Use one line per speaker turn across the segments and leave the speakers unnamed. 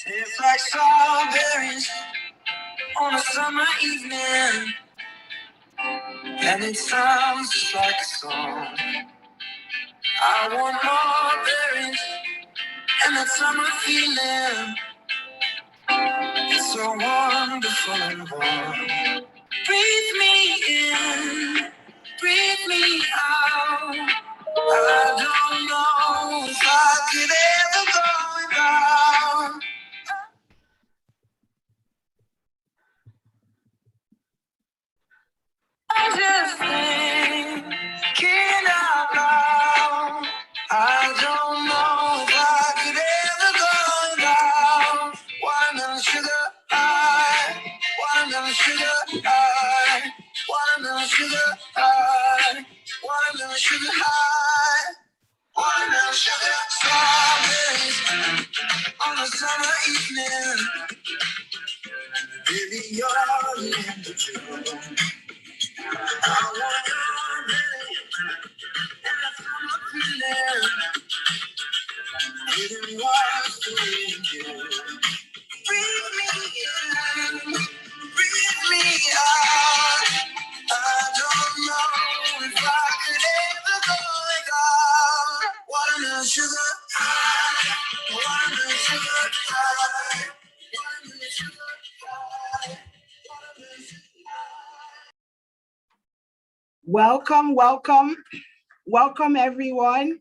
Tastes like strawberries on a summer evening, and it sounds just like a song. I want more berries and that summer feeling. It's so wonderful and warm. Breathe me in, breathe me out. I don't know if I could ever go without. I'm just thinking out loud. I don't know if I could ever go without watermelon sugar high, watermelon sugar high, watermelon sugar high, watermelon sugar high, watermelon sugar strawberries on a summer evening. Baby, you're in the June. I want your belly and that summer feeling. Didn't want to leave you. Breathe me in, breathe me out. I don't know if I could ever go without watermelon sugar high, watermelon sugar high, watermelon sugar high, watermelon sugar high. Welcome, welcome, welcome everyone.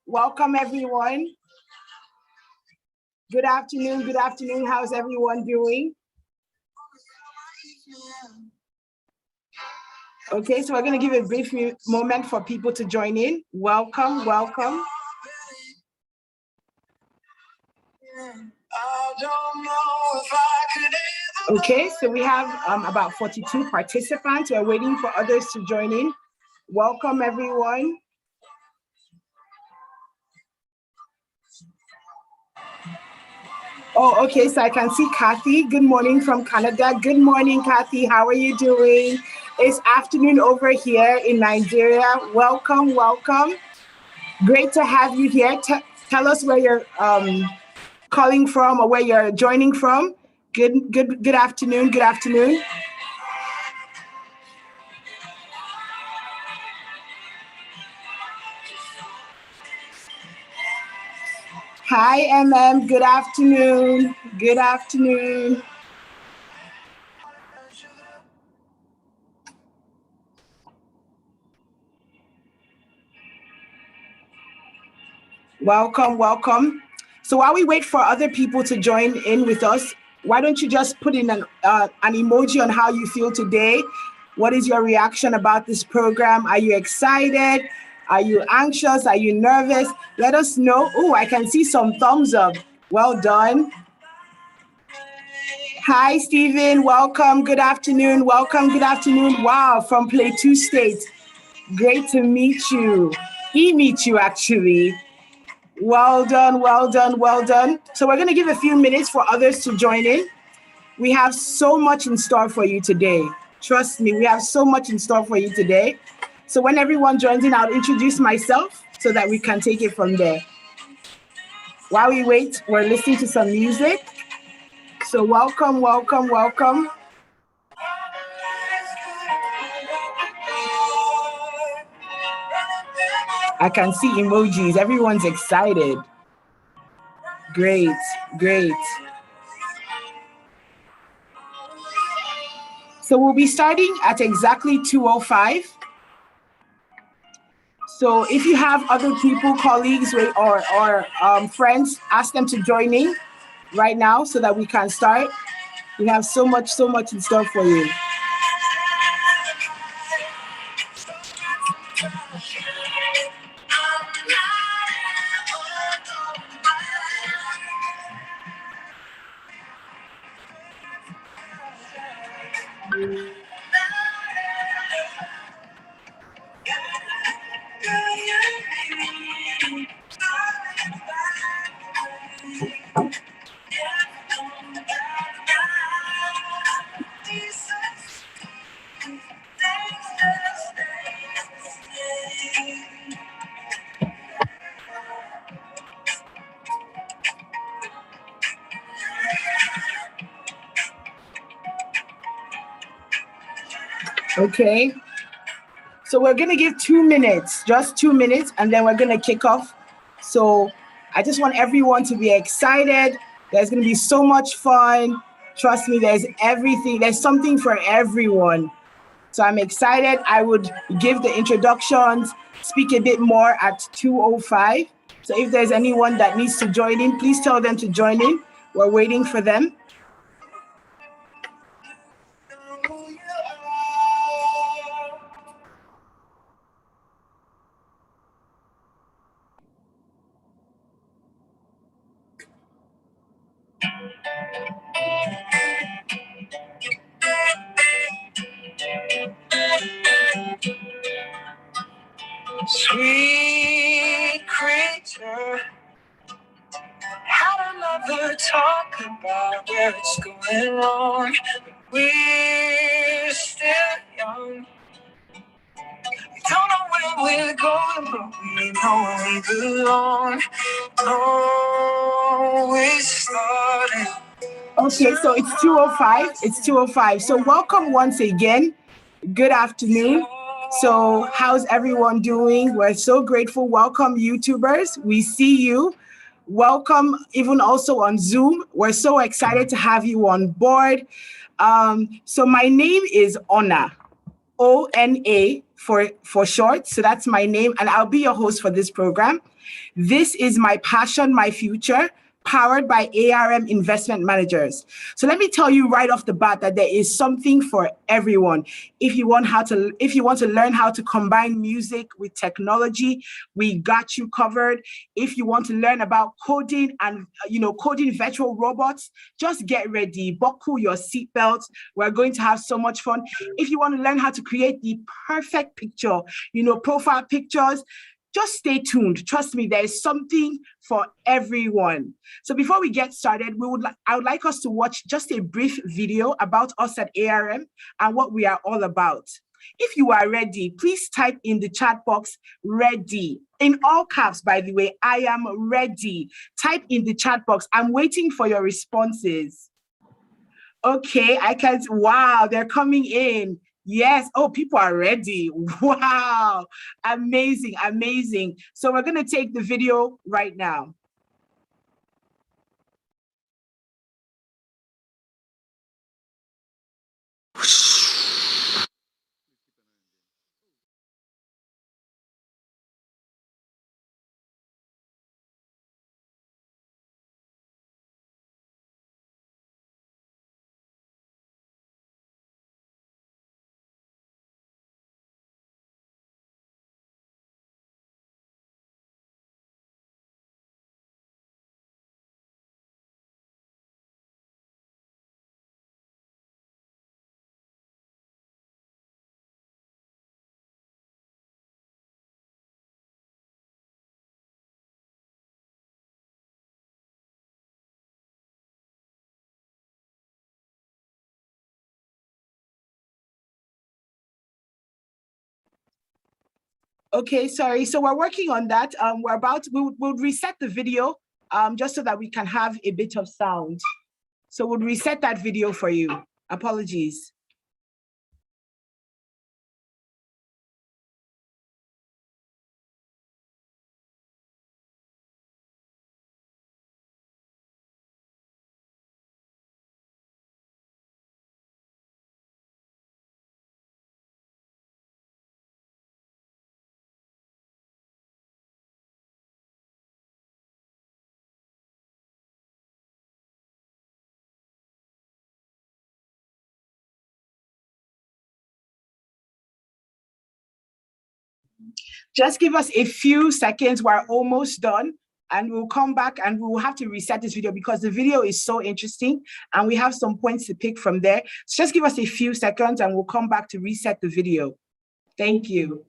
Welcome everyone. Good afternoon, good afternoon. How's everyone doing? Okay, so we're going to give a brief moment for people to join in. Welcome, welcome. Okay, so we have about 42 participants. We're waiting for others to join in. Welcome everyone. Oh, okay, so I can see Kathy. Good morning from Canada. Good morning, Kathy. How are you doing? It's afternoon over here in Nigeria. Welcome, welcome. Great to have you here. Tell us where you're calling from or where you're joining from. Good afternoon. Good afternoon. Hi, MM. Good afternoon. Good afternoon. Welcome, welcome. So while we wait for other people to join in with us, why don't you just put in an emoji on how you feel today? What is your reaction about this program? Are you excited? Are you anxious? Are you nervous? Let us know. Oh, I can see some thumbs up. Well done. Hi, Stephen. Welcome. Good afternoon. Welcome. Good afternoon. Wow, from Plateau State. Great to meet you. Meet you actually. Well done, well done, well done. So we're going to give a few minutes for others to join in. We have so much in store for you today. Trust me, we have so much in store for you today. So when everyone joins in, I'll introduce myself so that we can take it from there. While we wait, we're listening to some music. So welcome, welcome, welcome. I can see emojis. Everyone's excited. Great, great. So we'll be starting at exactly 2:05. So if you have other people, colleagues, or friends, ask them to join in right now so that we can start. We have so much in store for you. Okay. So we're going to give 2 minutes, just 2 minutes, and then we're going to kick off. So I just want everyone to be excited. There's going to be so much fun. Trust me, there's everything. There's something for everyone. So I'm excited. I would give the introductions, speak a bit more at 2:05. So if there's anyone that needs to join in, please tell them to join in. We're waiting for them. Sweet creature, had another talk about where it's going wrong. We're still young. We don't know where we're going, but we know where we belong. Oh, we started. Okay, so it's 2:05. It's 2:05. So welcome once again. Good afternoon. So how's everyone doing? We're so grateful. Welcome, YouTubers. We see you. Welcome, even also on Zoom. We're so excited to have you on board. So my name is Ona. ONA for short. So that's my name, and I'll be your host for this program. This is my passion, my future, powered by ARM Investment Managers. So let me tell you right off the bat that there is something for everyone. If you want to learn how to combine music with technology, we got you covered. If you want to learn about coding and coding virtual robots, just get ready, buckle your seatbelts. We're going to have so much fun. If you want to learn how to create the perfect picture, profile pictures, just stay tuned. Trust me, there is something for everyone. So before we get started, I would like us to watch just a brief video about us at ARM and what we are all about. If you are ready, please type in the chat box, ready. In all caps, by the way, I am ready. Type in the chat box. I'm waiting for your responses. Okay, wow, they're coming in. Yes. Oh, people are ready. Wow. Amazing, amazing. So we're going to take the video right now. Okay, sorry. So we're working on that. We'll reset the video just so that we can have a bit of sound. So we'll reset that video for you. Apologies. Just give us a few seconds. We're almost done. And we'll come back and we'll have to reset this video because the video is so interesting and we have some points to pick from there. So just give us a few seconds and we'll come back to reset the video. Thank you.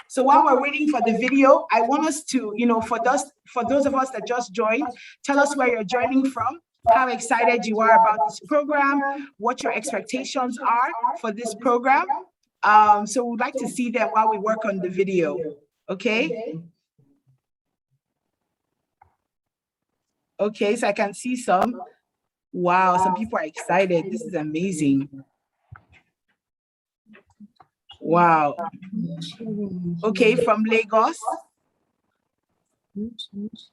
So while we're waiting for the video, I want us to, for those of us that just joined, tell us where you're joining from, how excited you are about this program, what your expectations are for this program. So we'd like to see them while we work on the video, okay? Okay, so I can see some. Wow, some people are excited. This is amazing. Wow. Okay, from Lagos.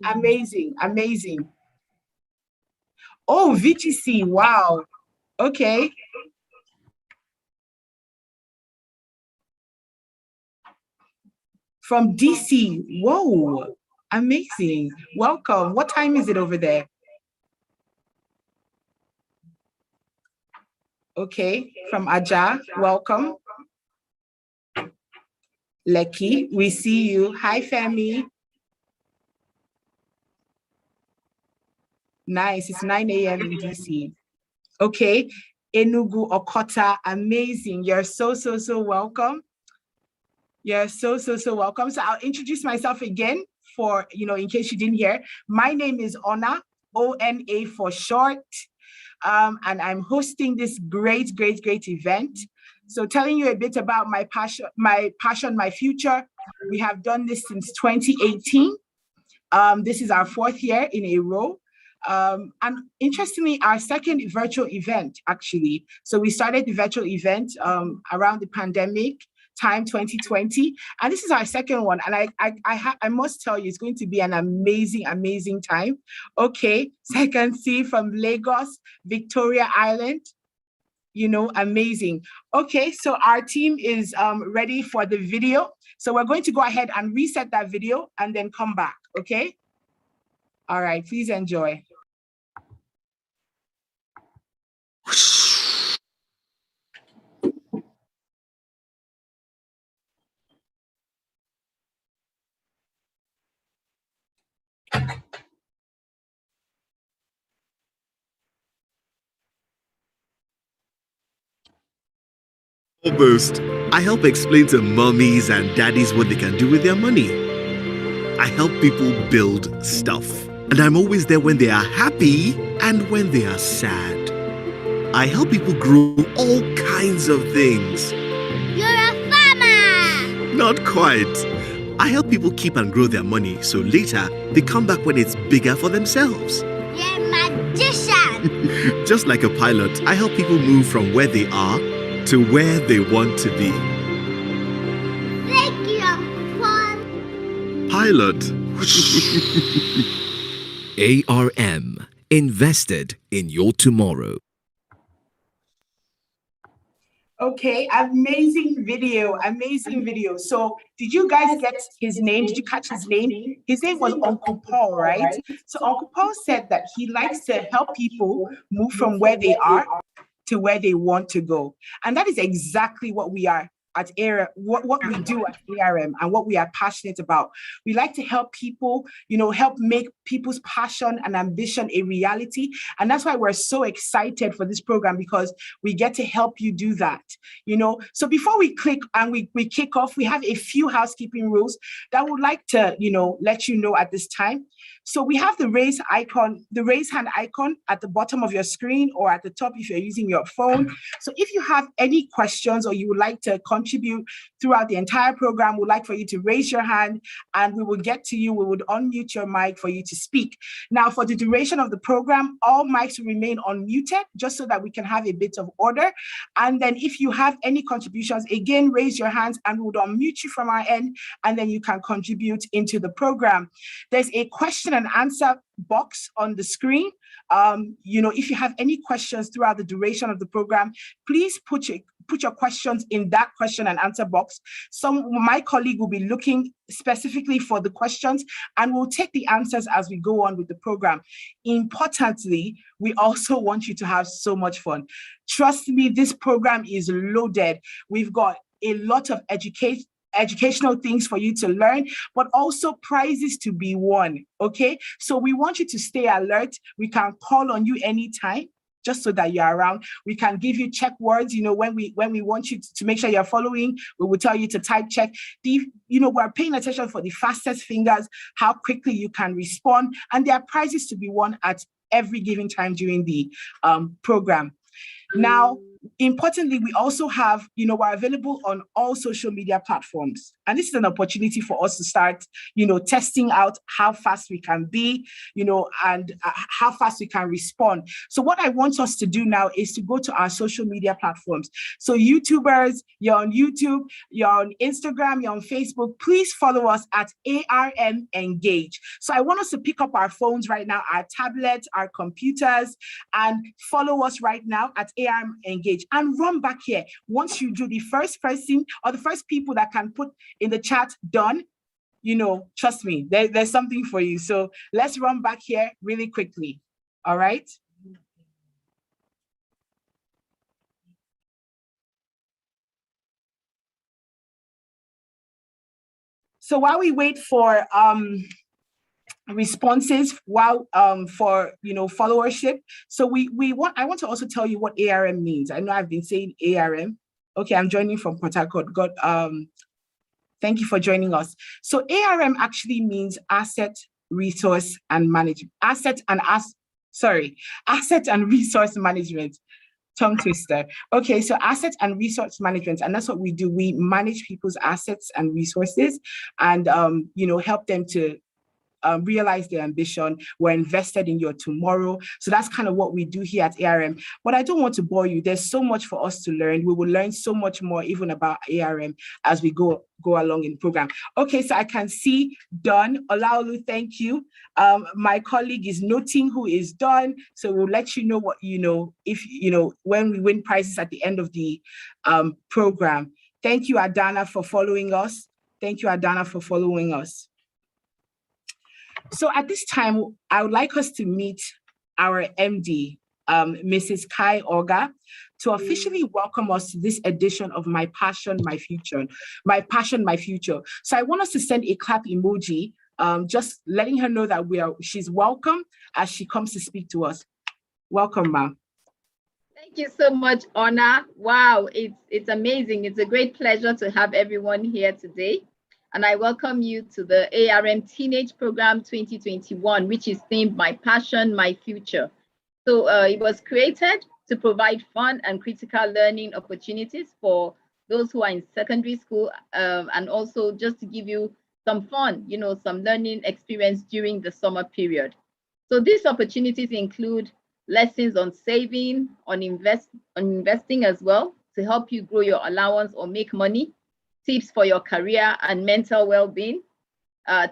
Amazing, amazing. Oh, VTC, wow. Okay. From DC, whoa, amazing. Welcome. What time is it over there? Okay, from Aja, welcome. Lekki, we see you. Hi, Femi. Nice, it's 9 a.m. in DC. Okay, Enugu Okota, amazing. You're so welcome. You're so welcome. So I'll introduce myself again for, in case you didn't hear. My name is Ona, O-N-A for short. And I'm hosting this great event. So telling you a bit about my passion, my future. We have done this since 2018. This is our 4th year in a row. And interestingly, our second virtual event, actually. So we started the virtual event around the pandemic time 2020, and this is our second one. And I must tell you, it's going to be an amazing time. Okay, so I can see from Lagos, Victoria Island, amazing. Okay, so our team is ready for the video. So we're going to go ahead and reset that video and then come back, okay? All right, please enjoy.
Almost. I help explain to mummies and daddies what they can do with their money. I help people build stuff. And I'm always there when they are happy and when they are sad. I help people grow all kinds of things.
You're a farmer!
Not quite. I help people keep and grow their money so later they come back when it's bigger for themselves.
You're a magician!
Just like a pilot, I help people move from where they are to where they want to be.
Thank you, Uncle Paul.
Pilot.
ARM. Invested in your tomorrow.
Okay, amazing video. So did you guys get his name? Did you catch his name? His name was Uncle Paul, right? So Uncle Paul said that he likes to help people move from where they are to where they want to go. And that is exactly what we are at ARM, what we do at ARM and what we are passionate about. We like to help people, help make people's passion and ambition a reality. And that's why we're so excited for this program, because we get to help you do that, So before we click and we kick off, we have a few housekeeping rules that I would like to, let you know at this time. So we have the raise hand icon at the bottom of your screen or at the top if you're using your phone. So if you have any questions or you would like to contribute throughout the entire program, we'd like for you to raise your hand and we will get to you. We would unmute your mic for you to speak. Now, for the duration of the program, all mics will remain unmuted just so that we can have a bit of order. And then if you have any contributions, again, raise your hands and we'll unmute you from our end, and then you can contribute into the program. There's a question and answer box on the screen. If you have any questions throughout the duration of the program, please put your questions in that question and answer box. My colleague will be looking specifically for the questions and we'll take the answers as we go on with the program. Importantly, we also want you to have so much fun. Trust me, this program is loaded. We've got a lot of educational things for you to learn, but also prizes to be won, okay? So we want you to stay alert. We can call on you anytime, just so that you're around. We can give you check words, when we want you to make sure you're following, we will tell you to type check. We're paying attention for the fastest fingers, how quickly you can respond, and there are prizes to be won at every given time during the program. Now, importantly, we also have, we're available on all social media platforms. And this is an opportunity for us to start, testing out how fast we can be, and how fast we can respond. So what I want us to do now is to go to our social media platforms. So YouTubers, you're on YouTube, you're on Instagram, you're on Facebook, please follow us at ARM Engage. So I want us to pick up our phones right now, our tablets, our computers, and follow us right now at ARM Engage and run back here. Once you do, the first person or the first people that can put in the chat done, trust me, there's something for you. So let's run back here really quickly. All right. So while we wait for responses, for followership, so I want to also tell you what ARM means. I know I've been saying ARM. Okay, I'm joining from Port Harcourt. Thank you for joining us. So ARM actually means asset, resource, and management. Asset and resource management. Tongue twister. Okay, so asset and resource management, and that's what we do. We manage people's assets and resources, and help them to realize their ambition. We're invested in your tomorrow. So that's kind of what we do here at ARM. But I don't want to bore you. There's so much for us to learn. We will learn so much more even about ARM as we go along in the program. Okay, so I can see done. Olaolu, thank you. My colleague is noting who is done. So we'll let you know what, if, when we win prizes at the end of the program. Thank you, Adana, for following us. Thank you, Adana, for following us. So at this time, I would like us to meet our MD, Mrs. Kai Oga, to officially welcome us to this edition of My Passion, My Future. My Passion, My Future. So I want us to send a clap emoji, just letting her know that she's welcome as she comes to speak to us. Welcome, ma'am.
Thank you so much, Ona. Wow, it's amazing. It's a great pleasure to have everyone here today. And I welcome you to the ARM Teenage Program 2021, which is themed My Passion, My Future. So it was created to provide fun and critical learning opportunities for those who are in secondary school, and also just to give you some fun, some learning experience during the summer period. So these opportunities include lessons on saving, on investing as well, to help you grow your allowance or make money, tips for your career and mental well-being,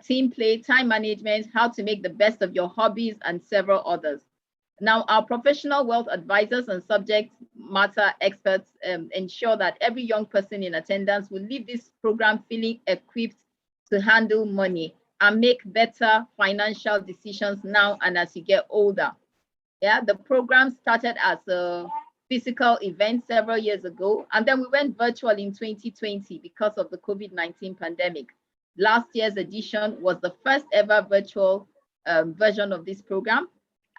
team play, time management, how to make the best of your hobbies, and several others. Now, our professional wealth advisors and subject matter experts ensure that every young person in attendance will leave this program feeling equipped to handle money and make better financial decisions now and as you get older. Yeah, the program started as a physical event several years ago, and then we went virtual in 2020 because of the COVID-19 pandemic. Last year's edition was the first ever virtual version of this program,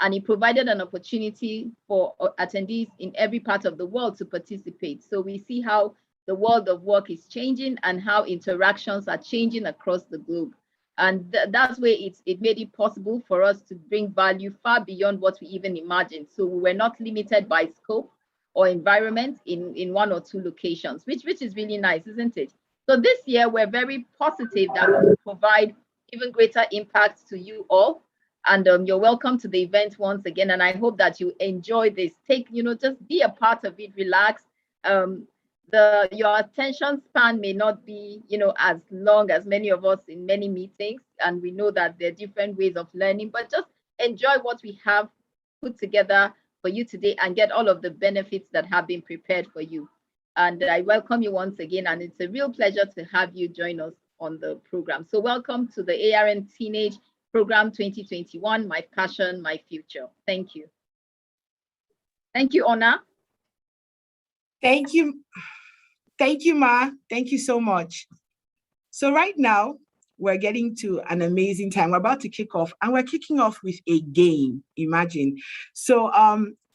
and it provided an opportunity for attendees in every part of the world to participate. So we see how the world of work is changing and how interactions are changing across the globe. And that's where it made it possible for us to bring value far beyond what we even imagined. So we were not limited by scope or environment in one or two locations, which is really nice, isn't it? So this year, we're very positive that we will provide even greater impact to you all. And you're welcome to the event once again. And I hope that you enjoy this. Take, just be a part of it, relax. Your attention span may not be, as long as many of us in many meetings. And we know that there are different ways of learning, but just enjoy what we have put together for you today and get all of the benefits that have been prepared for you. And I welcome you once again. And it's a real pleasure to have you join us on the program. So welcome to the ARM Teenage Program 2021, My Passion, My Future. Thank you. Thank you, Ona.
Thank you. Thank you, Ma. Thank you so much. So right now, we're getting to an amazing time. We're about to kick off, and we're kicking off with a game, imagine. So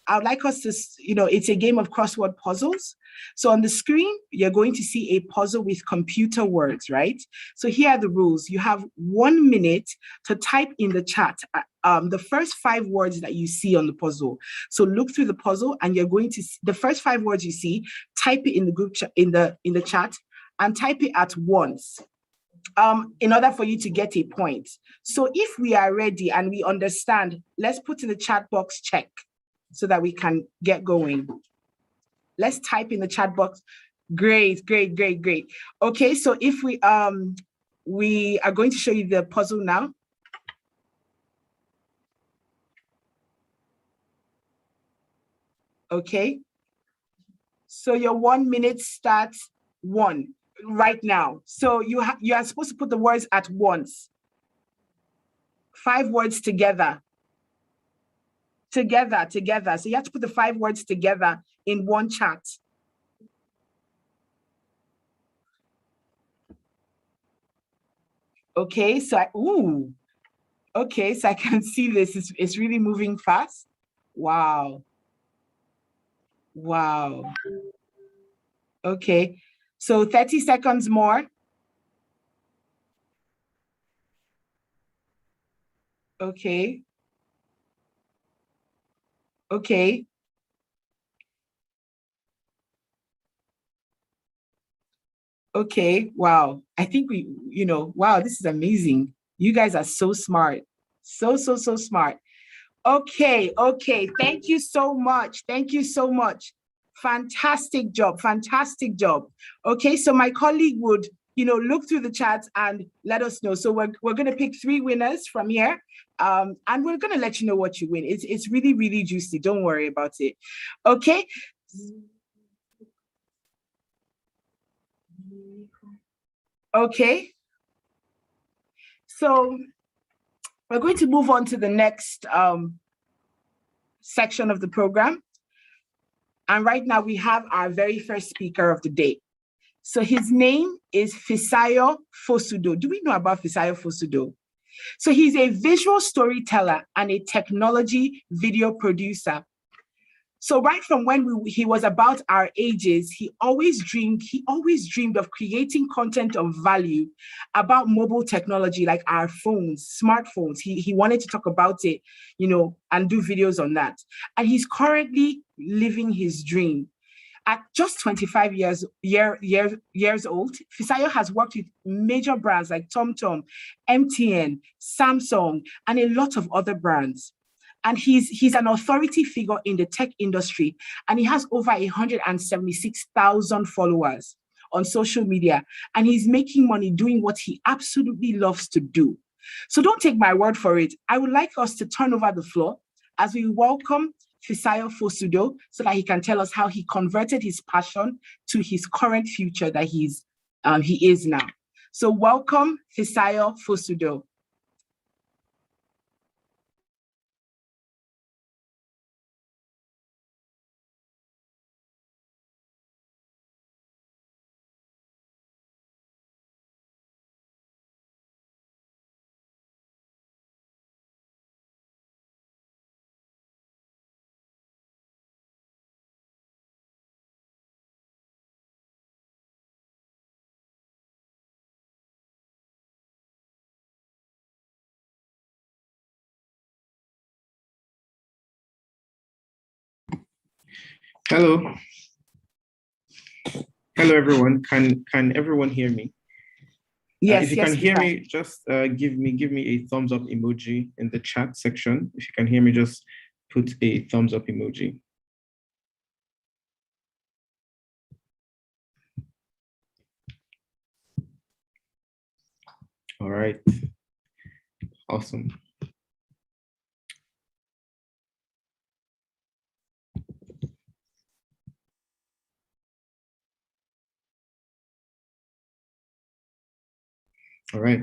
I would like us to, it's a game of crossword puzzles. So on the screen, you're going to see a puzzle with computer words, right? So here are the rules. You have 1 minute to type in the chat the first 5 words that you see on the puzzle. So look through the puzzle, and you're going to see the first 5 words you see, type it in the group in the chat, and type it at once. In order for you to get a point. So if we are ready and we understand, let's put in the chat box check so that we can get going. Let's type in the chat box. Great. Okay, so if we are going to show you the puzzle now. Okay. So your 1 minute starts right now. So you are supposed to put the words at once. 5 words together. So you have to put the 5 words together in one chat. Okay, so I can see this. It's really moving fast. Wow. Okay, so 30 seconds more. Okay. Okay, wow. I think wow, this is amazing. You guys are so smart. So smart. Okay. Thank you so much. Fantastic job. Okay, so my colleague would, look through the chats and let us know. So we're going to pick 3 winners from here. And we're going to let you know what you win. It's really, really juicy. Don't worry about it. Okay. Okay. So we're going to move on to the next section of the program. And right now we have our very first speaker of the day. So his name is Fisayo Fosudo. Do we know about Fisayo Fosudo? So he's a visual storyteller and a technology video producer. So right from when he was about our ages, he always dreamed of creating content of value about mobile technology, like our phones, smartphones. He wanted to talk about it, and do videos on that. And he's currently living his dream. At just 25 years old, Fisayo has worked with major brands like TomTom, MTN, Samsung, and a lot of other brands. And he's an authority figure in the tech industry, and he has over 176,000 followers on social media, and he's making money doing what he absolutely loves to do. So don't take my word for it. I would like us to turn over the floor as we welcome Fisayo Fosudo so that he can tell us how he converted his passion to his current future that he is now. So welcome, Fisayo Fosudo.
Hello, hello everyone. Can everyone hear me? If
Yes,
you can
yes, we
hear
can.
me, just give me a thumbs up emoji in the chat section. If you can hear me, just put a thumbs up emoji. All right, awesome. All right.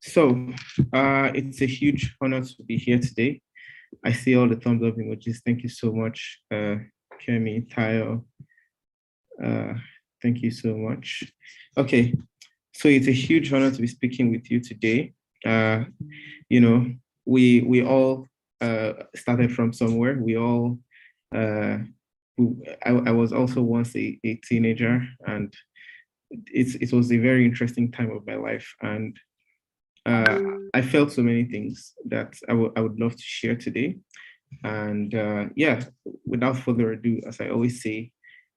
So it's a huge honor to be here today. I see all the thumbs up emojis. Thank you so much, Kemi, Tayo. Uh, thank you so much. Okay, so it's a huge honor to be speaking with you today. Uh, you know, we all started from somewhere. We all, uh, I was also once a teenager, and it was a very interesting time of my life, and I felt so many things that I would love to share today. And yeah, without further ado, as I always say,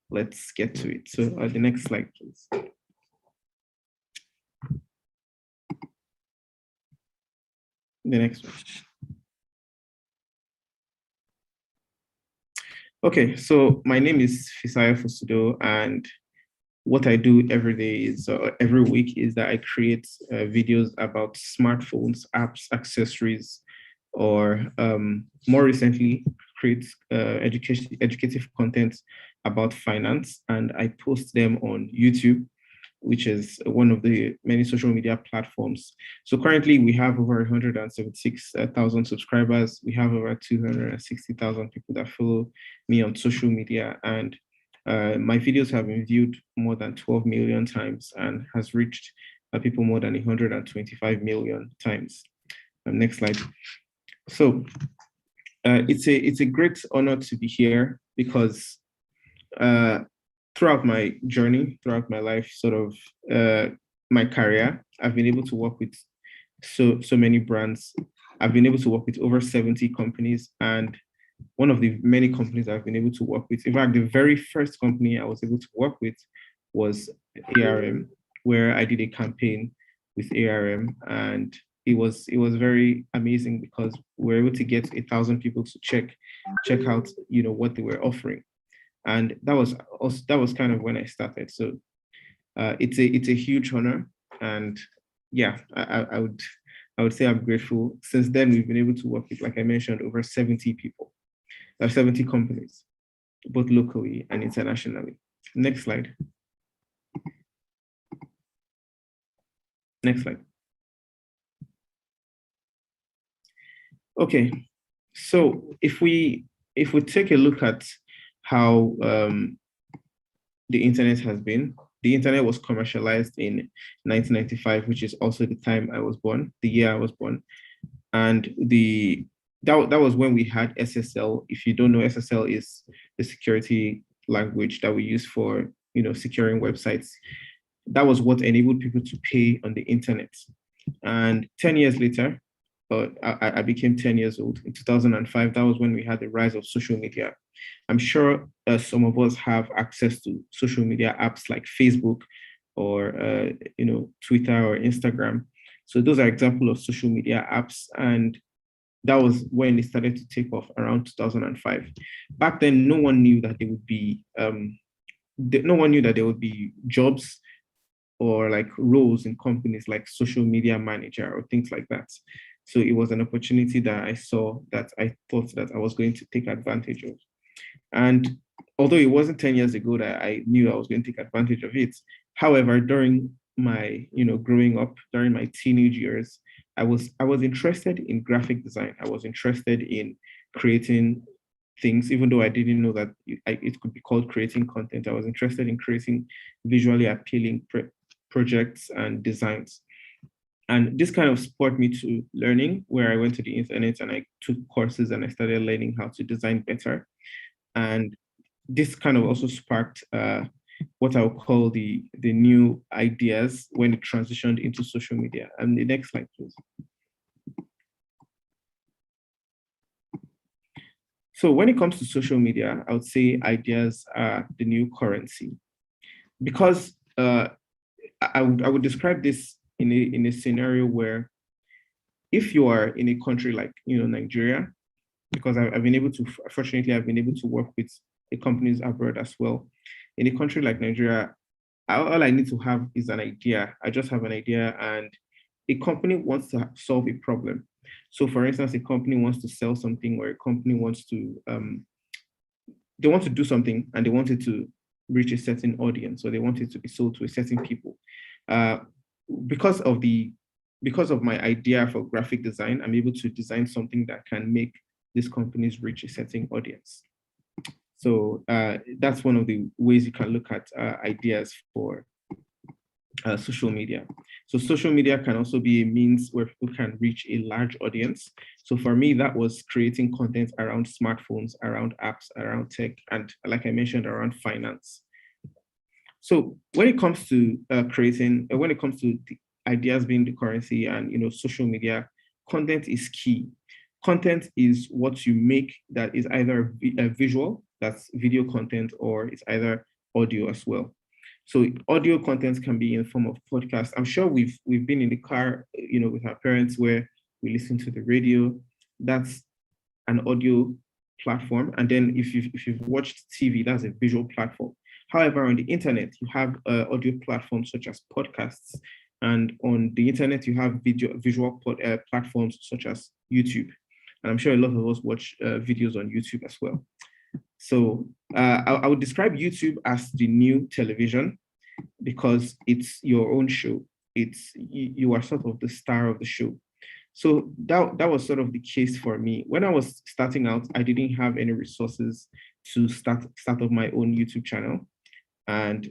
let's get to it. So the next slide, please. The next one. Okay, so my name is Fisaya Fusudo, and what I do every day is every week is that I create videos about smartphones, apps, accessories, or more recently, create educative content about finance, and I post them on YouTube, which is one of the many social media platforms. So currently we have over 176,000 subscribers. We have over 260,000 people that follow me on social media, and my videos have been viewed more than 12 million times and has reached people more than 125 million times. Next slide. So it's a great honor to be here because uh, throughout my journey, throughout my life, sort of my career, I've been able to work with so many brands. I've been able to work with over 70 companies, and one of the many companies I've been able to work with. In fact, the very first company I was able to work with was ARM, where I did a campaign with ARM, and it was very amazing because we were able to get 1,000 people to check out what they were offering, and that was kind of when I started. So it's a huge honor, and yeah, I would say I'm grateful. Since then, we've been able to work with, like I mentioned, over 70 people, 70 companies, both locally and internationally. Next slide. Next slide. Okay, so if we take a look at how the internet has been, the internet was commercialized in 1995, which is also the time I was born, the year I was born, and that was when we had SSL. If you don't know, SSL is the security language that we use for securing websites. That was what enabled people to pay on the internet. And 10 years later, I became 10 years old in 2005. That was when we had the rise of social media. I'm sure some of us have access to social media apps like Facebook or Twitter or Instagram. So those are examples of social media apps, and that was when it started to take off around 2005. Back then, no one knew that there would be jobs or like roles in companies like social media manager or things like that. So it was an opportunity that I saw that I thought that I was going to take advantage of. And although it wasn't 10 years ago that I knew I was going to take advantage of it, however, during my, growing up, during my teenage years, I was interested in graphic design. I was interested in creating things, even though I didn't know that it could be called creating content. I was interested in creating visually appealing projects and designs. And this kind of spurred me to learning, where I went to the internet and I took courses and I started learning how to design better. And this kind of also sparked what I would call the new ideas when it transitioned into social media. And the next slide, please. So when it comes to social media, I would say ideas are the new currency because I would describe this in a scenario where if you are in a country like Nigeria, because I've been able to, fortunately, I've been able to work with the companies abroad as well. In a country like Nigeria, all I need to have is an idea. I just have an idea, and a company wants to solve a problem. So, for instance, a company wants to sell something, or a company wants to they want to do something, and they want it to reach a certain audience, or they want it to be sold to a certain people. Uh, because of the because of my idea for graphic design, I'm able to design something that can make these companies reach a certain audience. So that's one of the ways you can look at ideas for social media. So social media can also be a means where people can reach a large audience. So for me, that was creating content around smartphones, around apps, around tech, and like I mentioned, around finance. So when it comes to when it comes to the ideas being the currency and social media, content is key. Content is what you make that is either a visual, that's video content, or it's either audio as well. So audio content can be in the form of podcast. I'm sure we've been in the car, with our parents where we listen to the radio. That's an audio platform. And then if you've watched TV, that's a visual platform. However, on the internet, you have audio platforms such as podcasts, and on the internet, you have visual platforms such as YouTube. And I'm sure a lot of us watch videos on YouTube as well. So I would describe YouTube as the new television because it's your own show. You are sort of the star of the show. So that was sort of the case for me. When I was starting out, I didn't have any resources to start up my own YouTube channel. And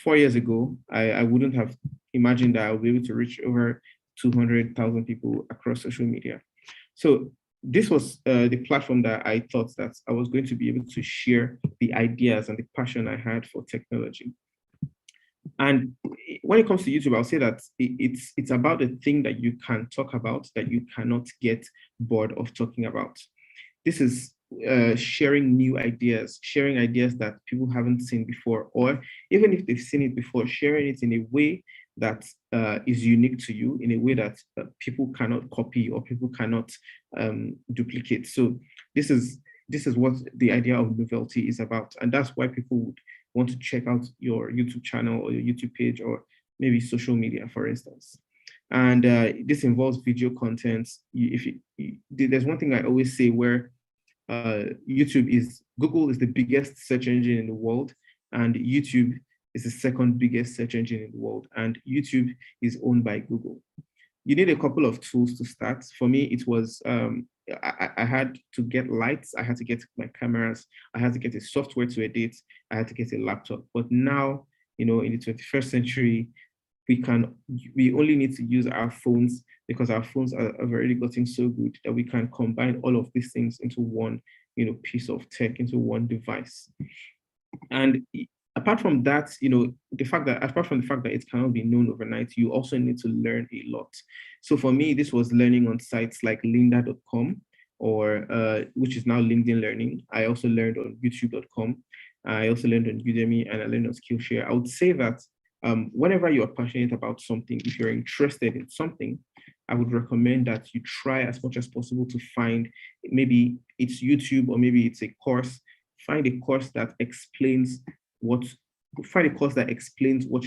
4 years ago, I wouldn't have imagined that I would be able to reach over 200,000 people across social media. So this was the platform that I thought that I was going to be able to share the ideas and the passion I had for technology. And when it comes to YouTube, I'll say that it's about the thing that you can talk about that you cannot get bored of talking about. This is sharing new ideas, sharing ideas that people haven't seen before, or even if they've seen it before, sharing it in a way that is unique to you, in a way that people cannot copy or people cannot duplicate. So this is what the idea of novelty is about, and that's why people would want to check out your YouTube channel or your YouTube page or maybe social media, for instance. And this involves video content. There's one thing I always say where Google is the biggest search engine in the world, and YouTube is the second biggest search engine in the world, and YouTube is owned by Google. You need a couple of tools to start. For me, it was I had to get lights, I had to get my cameras, I had to get a software to edit, I had to get a laptop. But now, in the 21st century, we only need to use our phones because our phones have already gotten so good that we can combine all of these things into one, piece of tech, into one device. And apart from that, apart from the fact that it cannot be known overnight, you also need to learn a lot. So for me, this was learning on sites like lynda.com or which is now LinkedIn Learning. I also learned on youtube.com. I also learned on Udemy, and I learned on Skillshare. I would say that whenever you are passionate about something, if you're interested in something, I would recommend that you try as much as possible to find, maybe it's YouTube or maybe it's a course. Find a course that explains what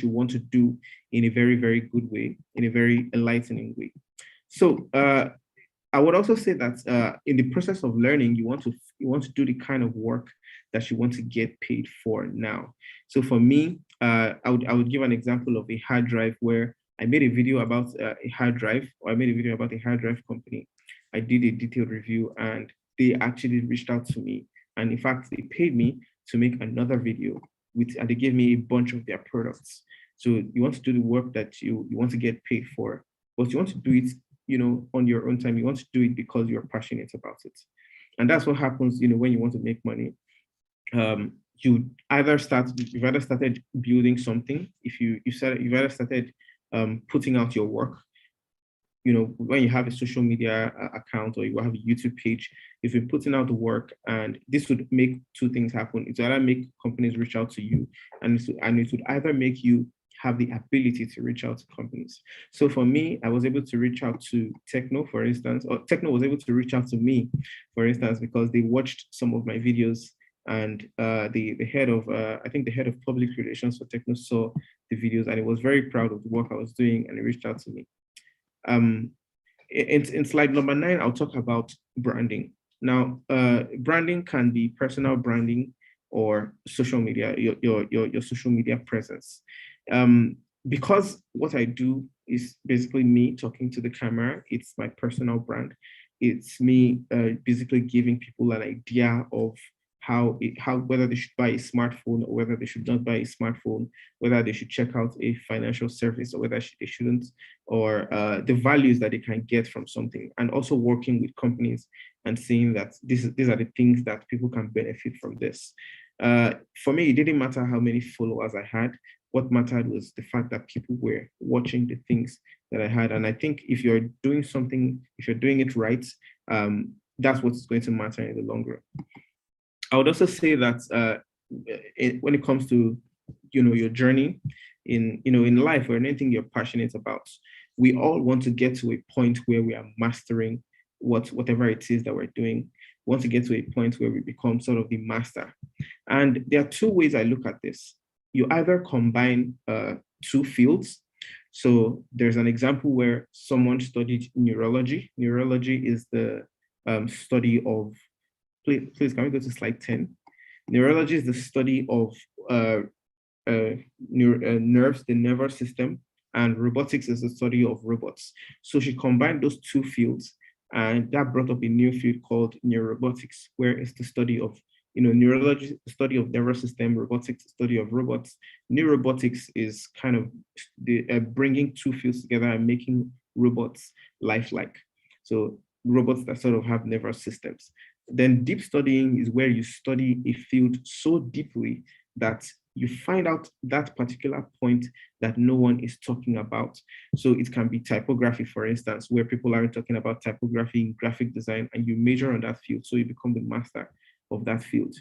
you want to do in a very, very good way, in a very enlightening way. So I would also say that in the process of learning, you want to do the kind of work that you want to get paid for now. So for me, I would give an example of a hard drive where I made a video about a hard drive, or I made a video about a hard drive company. I did a detailed review, and they actually reached out to me. And in fact, they paid me to make another video and they gave me a bunch of their products. So you want to do the work that you want to get paid for, but you want to do it, on your own time. You want to do it because you're passionate about it. And that's what happens, when you want to make money. You've either started building something. You've either started putting out your work. when you have a social media account or you have a YouTube page, if you're putting out the work, and this would make two things happen. It would either make companies reach out to you, and it would either make you have the ability to reach out to companies. So for me, I was able to reach out to Techno, for instance, or Techno was able to reach out to me, for instance, because they watched some of my videos, and the head of I think the head of public relations for Techno saw the videos, and he was very proud of the work I was doing, and he reached out to me. In slide number 9, I'll talk about branding. Now, branding can be personal branding or social media, your social media presence. Because what I do is basically me talking to the camera, it's my personal brand. It's me basically giving people an idea of how whether they should buy a smartphone or whether they should not buy a smartphone, whether they should check out a financial service or whether they shouldn't, or the values that they can get from something, and also working with companies and seeing that these are the things that people can benefit from this. For me, it didn't matter how many followers I had. What mattered was the fact that people were watching the things that I had. And I think if you're doing something, if you're doing it right, that's what's going to matter in the long run. I would also say that when it comes to your journey in life or anything you're passionate about, we all want to get to a point where we are mastering whatever it is that we're doing. We want to get to a point where we become sort of the master. And there are two ways I look at this. You either combine two fields. So there's an example where someone studied neurology. Neurology is the study of, please, can we go to slide 10? Neurology is the study of nerves, the nervous system, and robotics is the study of robots. So she combined those two fields, and that brought up a new field called neurobotics, where it's the study of neurology, the study of nervous system, robotics, the study of robots. Neurobotics is kind of the bringing two fields together and making robots lifelike. So robots that sort of have nervous systems. Then deep studying is where you study a field so deeply that you find out that particular point that no one is talking about. So it can be typography, for instance, where people aren't talking about typography in graphic design, and you major on that field. So you become the master of that field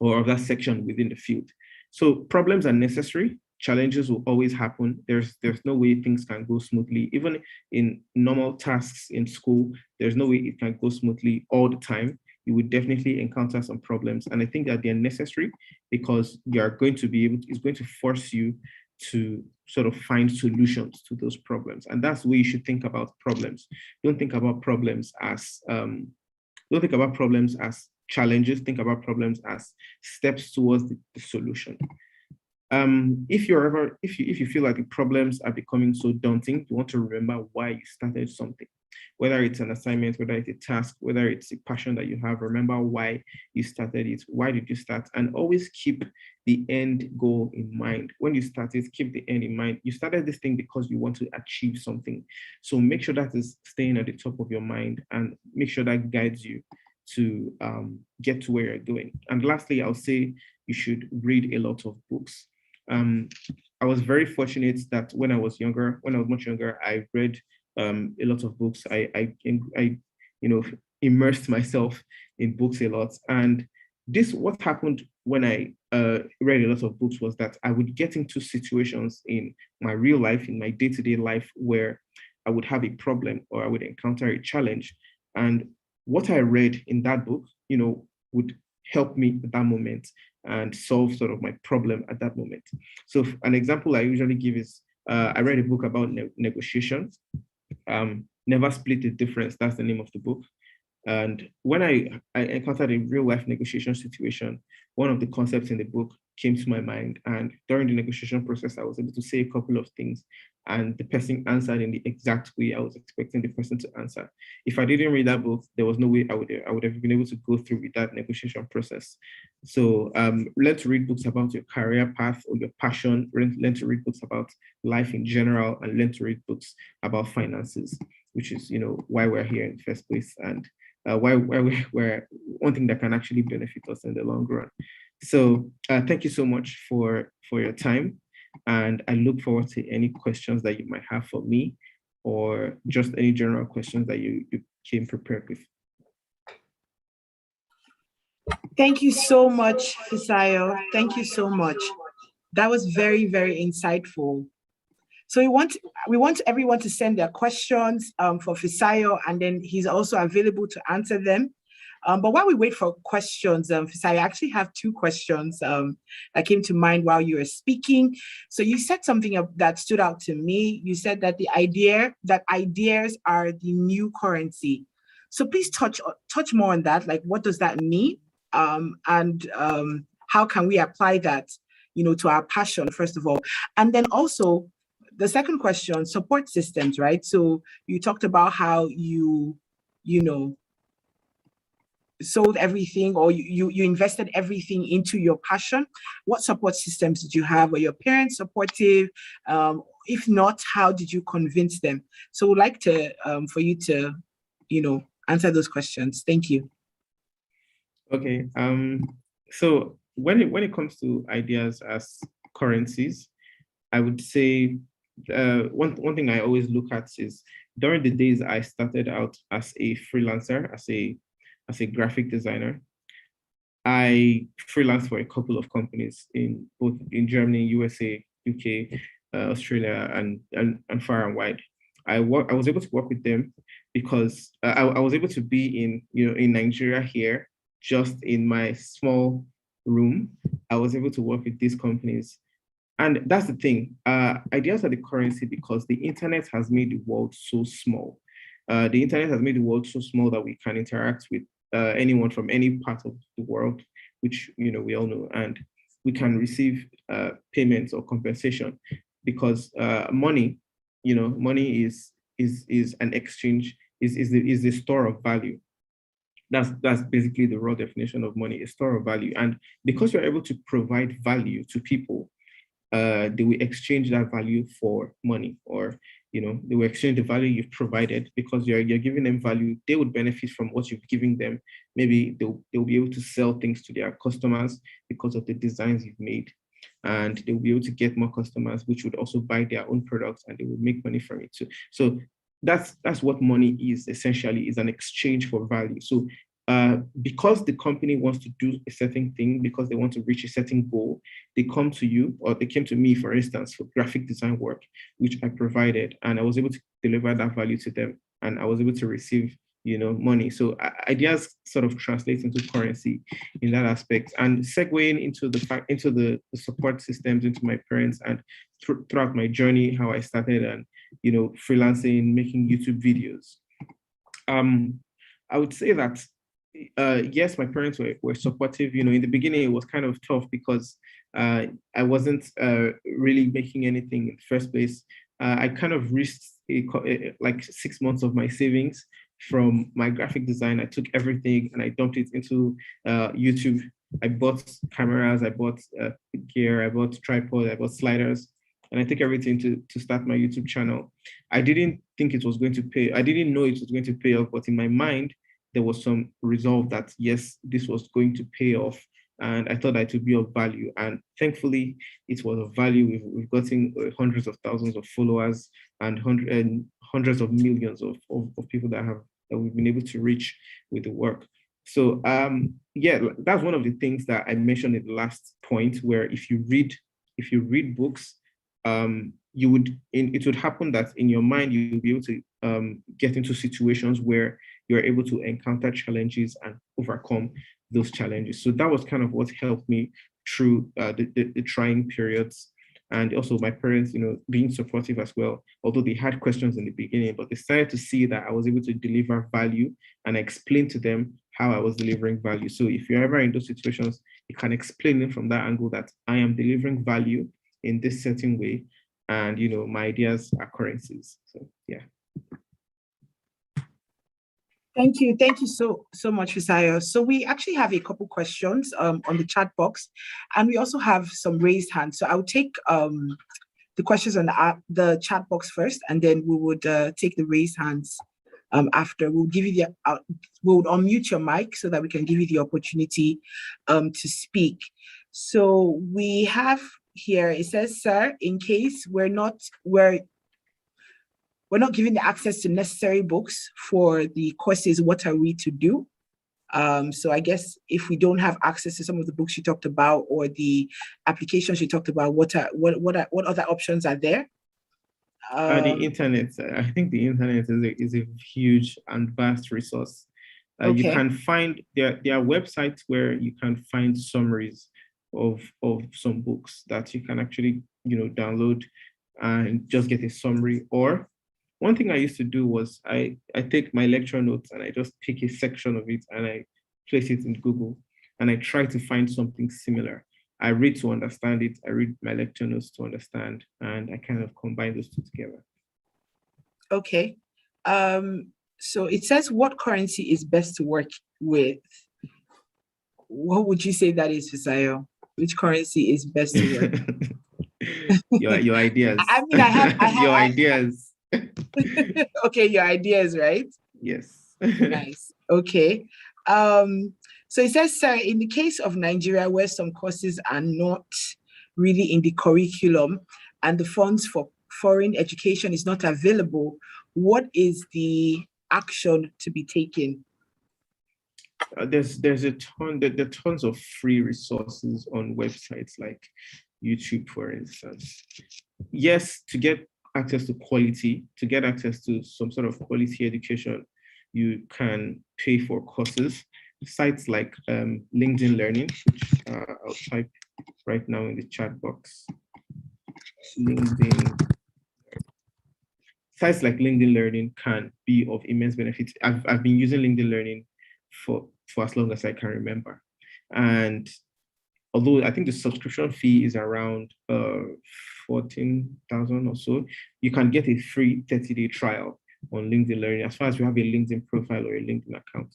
or of that section within the field. So problems are necessary. Challenges will always happen. There's no way things can go smoothly. Even in normal tasks in school, there's no way it can go smoothly all the time. You would definitely encounter some problems. And I think that they're necessary because you are going to be able to, it's going to force you to sort of find solutions to those problems. And that's the way you should think about problems. Don't think about problems as challenges. Think about problems as steps towards the solution. If you feel like the problems are becoming so daunting, you want to remember why you started something. Whether it's an assignment, whether it's a task, whether it's a passion that you have, remember why you started it. Why did you start? And always keep the end goal in mind. When you started, keep the end in mind. You started this thing because you want to achieve something. So make sure that is staying at the top of your mind and make sure that guides you to get to where you're going. And lastly, I'll say you should read a lot of books. I was very fortunate that when I was much younger, I read a lot of books. I immersed myself in books a lot. And what happened when I read a lot of books was that I would get into situations in my real life, in my day-to-day life, where I would have a problem or I would encounter a challenge. And what I read in that book, would help me at that moment and solve sort of my problem at that moment. So an example I usually give is, I read a book about negotiations. Never Split the Difference, that's the name of the book. And when I encountered a real life negotiation situation, one of the concepts in the book came to my mind. And during the negotiation process, I was able to say a couple of things and the person answered in the exact way I was expecting the person to answer. If I didn't read that book, there was no way I would have been able to go through with that negotiation process. So learn to read books about your career path or your passion, learn to read books about life in general, and learn to read books about finances, which is why we're here in the first place, and why we're one thing that can actually benefit us in the long run. So thank you so much for your time. And I look forward to any questions that you might have for me or just any general questions that you came prepared with.
Thank you so much, Fisayo. Thank you so much. That was very, very insightful. So we want everyone to send their questions for Fisayo, and then he's also available to answer them. But while we wait for questions, Fisayo, I actually have two questions that came to mind while you were speaking. So you said something that stood out to me. You said that the idea that ideas are the new currency. So please touch more on that. Like, what does that mean? And how can we apply that, to our passion, first of all? And then also, the second question, support systems, right? So you talked about how you know, sold everything, or you invested everything into your passion. What support systems did you have? Were your parents supportive? If not, how did you convince them? So we'd like to for you to, answer those questions. Thank you.
Okay. So when it comes to ideas as currencies, I would say one thing I always look at is during the days I started out as a freelancer, as a graphic designer. I freelanced for a couple of companies in both in Germany, USA, UK, Australia, and far and wide. I was able to work with them because I was able to be in Nigeria here, just in my small room. I was able to work with these companies. And that's the thing. Ideas are the currency because the internet has made the world so small. The internet has made the world so small that we can interact with anyone from any part of the world, which we all know, and we can receive payments or compensation because money, money is an exchange, is the store of value. That's basically the raw definition of money, a store of value. And because you're able to provide value to people, they will exchange that value for money, or they will exchange the value you've provided because you're giving them value. They would benefit from what you've given them. Maybe they'll be able to sell things to their customers because of the designs you've made, and they'll be able to get more customers, which would also buy their own products, and they will make money from it too. So that's what money is essentially, is an exchange for value. So because the company wants to do a certain thing, because they want to reach a certain goal, they come to you, or they came to me, for instance, for graphic design work, which I provided, and I was able to deliver that value to them, and I was able to receive, money. So ideas sort of translate into currency in that aspect. And segueing into the support systems, into my parents, and throughout my journey, how I started, and freelancing, making YouTube videos. I would say that yes, my parents were supportive. In the beginning, it was kind of tough because I wasn't really making anything in the first place. I kind of risked like 6 months of my savings from my graphic design. I took everything and I dumped it into YouTube. I bought cameras, I bought gear, I bought tripod, I bought sliders, and I took everything to start my YouTube channel. I didn't think it was going to pay. I didn't know it was going to pay off, but in my mind, there was some resolve that yes, this was going to pay off, and I thought that it would be of value. And thankfully, it was of value. We've gotten hundreds of thousands of followers and hundreds of millions of people that we've been able to reach with the work. So yeah, that's one of the things that I mentioned in the last point, where if you read books, it would happen that in your mind you'll be able to get into situations where you're able to encounter challenges and overcome those challenges. So that was kind of what helped me through the trying periods. And also my parents, being supportive as well, although they had questions in the beginning, but they started to see that I was able to deliver value, and I explained to them how I was delivering value. So if you're ever in those situations, you can explain it from that angle, that I am delivering value in this certain way, and my ideas are currencies. So yeah.
Thank you so much, Fisayo. So we actually have a couple questions on the chat box, and we also have some raised hands. So I'll take the questions on the chat box first, and then we would take the raised hands after. We'll give you we'll unmute your mic so that we can give you the opportunity to speak. So we have here, it says, sir, in case we're we're not giving the access to necessary books for the courses. What are we to do? So I guess if we don't have access to some of the books you talked about or the applications you talked about, what other options are there?
The internet. I think the internet is a huge and vast resource. You can find there are websites where you can find summaries of some books that you can actually download and just get a summary. Or one thing I used to do was I take my lecture notes and I just pick a section of it and I place it in Google and I try to find something similar. I read to understand it. I read my lecture notes to understand, and I kind of combine those two together.
Okay. So it says, what currency is best to work with? What would you say that is, Fisayo? Which currency is best to work?
your ideas.
I mean, I have
your ideas.
Okay, your ideas, right?
Yes.
Nice. Okay. So it says, sir, in the case of Nigeria, where some courses are not really in the curriculum and the funds for foreign education is not available, what is the action to be taken?
There's a ton. There are tons of free resources on websites like YouTube, for instance. Yes, to get access to quality, to get access to some sort of quality education, you can pay for courses. Sites like LinkedIn Learning, which I'll type right now in the chat box. Sites like LinkedIn Learning can be of immense benefit. I've been using LinkedIn Learning for as long as I can remember. And although I think the subscription fee is around 14,000 or so, you can get a free 30-day trial on LinkedIn Learning as far as you have a LinkedIn profile or a LinkedIn account.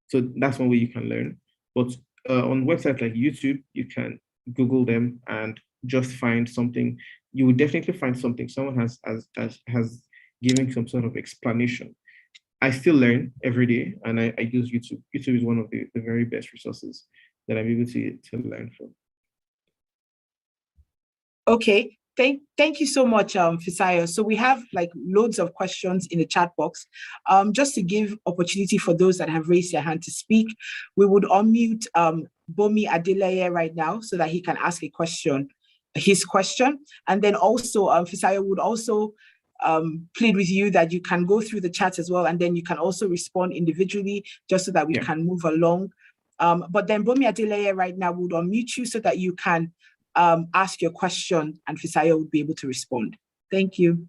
So that's one way you can learn. But on websites like YouTube, you can Google them and just find something. You will definitely find something. Someone has given some sort of explanation. I still learn every day, and I use YouTube. YouTube is one of the very best resources that I'm able to learn from.
Okay. Thank you so much, Fisayo. So we have like loads of questions in the chat box. Just to give opportunity for those that have raised their hand to speak, we would unmute Bomi Adeleye right now so that he can ask his question. And then also Fisayo would also plead with you that you can go through the chat as well, and then you can also respond individually just so that we can move along. But then Bomi Adeleye right now would unmute you so that you can ask your question and Fisayo would be able to respond. Thank you.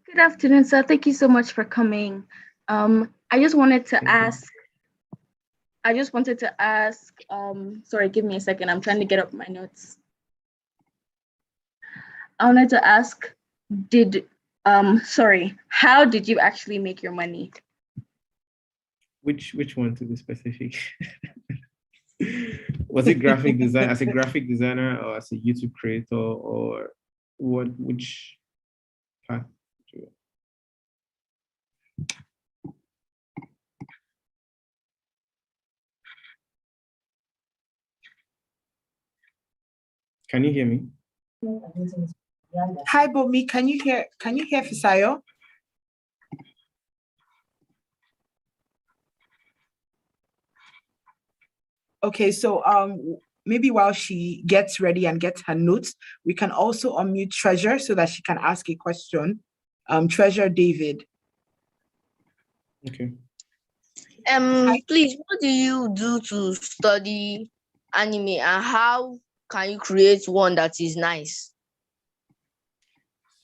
Good afternoon, sir. Thank you so much for coming. I just wanted to ask, sorry, give me a second. I'm trying to get up my notes. I wanted to ask, how did you actually make your money?
Which one, to be specific? Was it graphic design as a graphic designer or as a YouTube creator, or which path? Can you hear me?
Hi, Bomi. Can you hear Fisayo? Okay, so maybe while she gets ready and gets her notes, we can also unmute Treasure so that she can ask a question. Treasure David.
Okay.
Please, what do you do to study anime, and how can you create one that is nice?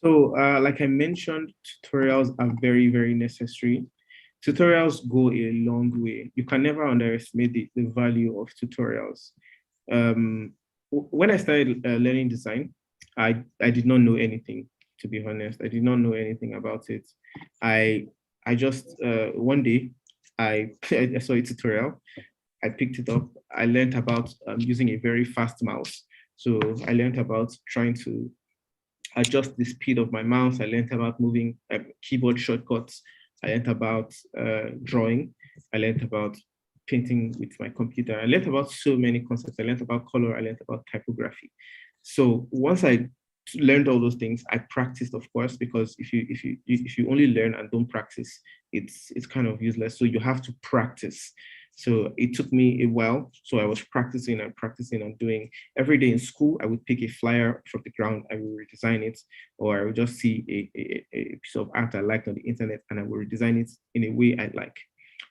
So, like I mentioned, tutorials are very, very necessary. Tutorials go a long way. You can never underestimate the value of tutorials. When I started learning design, I did not know anything, to be honest. I did not know anything about it. I just, one day, I saw a tutorial. I picked it up. I learned about using a very fast mouse. So I learned about trying to adjust the speed of my mouse. I learned about moving keyboard shortcuts. I learned about drawing. I learned about painting with my computer. I learned about so many concepts. I learned about color. I learned about typography. So once I learned all those things. I practiced, of course, because if you only learn and don't practice, it's kind of useless. So you have to practice. So it took me a while. So I was practicing and doing every day in school. I would pick a flyer from the ground, I would redesign it, or I would just see a piece of art I liked on the internet and I would redesign it in a way I like.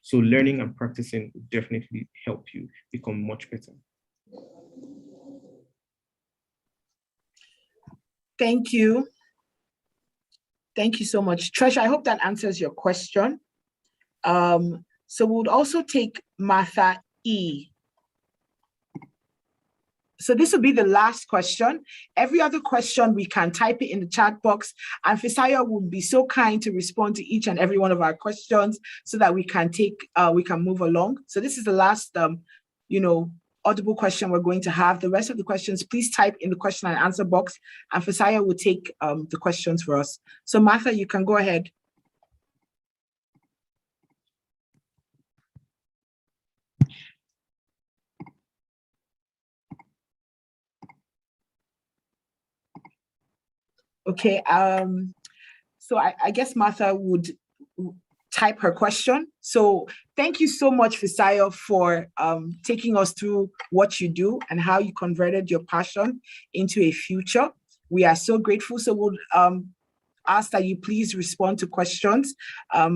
So learning and practicing will definitely help you become much better.
Thank you. Thank you so much. Treasure, I hope that answers your question. So we'll also take Martha E. So this will be the last question. Every other question, we can type it in the chat box, and Fisayo will be so kind to respond to each and every one of our questions so that we can move along. So this is the last, audible question we're going to have. The rest of the questions, please type in the question and answer box, and Fisayo will take the questions for us. So Martha, you can go ahead. Okay, so I guess Martha would type her question. So thank you so much, Fisayo, for taking us through what you do and how you converted your passion into a future. We are so grateful. So we'll ask that you please respond to questions.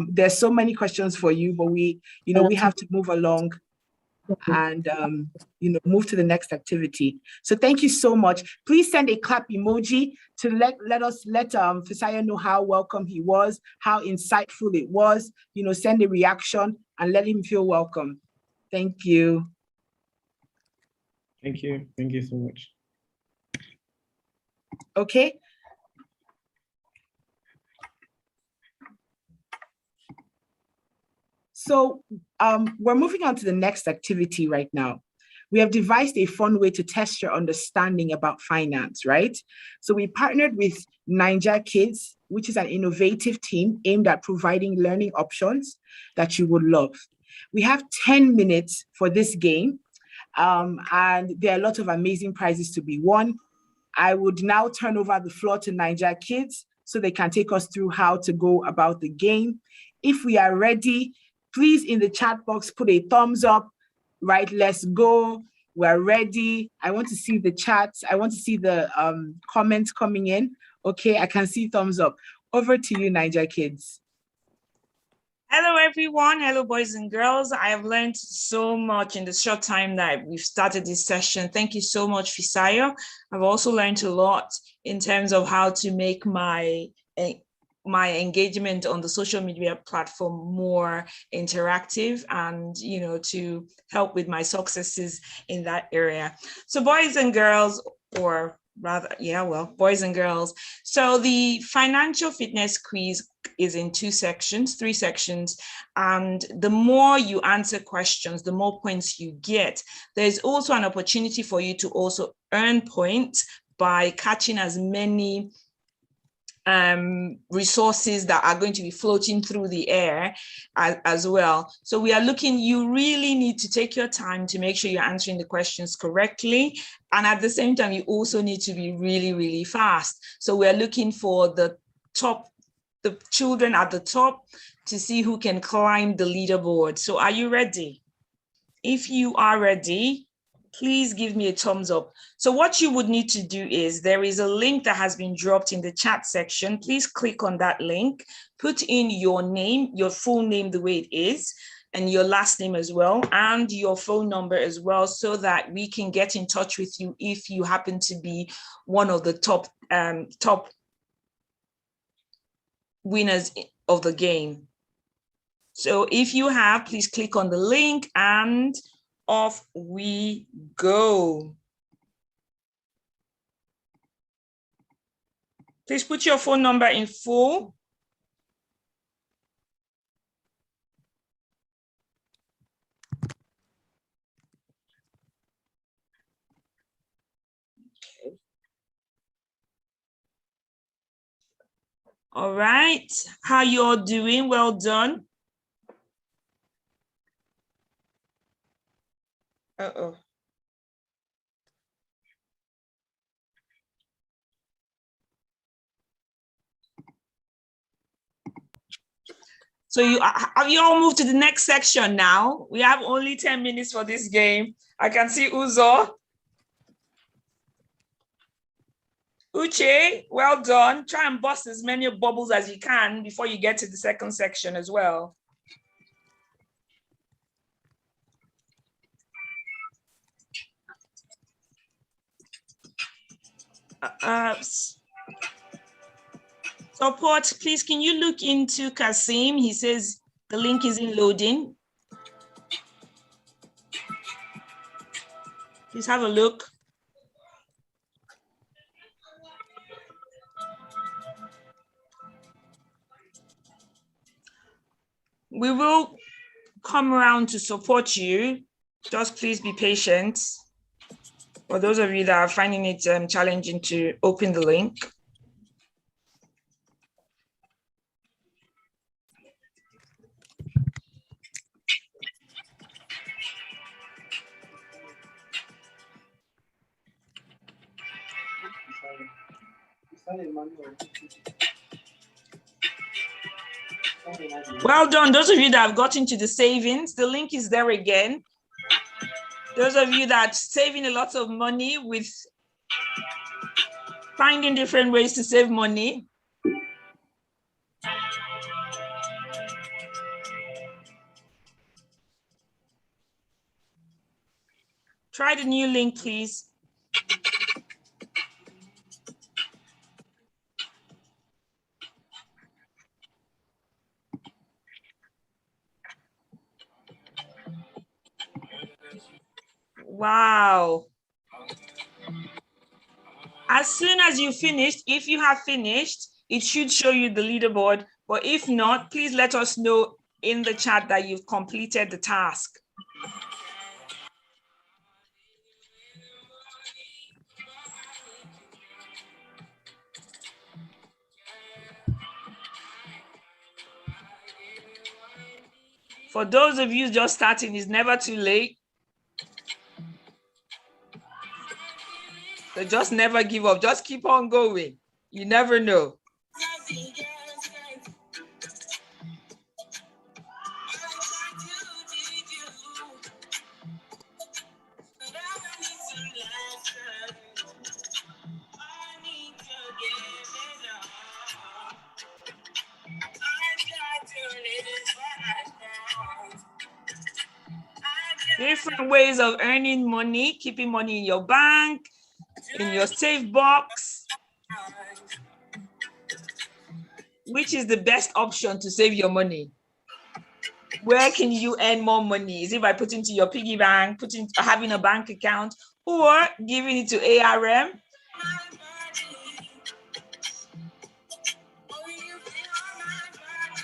There's so many questions for you, but we have to move along and move to the next activity. So thank you so much. Please send a clap emoji to let Fisayo know how welcome he was, how insightful it was. Send a reaction and let him feel welcome. Thank you.
Thank you. Thank you so much.
Okay. So we're moving on to the next activity right now. We have devised a fun way to test your understanding about finance, right? So we partnered with Ninja Kids, which is an innovative team aimed at providing learning options that you would love. We have 10 minutes for this game, and there are a lot of amazing prizes to be won. I would now turn over the floor to Ninja Kids so they can take us through how to go about the game. If we are ready, please in the chat box put a thumbs up, right? Let's go. We're ready. I want to see the chats. I want to see the comments coming in. Okay, I can see thumbs up. Over to you, Ninja Kids.
Hello, everyone. Hello, boys and girls. I have learned so much in the short time that we've started this session. Thank you so much, Fisayo. I've also learned a lot in terms of how to make my engagement on the social media platform more interactive and, to help with my successes in that area. So boys and girls, or rather, boys and girls. So the financial fitness quiz is in three sections. And the more you answer questions, the more points you get. There's also an opportunity for you to also earn points by catching as many resources that are going to be floating through the air as well. So you really need to take your time to make sure you're answering the questions correctly. And at the same time, you also need to be really, really fast. So we're looking for the children at the top to see who can climb the leaderboard. So are you ready? If you are ready, please give me a thumbs up. So what you would need to do is there is a link that has been dropped in the chat section. Please click on that link, put in your name, your full name the way it is, and your last name as well, and your phone number as well, so that we can get in touch with you if you happen to be one of the top winners of the game. So if you have, please click on the link and off we go. Please put your phone number in full. Okay. All right, how you all doing? Well done. Uh-oh. So have you all moved to the next section now? We have only 10 minutes for this game. I can see Uzo. Uche, well done. Try and bust as many bubbles as you can before you get to the second section as well. Support, please, can you look into Kasim? He says the link isn't loading. Please have a look. We will come around to support you. Just please be patient. For those of you that are finding it challenging to open the link. Well done. Those of you that have got into the savings, the link is there again. Those of you that are saving a lot of money with finding different ways to save money. Try the new link, please. Wow. As soon as you finished, if you have finished, it should show you the leaderboard. But if not, please let us know in the chat that you've completed the task. For those of you just starting, it's never too late. So just never give up. Just keep on going. You never know. Different ways of earning money, keeping money in your bank, in your safe box. Which is the best option to save your money? Where can you earn more money? Is it by putting to your piggy bank, having a bank account, or giving it to ARM?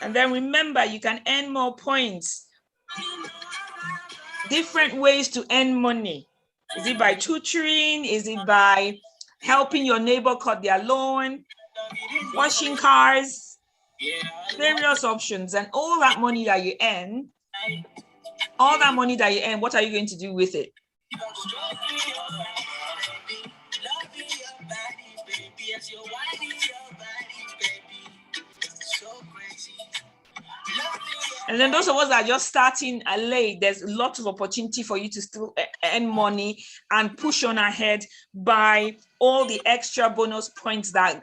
And then remember, you can earn more points. Different ways to earn money. Is it by tutoring? Is it by helping your neighbor cut their lawn? Washing cars? Various options. And all that money that you earn, what are you going to do with it? And then those of us that are just starting late, there's lots of opportunity for you to still earn money and push on ahead by all the extra bonus points that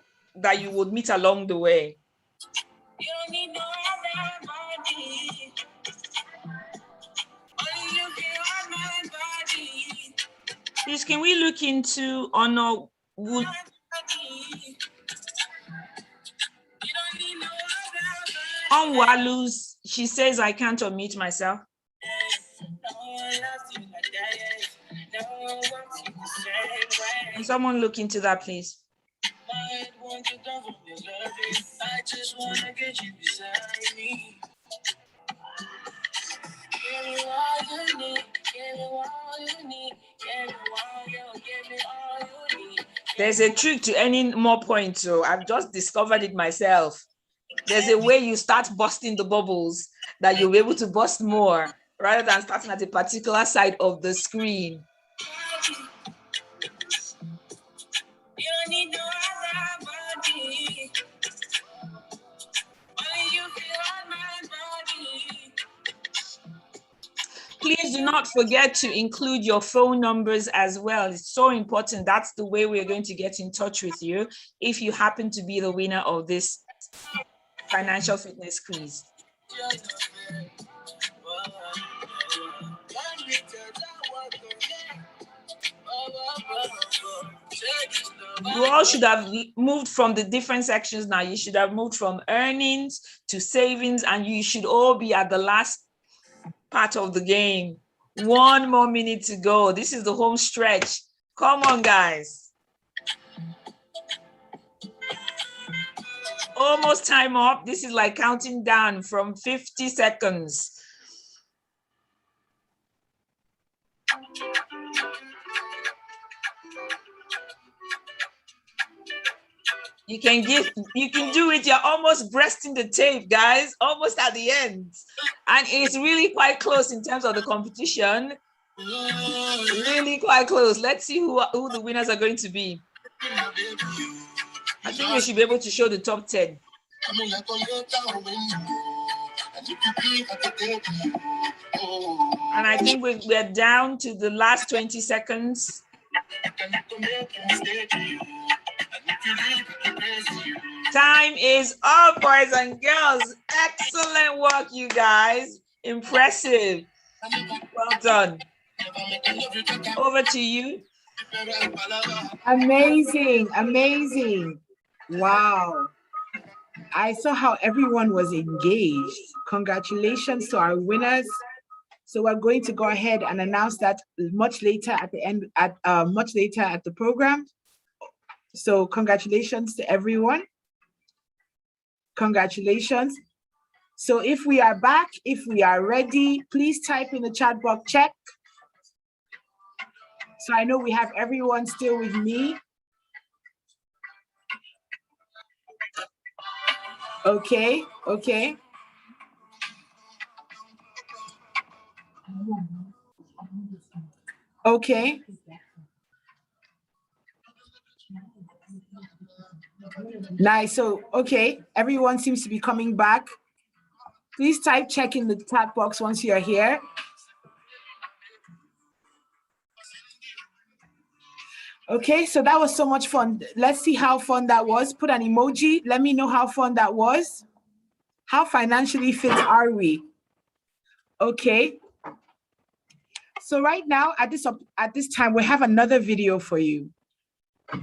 you would meet along the way. You don't need no other body. Only you feel on my body. Please, can we look into Honor Wood? On Walu's, she says I can't unmute myself. Can someone look into that, please? I just want to get you beside me. Give me all you need. Give me all you need. Give me all you need. There's a trick to earning more points, so I've just discovered it myself. There's a way you start busting the bubbles that you'll be able to bust more rather than starting at a particular side of the screen. You don't need no other body. Only you feel on my body. please do not forget to include your phone numbers as well. It's so important. That's the way we're going to get in touch with you if you happen to be the winner of this financial fitness quiz. You all should have moved from the different sections now. You should have moved from earnings to savings, and you should all be at the last part of the game. 1 more minute to go. This is the home stretch. Come on, guys. Almost time up. This is like counting down from 50 seconds. You can do it. You're almost breasting the tape, guys, almost at the end. And it's really quite close in terms of the competition. Really quite close. Let's see who the winners are going to be. I think we should be able to show the top 10. And I think we're down to the last 20 seconds. Time is up, boys and girls. Excellent work, you guys. Impressive. Well done. Over to you.
Amazing, amazing. Wow. I saw how everyone was engaged. Congratulations to our winners. So we're going to go ahead and announce that much later at the end, much later at the program. So congratulations to everyone. Congratulations. So if we are back, if we are ready, please type in the chat box check. So I know we have everyone still with me. Okay, okay. Okay. Nice. So, okay, everyone seems to be coming back. Please type check in the chat box once you're here. Okay, so that was so much fun. Let's see how fun that was. Put an emoji. Let me know how fun that was. How financially fit are we? Okay. So right now, at this time, we have another video for you.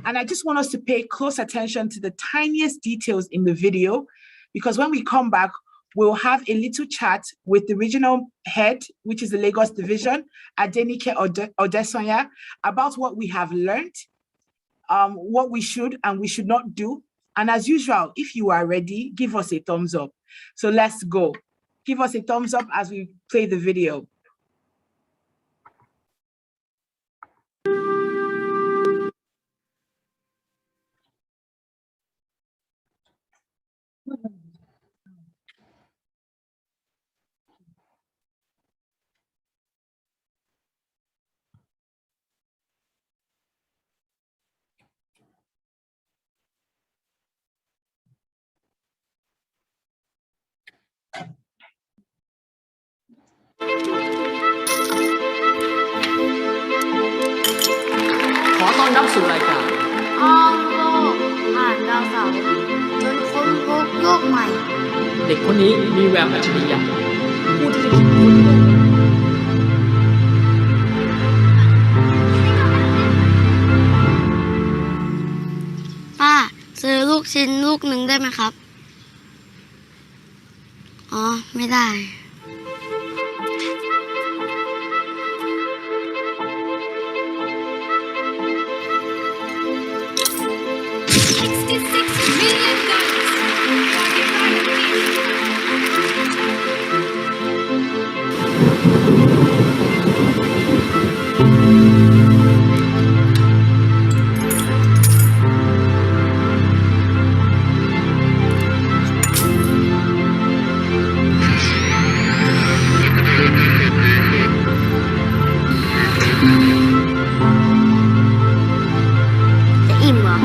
And I just want us to pay close attention to the tiniest details in the video, because when we come back, we'll have a little chat with the regional head, which is the Lagos division, Adenike Odesonya, about what we have learned, what we should and we should not do. And as usual, if you are ready, give us a thumbs up. So let's go. Give us a thumbs up as we play the video.
ป้าซื้อลูกชิ้นลูกหนึ่งได้ไหมครับอ๋อไม่ได้ จะอิ่มเหรอ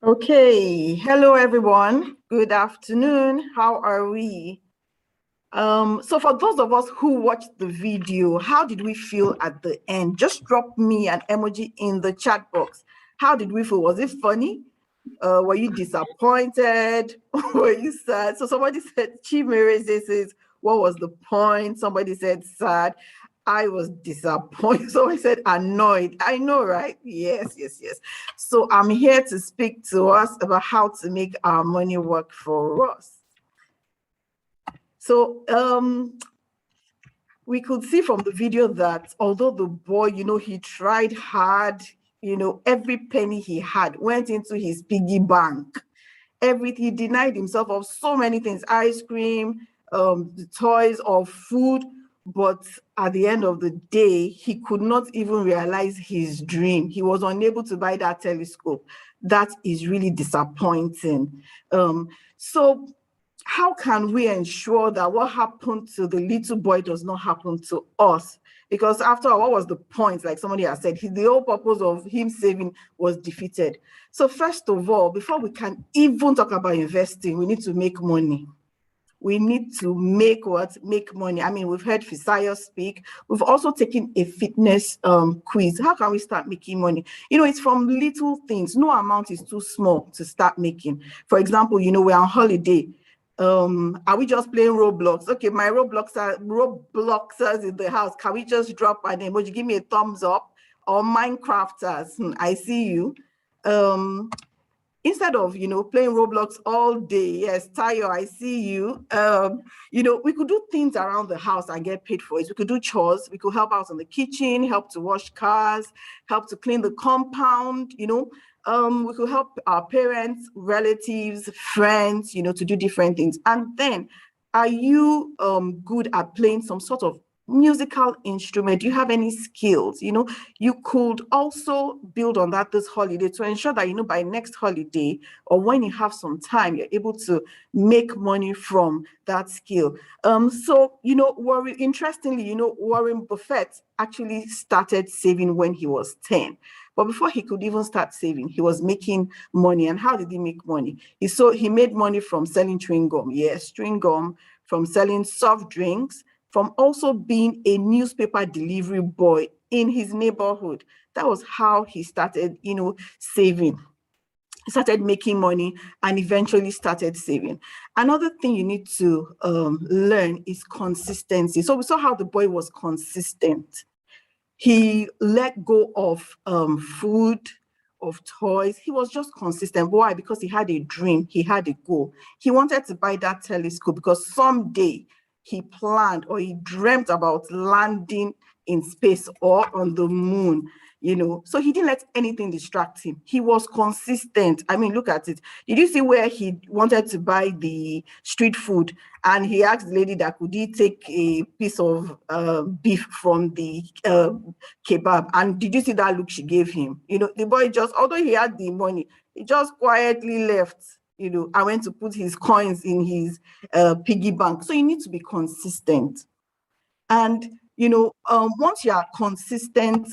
Okay, hello everyone. Good afternoon. How are we? So for those of us who watched the video, how did we feel at the end? Just drop me an emoji in the chat box. How did we feel? Was it funny? Were you disappointed? Were you sad? So somebody said, Chimere says, what was the point? Somebody said sad. I was disappointed. So I said annoyed. I know, right? Yes, yes, yes. So I'm here to speak to us about how to make our money work for us. So we could see from the video that although the boy, he tried hard, every penny he had went into his piggy bank. He denied himself of so many things, ice cream, the toys or food. But at the end of the day, he could not even realize his dream. He was unable to buy that telescope. That is really disappointing. So how can we ensure that what happened to the little boy does not happen to us? Because after all, what was the point? Like somebody has said, the whole purpose of him saving was defeated. So first of all, before we can even talk about investing, we need to make money. We need to make money. I mean, we've heard Fisayo speak. We've also taken a fitness quiz. How can we start making money? It's from little things. No amount is too small to start making. For example, we're on holiday. Are we just playing Roblox? Okay, my Robloxers in the house. Can we just drop an emoji? Give me a thumbs up. Or Minecrafters, I see you. Instead of playing Roblox all day, yes, Tayo, I see you. We could do things around the house and get paid for it. We could do chores. We could help out in the kitchen, help to wash cars, help to clean the compound. We could help our parents, relatives, friends, to do different things. And then, are you good at playing some sort of musical instrument? Do you have any skills? You could also build on that this holiday to ensure that by next holiday or when you have some time, you're able to make money from that skill. Interestingly, Warren Buffett actually started saving when he was 10. But before he could even start saving, he was making money. And how did he make money? He made money from selling chewing gum. Yes, chewing gum, from selling soft drinks, from also being a newspaper delivery boy in his neighborhood. That was how he started, saving. He started making money and eventually started saving. Another thing you need to learn is consistency. So we saw how the boy was consistent. He let go of food, of toys. He was just consistent. Why? Because he had a dream. He had a goal. He wanted to buy that telescope because someday he planned or he dreamt about landing in space or on the moon. So he didn't let anything distract him. He was consistent. I mean, look at it. Did you see where he wanted to buy the street food and he asked the lady that could he take a piece of beef from the kebab? And did you see that look she gave him? The boy just, although he had the money, he just quietly left. I went to put his coins in his piggy bank. So you need to be consistent. And once you are consistent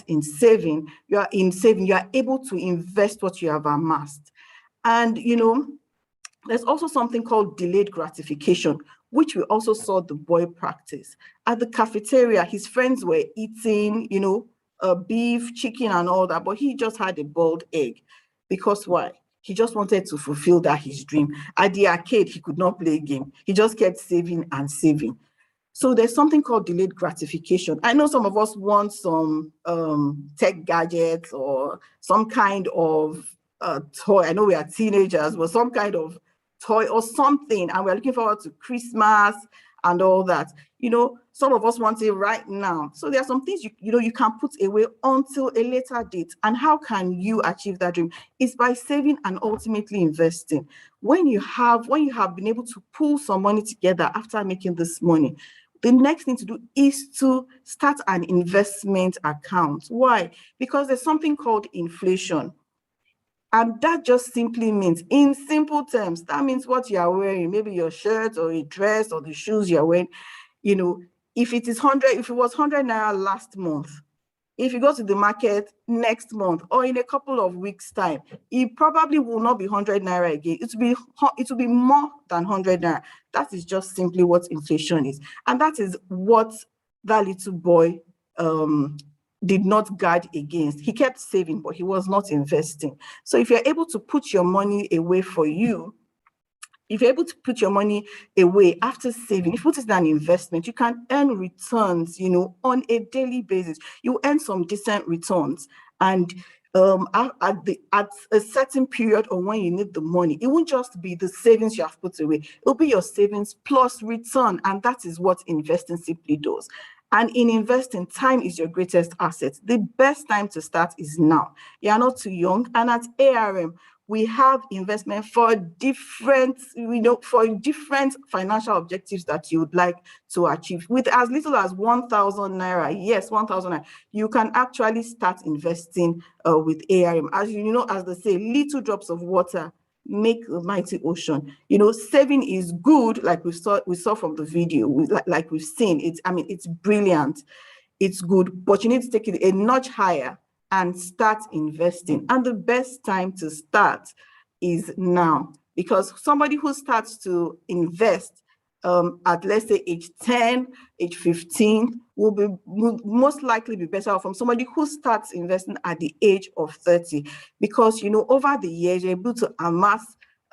in saving, you are able to invest what you have amassed. And there's also something called delayed gratification, which we also saw the boy practice. At the cafeteria, his friends were eating, beef, chicken, and all that, but he just had a boiled egg. Because why? He just wanted to fulfill his dream. At the arcade, he could not play a game. He just kept saving and saving. So there's something called delayed gratification. I know some of us want some tech gadgets or some kind of toy. I know we are teenagers, but some kind of toy or something, and we're looking forward to Christmas and all that. Some of us want it right now. So there are some things you can put away until a later date. And how can you achieve that dream? It's by saving and ultimately investing. When you have been able to pull some money together after making this money, the next thing to do is to start an investment account. Why? Because there's something called inflation. And that just simply means, in simple terms, that means what you are wearing, maybe your shirt or a dress or the shoes you're wearing, if it was 100 naira last month, if you go to the market next month or in a couple of weeks' time, it probably will not be 100 naira again. It will be more than 100 naira. That is just simply what inflation is. And that is what that little boy did not guard against. He kept saving, but he was not investing. So if you're able to put your money away for you, if you're able to put your money away after saving, if you put it in an investment, you can earn returns, on a daily basis. You earn some decent returns. And at a certain period or when you need the money, it won't just be the savings you have put away. It'll be your savings plus return. And that is what investing simply does. And in investing, time is your greatest asset. The best time to start is now. You're not too young. And at ARM, we have investment for different financial objectives that you would like to achieve. With as little as 1,000 naira, yes, 1,000 naira, you can actually start investing with ARM. As you know, as they say, little drops of water make a mighty ocean. Saving is good, like we saw from the video, like we've seen. It's brilliant, it's good, but you need to take it a notch higher and start investing. And the best time to start is now, because somebody who starts to invest at, let's say, age 10, age 15, will most likely be better off from somebody who starts investing at the age of 30, because over the years you're able to amass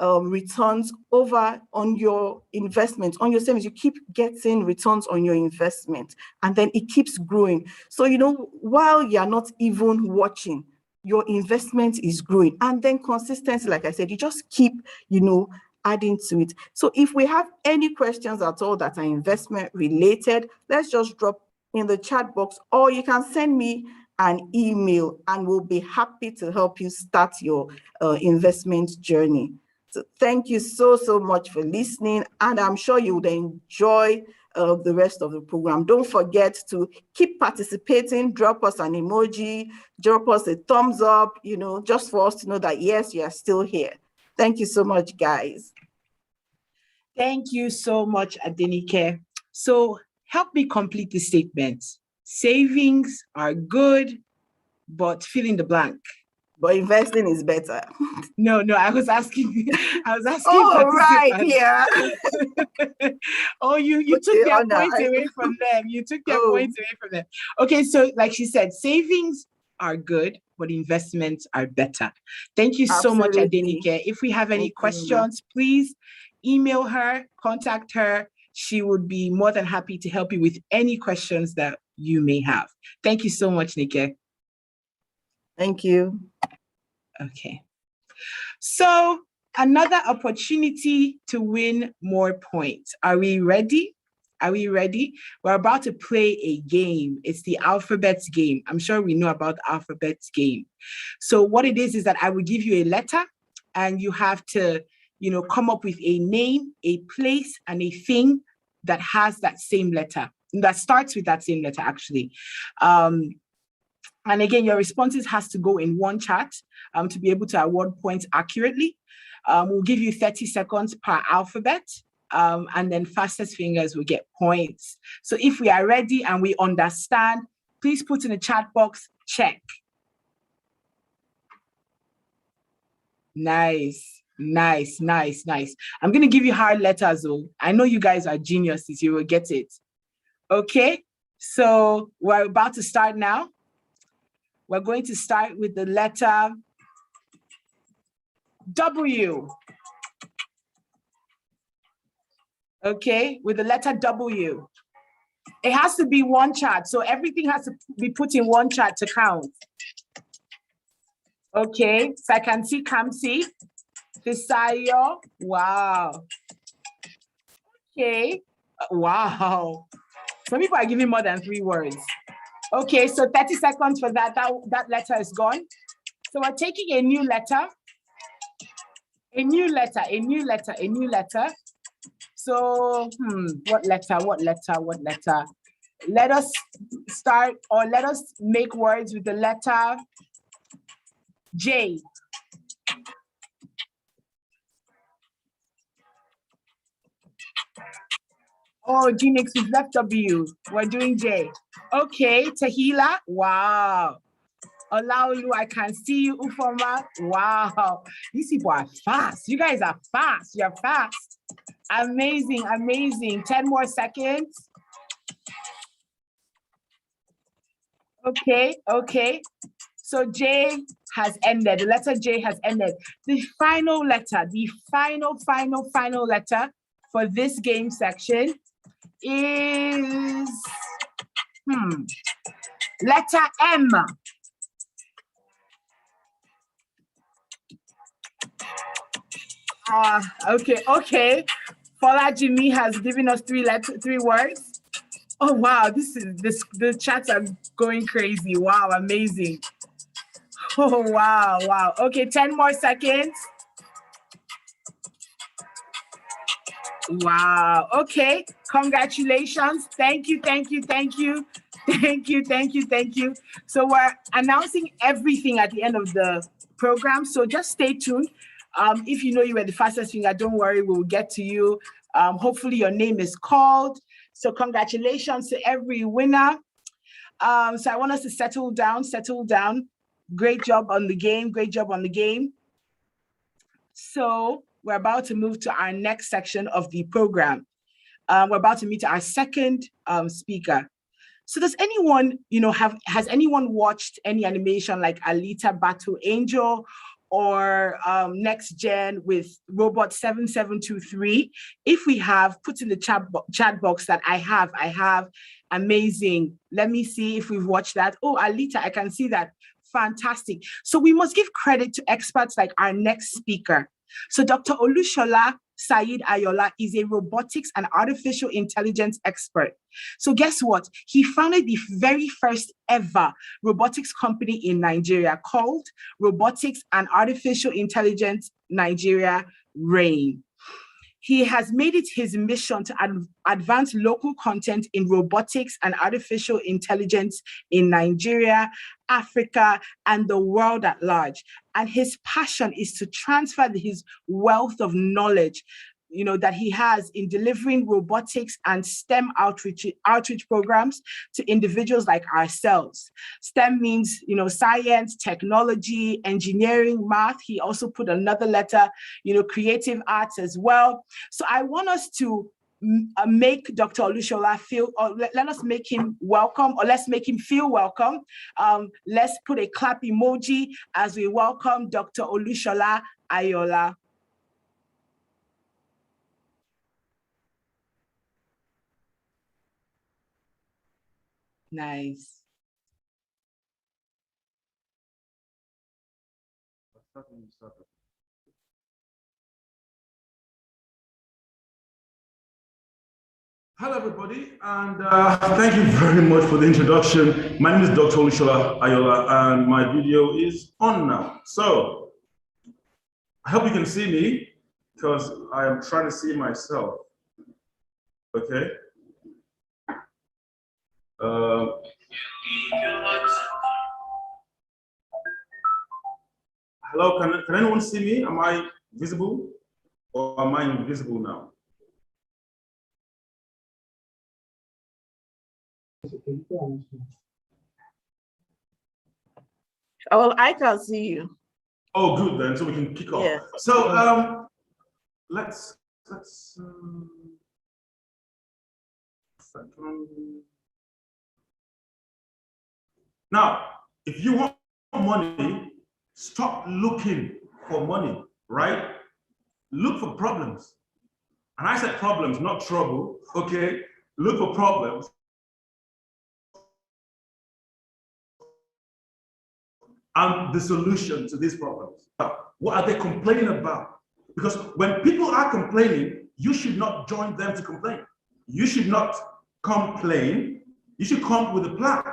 returns on your investment, on your savings. You keep getting returns on your investment, and then it keeps growing. So, while you're not even watching, your investment is growing. And then consistency, like I said, you just keep, adding to it. So if we have any questions at all that are investment related, let's just drop in the chat box, or you can send me an email and we'll be happy to help you start your investment journey. So thank you so much for listening, and I'm sure you would enjoy the rest of the program. Don't forget to keep participating. Drop us an emoji, drop us a thumbs up, just for us to know that, yes, you are still here. Thank you so much, guys.
Thank you so much, Adenike. So help me complete the statement. Savings are good, but fill in the blank.
But investing is better.
No, I was asking.
Oh, right, yeah.
Oh, you took their points away from them. You took their points away from them. Okay, so like she said, savings are good, but investments are better. Thank you so much, Adenike. If we have any questions, please email her, contact her. She would be more than happy to help you with any questions that you may have. Thank you so much, Nike.
Thank you.
Okay. So another opportunity to win more points. Are we ready? We're about to play a game. It's the alphabets game. I'm sure we know about the alphabets game. So what it is that I will give you a letter, and you have to, come up with a name, a place, and a thing that has that same letter, that starts with that same letter, actually. And again, your responses has to go in one chat to be able to award points accurately. We'll give you 30 seconds per alphabet, and then fastest fingers will get points. So if we are ready and we understand, please put in the chat box, check. Nice. I'm going to give you hard letters, though. I know you guys are geniuses. You will get it. Okay, so we're about to start now. We're going to start with the letter W. Okay, with the letter W. It has to be one chart, so everything has to be put in one chart to count. Okay, so I can see Kamsi, Fisayo. Wow. Okay, wow. Some people are giving more than 3 words. Okay, so 30 seconds for that. That letter is gone. So we're taking a new letter. A new letter. So, what letter? Let us start, or let us make words with the letter J. Oh, Genix, we've left W. We're doing J. Okay, Tahila. Wow. Olaolu, I can see you. Ufoma. Wow. These people are fast. You guys are fast. You're fast. Amazing, amazing. 10 more seconds. Okay, okay. So J has ended. The letter J has ended. The final letter, the final letter for this game section is letter M. Okay. Fola Jimmy has given us three words. Oh wow, the chats are going crazy. Wow, amazing. Oh wow. Okay, 10 more seconds. Wow. Okay. Congratulations. Thank you. So we're announcing everything at the end of the program. So just stay tuned. If you know you were the fastest finger, don't worry, we'll get to you. Hopefully your name is called. So congratulations to every winner. So I want us to settle down. Great job on the game. So we're about to move to our next section of the program. We're about to meet our second speaker. So does anyone, has anyone watched any animation like Alita Battle Angel or Next Gen with Robot 7723? If we have, put in the chat box that I have. Amazing. Let me see if we've watched that. Oh, Alita, I can see that. Fantastic. So we must give credit to experts like our next speaker. So Dr. Olushola Saeed Ayola is a robotics and artificial intelligence expert. So guess what? He founded the very first ever robotics company in Nigeria called Robotics and Artificial Intelligence Nigeria, RAIN. He has made it his mission to advance local content in robotics and artificial intelligence in Nigeria, Africa, and the world at large. And his passion is to transfer his wealth of knowledge that he has in delivering robotics and STEM outreach programs to individuals like ourselves. STEM means, science, technology, engineering, math. He also put another letter, creative arts as well. So I want us to make Dr. Olushola feel, or let us make him welcome, or let's make him feel welcome. Let's put a clap emoji as we welcome Dr. Olushola Ayola. Nice.
Hello, everybody, and thank you very much for the introduction. My name is Dr. Olushola Ayola, and my video is on now. So, I hope you can see me, because I am trying to see myself. Okay? Hello, can anyone see me? Am I visible, or am I invisible now?
Well, I can see you.
Oh, good then. So we can kick off.
Yeah.
So let's now, if you want money, stop looking for money, right? Look for problems. And I said problems, not trouble. Okay, look for problems. And the solution to these problems. What are they complaining about? Because when people are complaining, you should not join them to complain. You should not complain. You should come up with a plan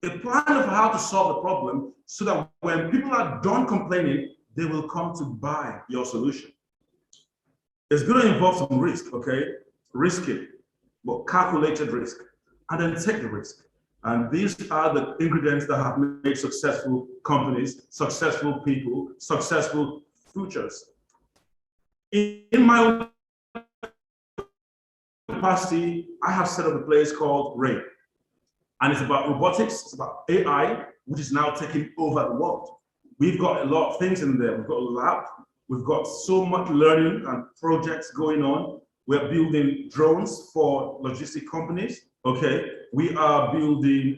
of how to solve the problem, so that when people are done complaining, they will come to buy your solution. It's going to involve some risk, okay? Risky, but calculated risk, and then take the risk. And these are the ingredients that have made successful companies, successful people, successful futures. In my capacity, I have set up a place called Ray. And it's about robotics, it's about AI, which is now taking over the world. We've got a lot of things in there. We've got a lab, we've got so much learning and projects going on. We're building drones for logistic companies, okay? We are building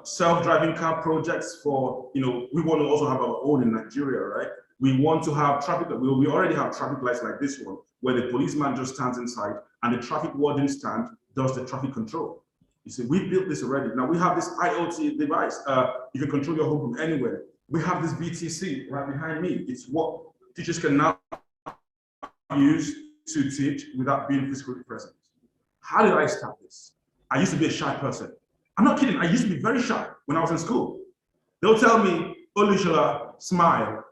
self-driving car projects for, we want to also have our own in Nigeria, right? We want to have traffic, we already have traffic lights like this one, where the policeman just stands inside and the traffic warden stand does the traffic control. You see, we built this already. Now we have this IoT device. You can control your home from anywhere. We have this VTC right behind me. It's what teachers can now use to teach without being physically present. How did I start this? I used to be a shy person. I'm not kidding. I used to be very shy when I was in school. They'll tell me, Olushola, smile.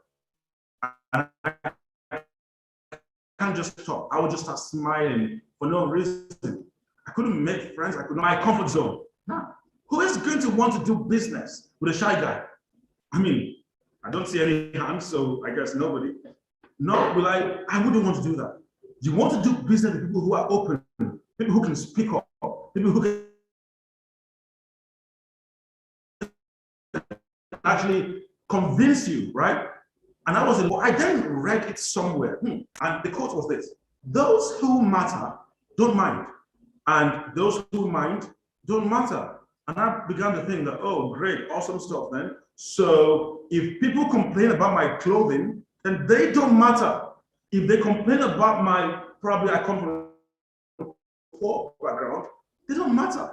And I can't just talk. I would just start smiling for no reason. I couldn't make friends. I could not. My comfort zone. Nah. Who is going to want to do business with a shy guy? I mean, I don't see any hands, so I guess nobody. No, but I wouldn't want to do that. You want to do business with people who are open, people who can speak up, people who can actually convince you, right? And I then read it somewhere, and the quote was this: those who matter don't mind, and those who mind don't matter. And I began to think that, oh, great, awesome stuff then. So if people complain about my clothing, then they don't matter. If they complain about probably I come from a poor background, they don't matter.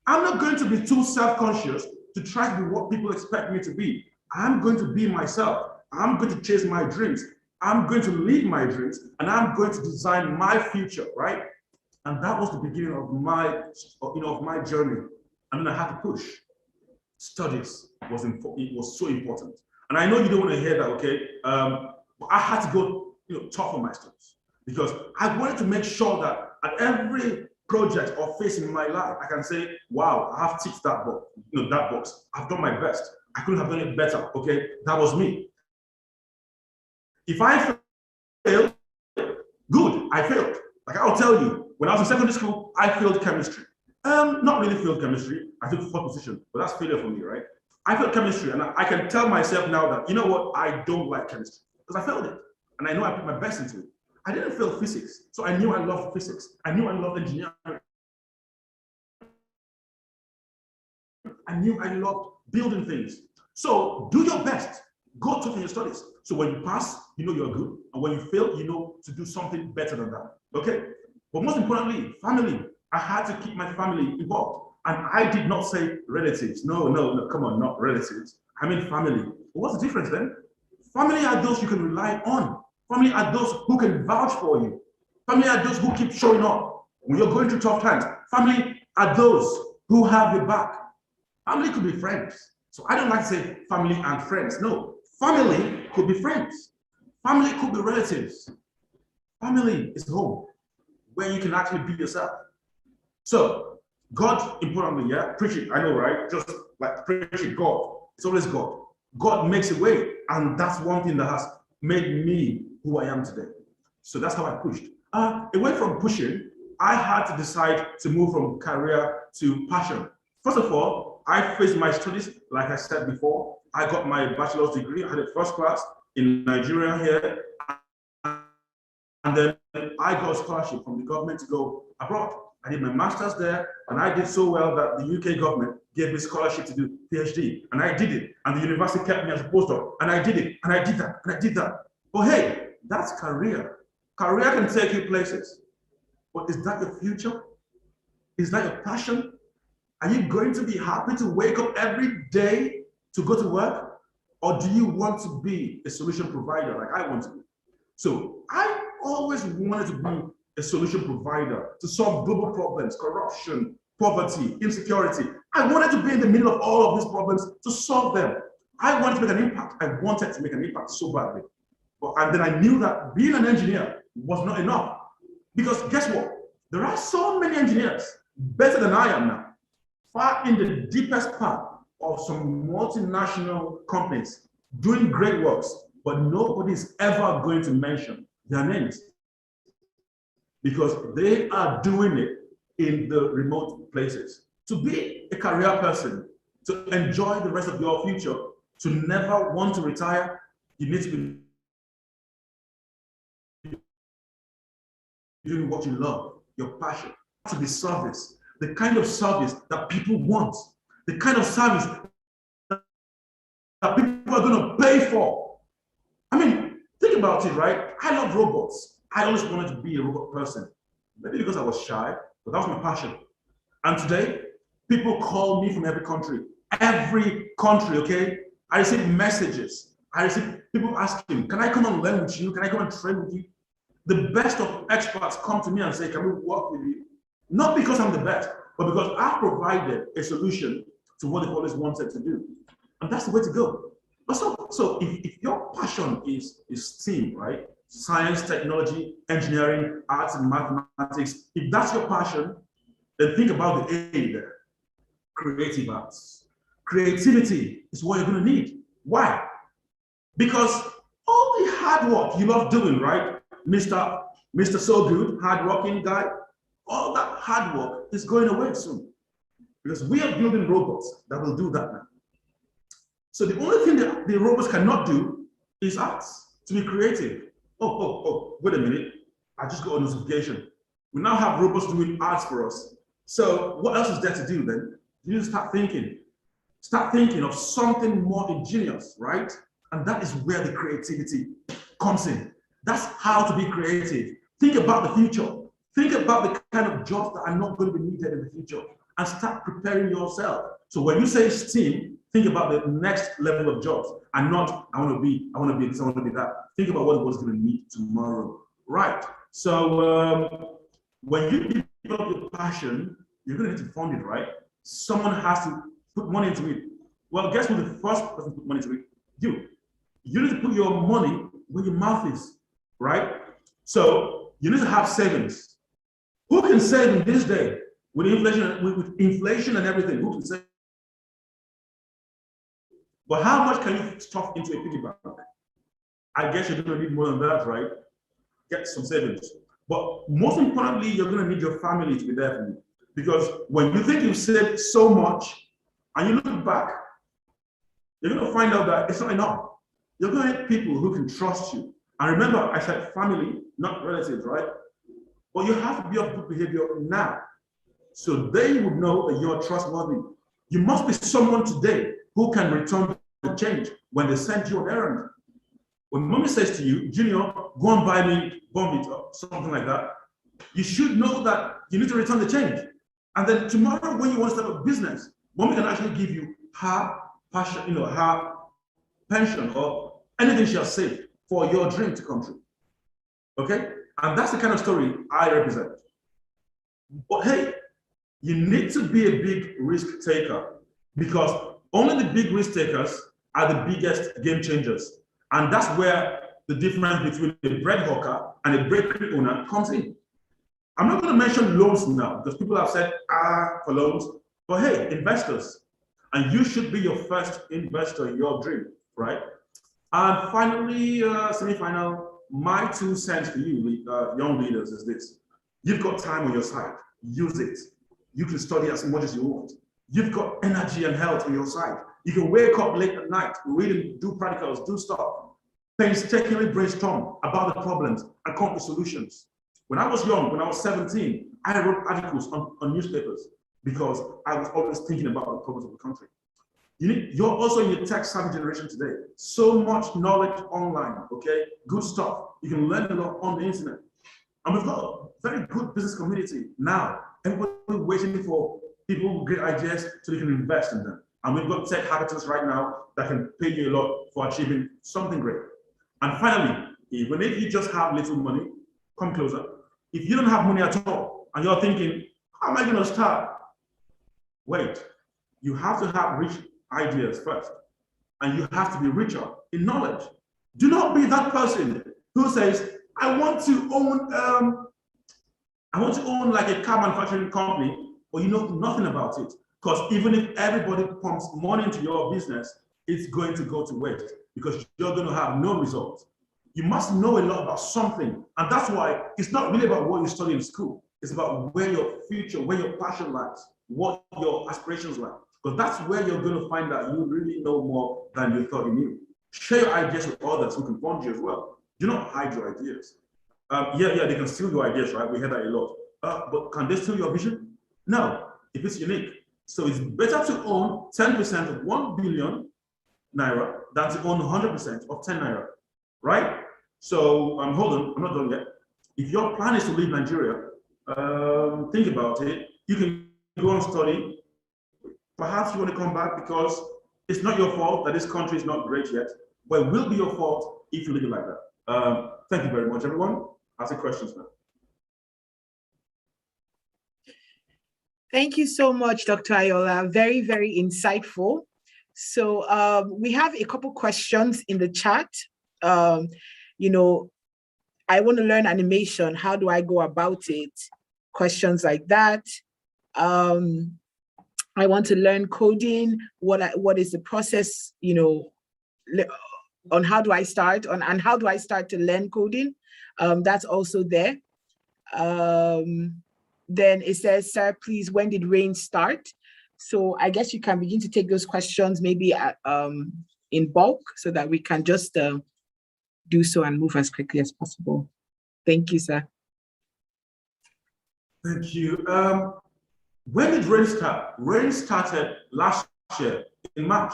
I'm not going to be too self-conscious to try to be what people expect me to be. I'm going to be myself. I'm going to chase my dreams. I'm going to lead my dreams, and I'm going to design my future, right? And that was the beginning of my journey. And then I had to push. Studies was so important. And I know you don't want to hear that, okay? But I had to go, tough on my studies because I wanted to make sure that at every project or phase in my life, I can say, wow, I have ticked that box, that box. I've done my best. I couldn't have done it better, okay? That was me. If I failed, good, I failed. Like I'll tell you, when I was in secondary school, I failed chemistry. Not really failed chemistry. I took fourth position, but that's failure for me, right? I failed chemistry, and I can tell myself now that, you know what, I don't like chemistry because I failed it, and I know I put my best into it. I didn't fail physics, so I knew I loved physics. I knew I loved engineering. I knew I loved building things. So do your best. Go tough in your studies. So when you pass, you know you're good, and when you fail, you know to do something better than that. Okay? But most importantly, family. I had to keep my family involved. And I did not say relatives. No, come on, not relatives. I mean family. But what's the difference then? Family are those you can rely on. Family are those who can vouch for you. Family are those who keep showing up when you're going through tough times. Family are those who have your back. Family could be friends. So I don't like to say family and friends. No, family could be friends. Family could be relatives. Family is home where you can actually be yourself. So, God, importantly, yeah, preach it, I know, right? Just like preach it, God. It's always God. God makes a way, and that's one thing that has made me who I am today. So that's how I pushed. Away from pushing, I had to decide to move from career to passion. First of all, I faced my studies, like I said before. I got my bachelor's degree. I had it first class in Nigeria here. And then I got a scholarship from the government to go abroad. I did my master's there, and I did so well that the UK government gave me scholarship to do PhD, and I did it. And the university kept me as a postdoc, and I did it, and I did that, and I did that. But hey, that's career. Career can take you places. But is that your future? Is that your passion? Are you going to be happy to wake up every day to go to work? Or do you want to be a solution provider like I want to be? So I always wanted to be a solution provider to solve global problems, corruption, poverty, insecurity. I wanted to be in the middle of all of these problems to solve them. I wanted to make an impact. I wanted to make an impact so badly. And then I knew that being an engineer was not enough. Because guess what? There are so many engineers better than I am now, far in the deepest part of some multinational companies doing great works, but nobody is ever going to mention their names. because they are doing it in the remote places. To be a career person, to enjoy the rest of your future, to never want to retire, you need to be doing what you love, your passion, to be service, the kind of service that people want, the kind of service that people are going to pay for. I mean, think about it, right? I love robots. I always wanted to be a robot person. Maybe because I was shy, but that was my passion. And today, people call me from every country, okay? I receive messages. I receive people asking, can I come and learn with you? Can I come and train with you? The best of experts come to me and say, can we work with you? Not because I'm the best, but because I've provided a solution to what they've always wanted to do. And that's the way to go. But so if your passion is STEAM, right? Science, technology, engineering, arts, and mathematics, if that's your passion, then think about the A there. Creative arts. Creativity is what you're going to need. Why? Because all the hard work you love doing, right? Mr. So Good, hardworking guy, all that hard work is going away soon. Because we are building robots that will do that now. So the only thing that the robots cannot do is arts, to be creative. Oh, wait a minute. I just got a notification. We now have robots doing arts for us. So what else is there to do then? You need to start thinking. Start thinking of something more ingenious, right? And that is where the creativity comes in. That's how to be creative. Think about the future. Think about the kind of jobs that are not going to be needed in the future and start preparing yourself. So when you say STEAM, think about the next level of jobs and not, I want to be this, I want to be that. Think about what was going to need tomorrow, right? So when you develop your passion, you're going to need to fund it, right? Someone has to put money into it. Well, guess who the first person to put money into it? You. You need to put your money where your mouth is, right? So you need to have savings. Who can save in this day with inflation and everything? Who can save? But how much can you stuff into a piggy bank? I guess you're going to need more than that, right? Get some savings. But most importantly, you're going to need your family to be there for you. Because when you think you've saved so much and you look back, you're going to find out that it's not enough. You're going to need people who can trust you. And remember, I said family, not relatives, right? But you have to be of good behavior now. So they would know that you're trustworthy. You must be someone today who can return the change when they send you an errand. When mommy says to you, Junior, go and buy me Bombit or something like that, you should know that you need to return the change. And then tomorrow when you want to start a business, mommy can actually give you her passion, her pension or anything she has saved for your dream to come true. Okay? And that's the kind of story I represent. But hey, you need to be a big risk taker because only the big risk takers are the biggest game changers. And that's where the difference between a bread hawker and a bakery owner comes in. I'm not going to mention loans now because people have said, for loans. But hey, investors. And you should be your first investor in your dream, right? And finally, semi-final, my 2 cents for you, young leaders, is this. You've got time on your side. Use it. You can study as much as you want. You've got energy and health on your side. You can wake up late at night, read, do practicals, do stuff. Painstakingly brainstorm about the problems and come up with solutions. When I was young, when I was 17, I wrote articles on newspapers because I was always thinking about the problems of the country. You're also in your tech-savvy generation today. So much knowledge online, okay? Good stuff. You can learn a lot on the internet. And we've got a very good business community now. Everybody waiting for people with great ideas so they can invest in them. And we've got tech hackathons right now that can pay you a lot for achieving something great. And finally, even if you just have little money, come closer. If you don't have money at all, and you're thinking, how am I going to start? Wait, you have to have rich ideas first. And you have to be richer in knowledge. Do not be that person who says, I want to own like a car manufacturing company, but you know nothing about it. Because even if everybody pumps money into your business, it's going to go to waste because you're going to have no results. you must know a lot about something. And that's why it's not really about what you study in school. It's about where your future, where your passion lies, what your aspirations lie. Because that's where you're going to find out you really know more than you thought you knew. Share your ideas with others who can fund you as well. Do not hide your ideas. Yeah, they can steal your ideas, right? We hear that a lot. But can they steal your vision? No, if it's unique. So it's better to own 10% of 1 billion naira than to own 100% of 10 naira, right? So hold on, I'm not done yet. If your plan is to leave Nigeria, think about it. You can go and study. Perhaps you want to come back because it's not your fault that this country is not great yet, but it will be your fault if you leave it like that. Thank you very much, everyone. I'll take questions now.
Thank you so much, Dr. Ayola. Very, very insightful. So we have a couple questions in the chat. You know, I want to learn animation. How do I go about it? Questions like that. I want to learn coding. What is the process, you know, on how do I start and how do I start to learn coding? That's also there. Then it says, sir, please, when did rain start? So I guess you can begin to take those questions maybe in bulk so that we can just do so and move as quickly as possible. Thank you, sir.
Thank you. When did rain start? Rain started last year in March.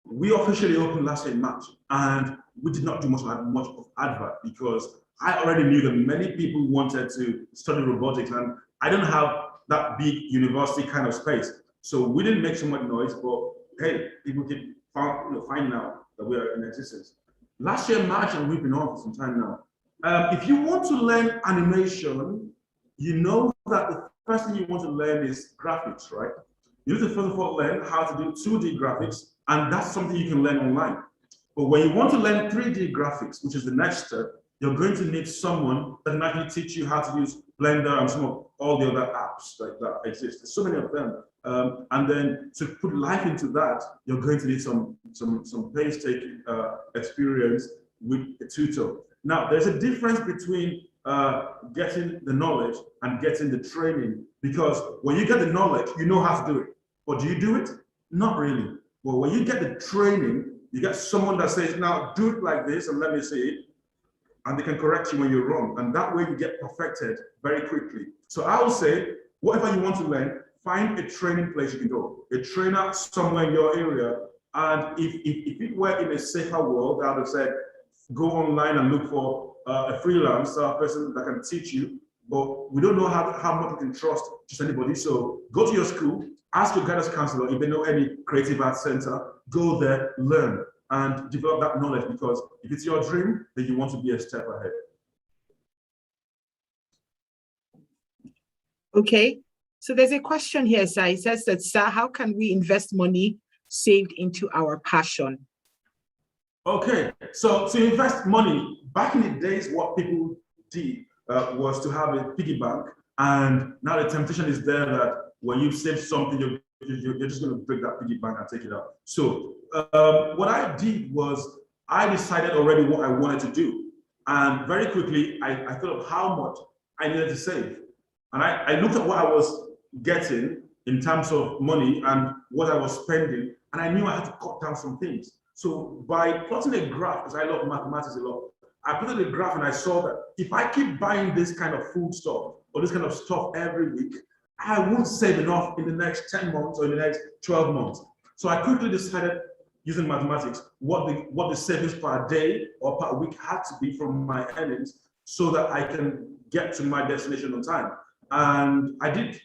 We officially opened last year in March, and we did not do much of advert because I already knew that many people wanted to study robotics, and I don't have that big university kind of space. So we didn't make so much noise, but hey, people keep finding out that we are in existence. Last year, March, and we've been on for some time now. If you want to learn animation, you know that the first thing you want to learn is graphics, right? You need to first of all learn how to do 2D graphics, and that's something you can learn online. But when you want to learn 3D graphics, which is the next step, you're going to need someone that can actually teach you how to use Blender and some of all the other apps that exist. There's so many of them. And then to put life into that, you're going to need some painstaking experience with a tutor. Now, there's a difference between getting the knowledge and getting the training, because when you get the knowledge, you know how to do it. But do you do it? Not really. But when you get the training, you get someone that says, now do it like this and let me see it. And they can correct you when you're wrong. And that way you get perfected very quickly. So I will say, whatever you want to learn, find a training place you can go, a trainer somewhere in your area. And if it were in a safer world, I would have said, go online and look for a freelancer, a person that can teach you. But we don't know how much we can trust just anybody. So go to your school, ask your guidance counselor if they know any creative arts center, go there, learn, and develop that knowledge, because if it's your dream, then you want to be a step ahead.
Okay, so there's a question here, sir. It says that, sir, how can we invest money saved into our passion?
Okay, so to invest money, back in the days, what people did was to have a piggy bank, and now the temptation is there that when you've saved something, you're just going to break that piggy bank and take it out. So what I did was I decided already what I wanted to do, and very quickly I thought of how much I needed to save, and I looked at what I was getting in terms of money and what I was spending, and I knew I had to cut down some things. So by plotting a graph, because I love mathematics a lot, I plotted a graph and I saw that if I keep buying this kind of food stuff or this kind of stuff every week, I won't save enough in the next 10 months or in the next 12 months. So I quickly decided, using mathematics, what the savings per day or per week had to be from my earnings so that I can get to my destination on time. And I did,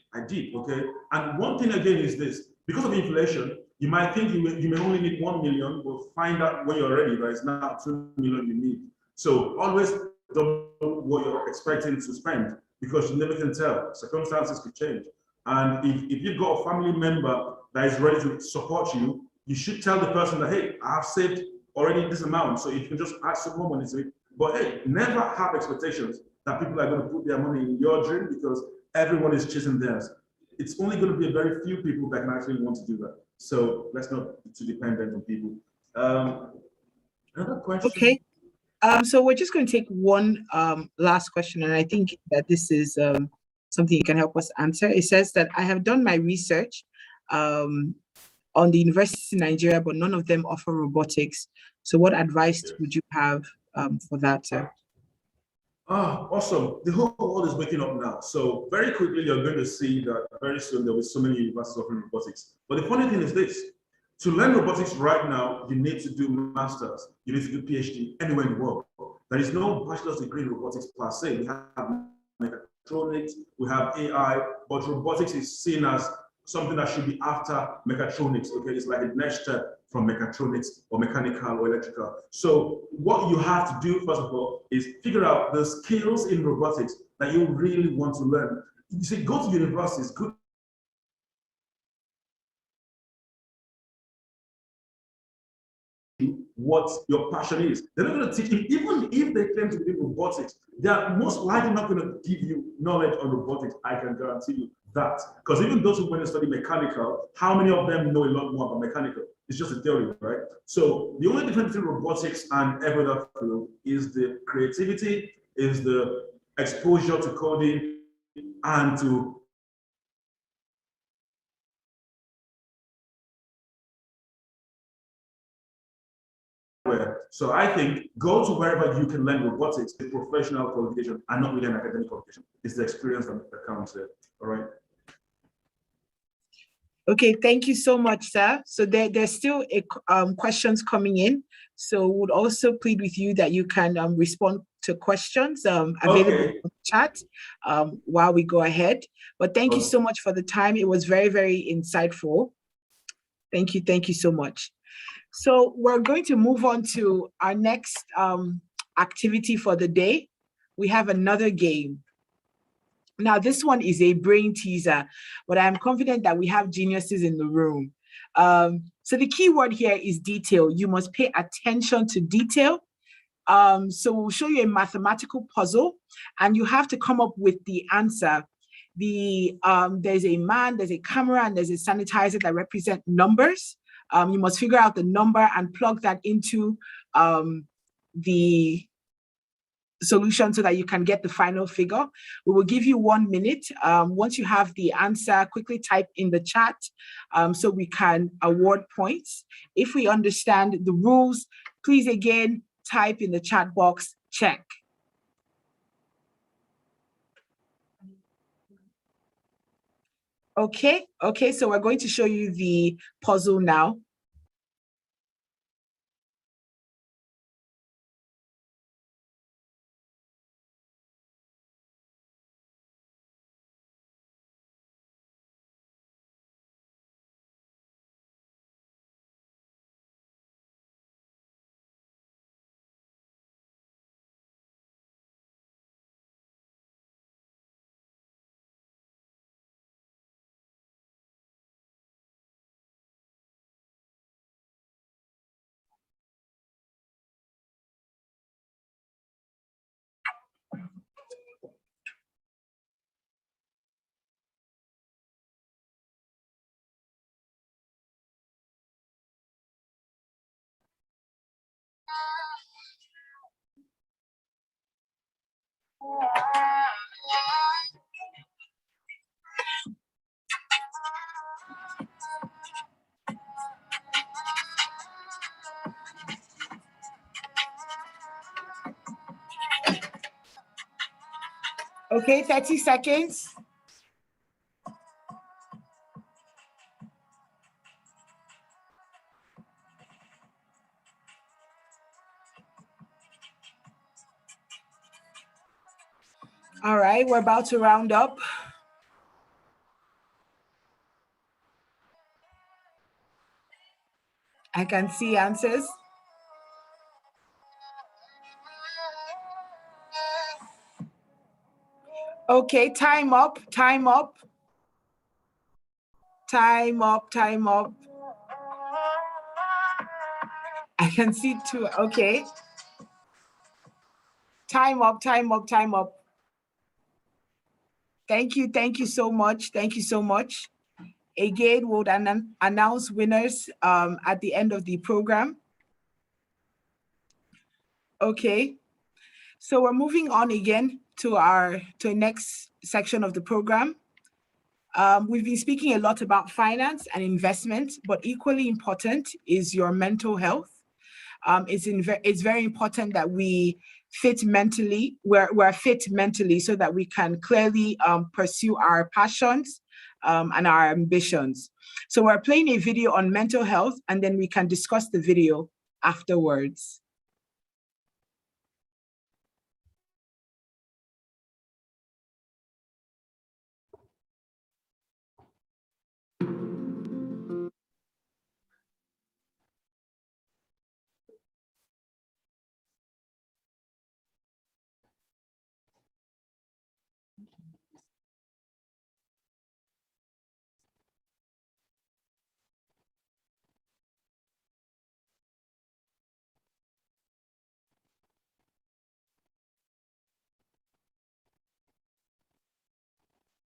okay? And one thing again is this, because of inflation, you might think you may only need 1 million, but find out when you're ready that it's now 2 million you need. So always double what you're expecting to spend, because you never can tell. Circumstances could change. And if you've got a family member that is ready to support you, you should tell the person that, hey, I have saved already this amount, so you can just add some more money to it. But hey, never have expectations that people are going to put their money in your dream, because everyone is chasing theirs. It's only going to be a very few people that can actually want to do that. So let's not be too dependent on people. Another question.
Okay. So we're just going to take one last question, and I think that this is something you can help us answer. It says that I have done my research on the universities in Nigeria, but none of them offer robotics. So what advice would you have for that, sir?
Awesome. The whole world is waking up now. So very quickly, you're going to see that very soon there will be so many universities offering robotics. But the funny thing is this, to learn robotics right now, you need to do masters, you need to do PhD anywhere in the world. There is no bachelor's degree in robotics per se. We have mechatronics, we have AI, but robotics is seen as something that should be after mechatronics. Okay, it's like the next step from mechatronics or mechanical or electrical. So what you have to do, first of all, is figure out the skills in robotics that you really want to learn. You see, go to universities, good what your passion is. They're not going to teach you, even if they claim to be robotics, they are most likely not going to give you knowledge on robotics. I can guarantee you that. Because even those who went to study mechanical, how many of them know a lot more about mechanical? It's just a theory, right? So the only difference between robotics and every other field is the creativity, is the exposure to coding and to so I think go to wherever you can learn robotics, a professional qualification, and not really an academic qualification. It's the experience that counts there. All right.
Okay, thank you so much, sir. So there's still questions coming in. So would also plead with you that you can respond to questions available in the chat while we go ahead. But thank you so much for the time. It was very, very insightful. Thank you so much. So we're going to move on to our next activity for the day. We have another game. Now, this one is a brain teaser, but I'm confident that we have geniuses in the room. So the key word here is detail. You must pay attention to detail. So we'll show you a mathematical puzzle, and you have to come up with the answer. There's a man, there's a camera, and there's a sanitizer that represent numbers. You must figure out the number and plug that into the solution so that you can get the final figure. We will give you 1 minute. Once you have the answer, quickly type in the chat so we can award points. If we understand the rules, please again type in the chat box, check. Okay, so we're going to show you the puzzle now. Okay, 30 seconds. All right, we're about to round up. I can see answers. Okay, time up. Time up. I can see two. Okay. Time up. Thank you so much. Again, we'll announce winners at the end of the program. Okay, so we're moving on again to our next section of the program. We've been speaking a lot about finance and investment, but equally important is your mental health. It's very important that we fit mentally. We're fit mentally so that we can clearly pursue our passions and our ambitions. So we're playing a video on mental health, and then we can discuss the video afterwards.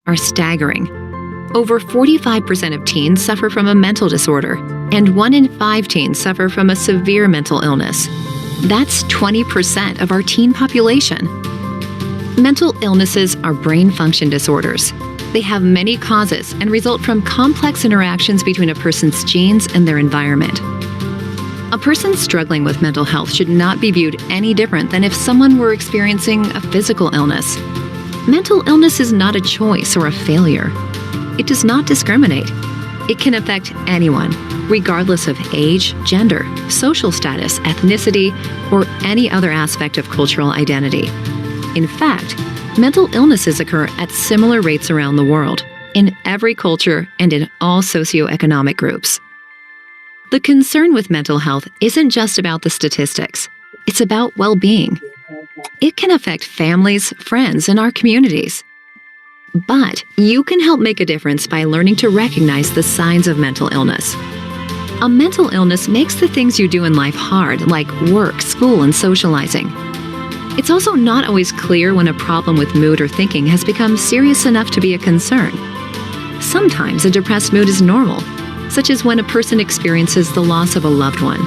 Are staggering. Over 45% of teens suffer from a mental disorder, and 1 in 5 teens suffer from a severe mental illness. That's 20% of our teen population. Mental illnesses are brain function disorders. They have many causes and result from complex interactions between a person's genes and their environment. A person struggling with mental health should not be viewed any different than if someone were experiencing a physical illness. Mental illness is not a choice or a failure. It does not discriminate. It can affect anyone, regardless of age, gender, social status, ethnicity, or any other aspect of cultural identity. In fact, mental illnesses occur at similar rates around the world, in every culture and in all socioeconomic groups. The concern with mental health isn't just about the statistics. It's about well-being. It can affect families, friends, and our communities. But you can help make a difference by learning to recognize the signs of mental illness. A mental illness makes the things you do in life hard, like work, school, and socializing. It's also not always clear when a problem with mood or thinking has become serious enough to be a concern. Sometimes a depressed mood is normal, such as when a person experiences the loss of a loved one.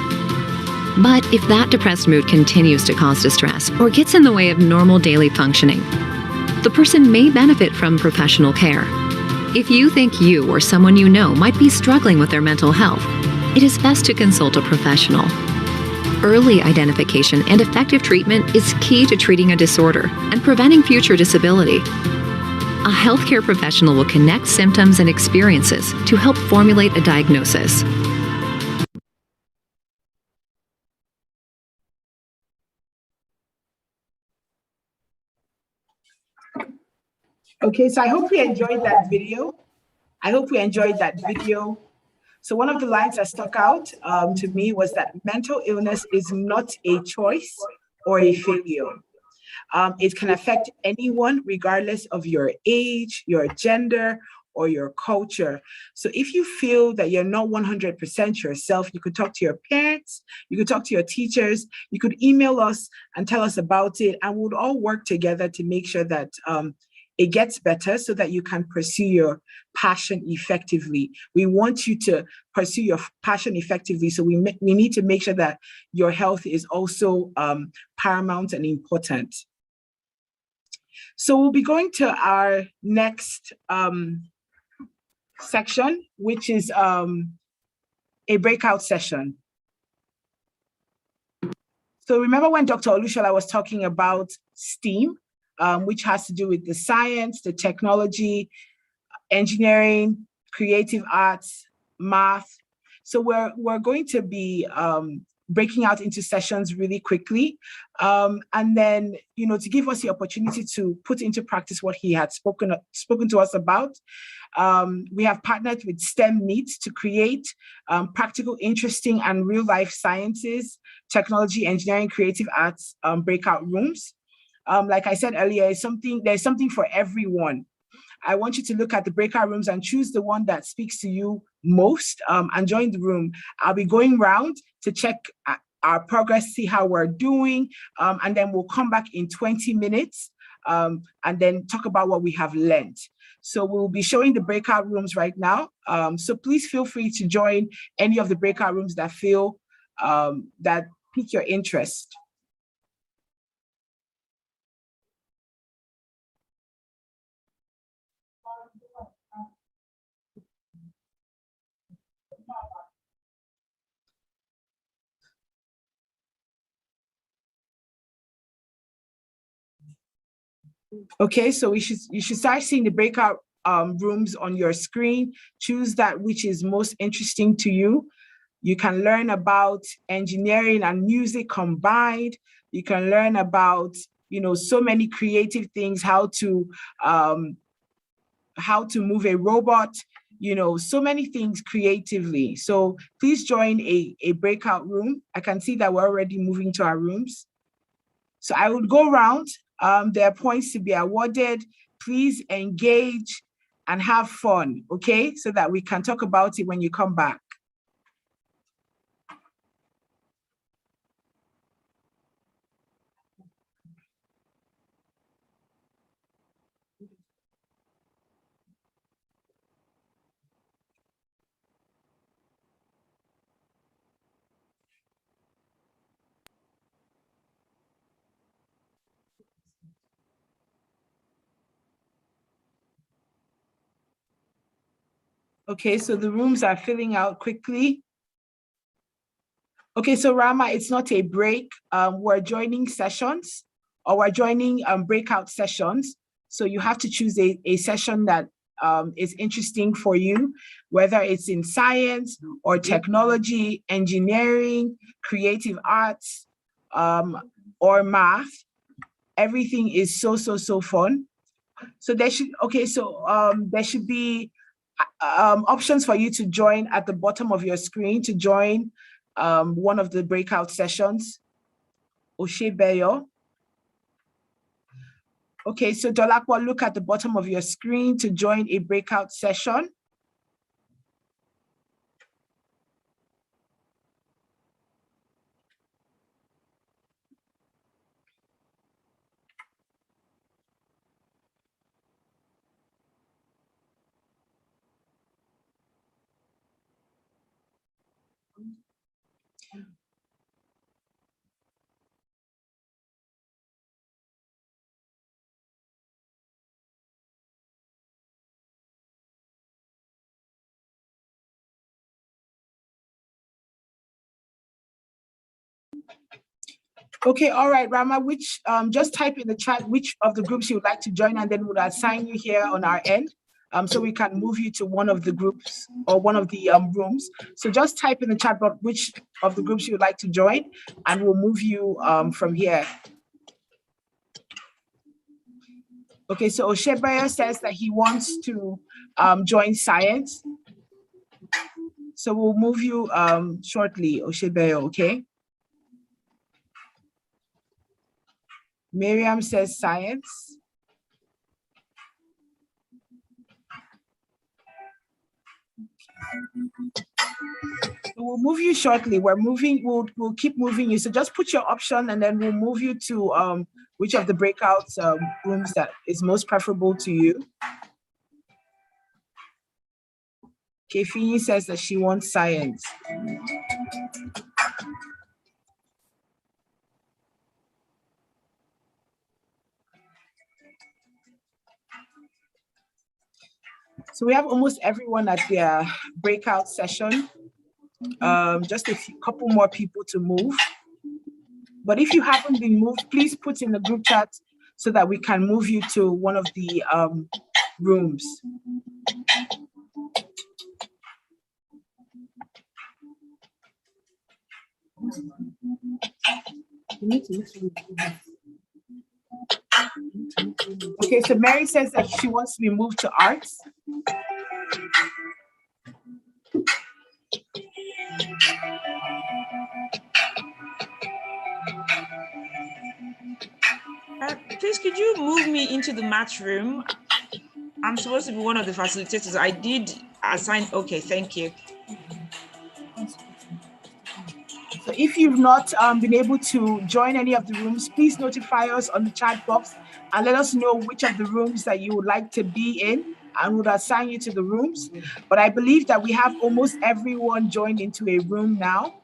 But if that depressed mood continues to cause distress or gets in the way of normal daily functioning, the person may benefit from professional care. If you think you or someone you know might be struggling with their mental health, it is best to consult a professional. Early identification and effective treatment is key to treating a disorder and preventing future disability. A healthcare professional will connect symptoms and experiences to help formulate a diagnosis.
Okay, so I hope we enjoyed that video. So one of the lines that stuck out to me was that mental illness is not a choice or a failure. It can affect anyone regardless of your age, your gender, or your culture. So if you feel that you're not 100% yourself, you could talk to your parents, you could talk to your teachers, you could email us and tell us about it, and we'll all work together to make sure that it gets better so that you can pursue your passion effectively. We want you to pursue your passion effectively, so we need to make sure that your health is also paramount and important. So we'll be going to our next section, which is a breakout session. So remember when Dr. Olushola was talking about STEAM, which has to do with the science, the technology, engineering, creative arts, math. So we're going to be breaking out into sessions really quickly. And then, to give us the opportunity to put into practice what he had spoken to us about, we have partnered with STEM Meet to create practical, interesting, and real-life sciences, technology, engineering, creative arts breakout rooms. Like I said earlier, there's something for everyone. I want you to look at the breakout rooms and choose the one that speaks to you most and join the room. I'll be going round to check our progress, see how we're doing, and then we'll come back in 20 minutes and then talk about what we have learned. So we'll be showing the breakout rooms right now. So please feel free to join any of the breakout rooms that that pique your interest. Okay, so you should start seeing the breakout rooms on your screen. Choose that which is most interesting to you. You can learn about engineering and music combined. You can learn about, so many creative things, how to move a robot, so many things creatively. So please join a breakout room. I can see that we're already moving to our rooms. So I would go around. There are points to be awarded. Please engage and have fun, okay? So that we can talk about it when you come back. Okay, so the rooms are filling out quickly. Okay, so Rama, it's not a break. We're joining sessions, or we're joining breakout sessions. So you have to choose a session that is interesting for you, whether it's in science or technology, engineering, creative arts, or math. Everything is so fun. So there should be options for you to join at the bottom of your screen to join one of the breakout sessions. Oshebeyo. Okay, so Dolakwa, look at the bottom of your screen to join a breakout session. Okay, all right, Rama, just type in the chat which of the groups you would like to join, and then we'll assign you here on our end, so we can move you to one of the groups or one of the rooms. So just type in the chat box which of the groups you would like to join, and we'll move you from here. Okay, so Oshebeyo says that he wants to join science. So we'll move you shortly, Oshebeyo, okay? Miriam says science. We'll move you shortly. We'll keep moving you. So just put your option and then we'll move you to which of the breakout rooms that is most preferable to you. Kefini says that she wants science. So we have almost everyone at their breakout session. Just a couple more people to move. But if you haven't been moved, please put in the group chat so that we can move you to one of the rooms. Okay, so Mary says that she wants to be moved to arts.
Please, could you move me into the match room? I'm supposed to be one of the facilitators. I did assign. Okay, thank you.
So if you've not been able to join any of the rooms, please notify us on the chat box and let us know which of the rooms that you would like to be in, and we'll assign you to the rooms. But I believe that we have almost everyone joined into a room now.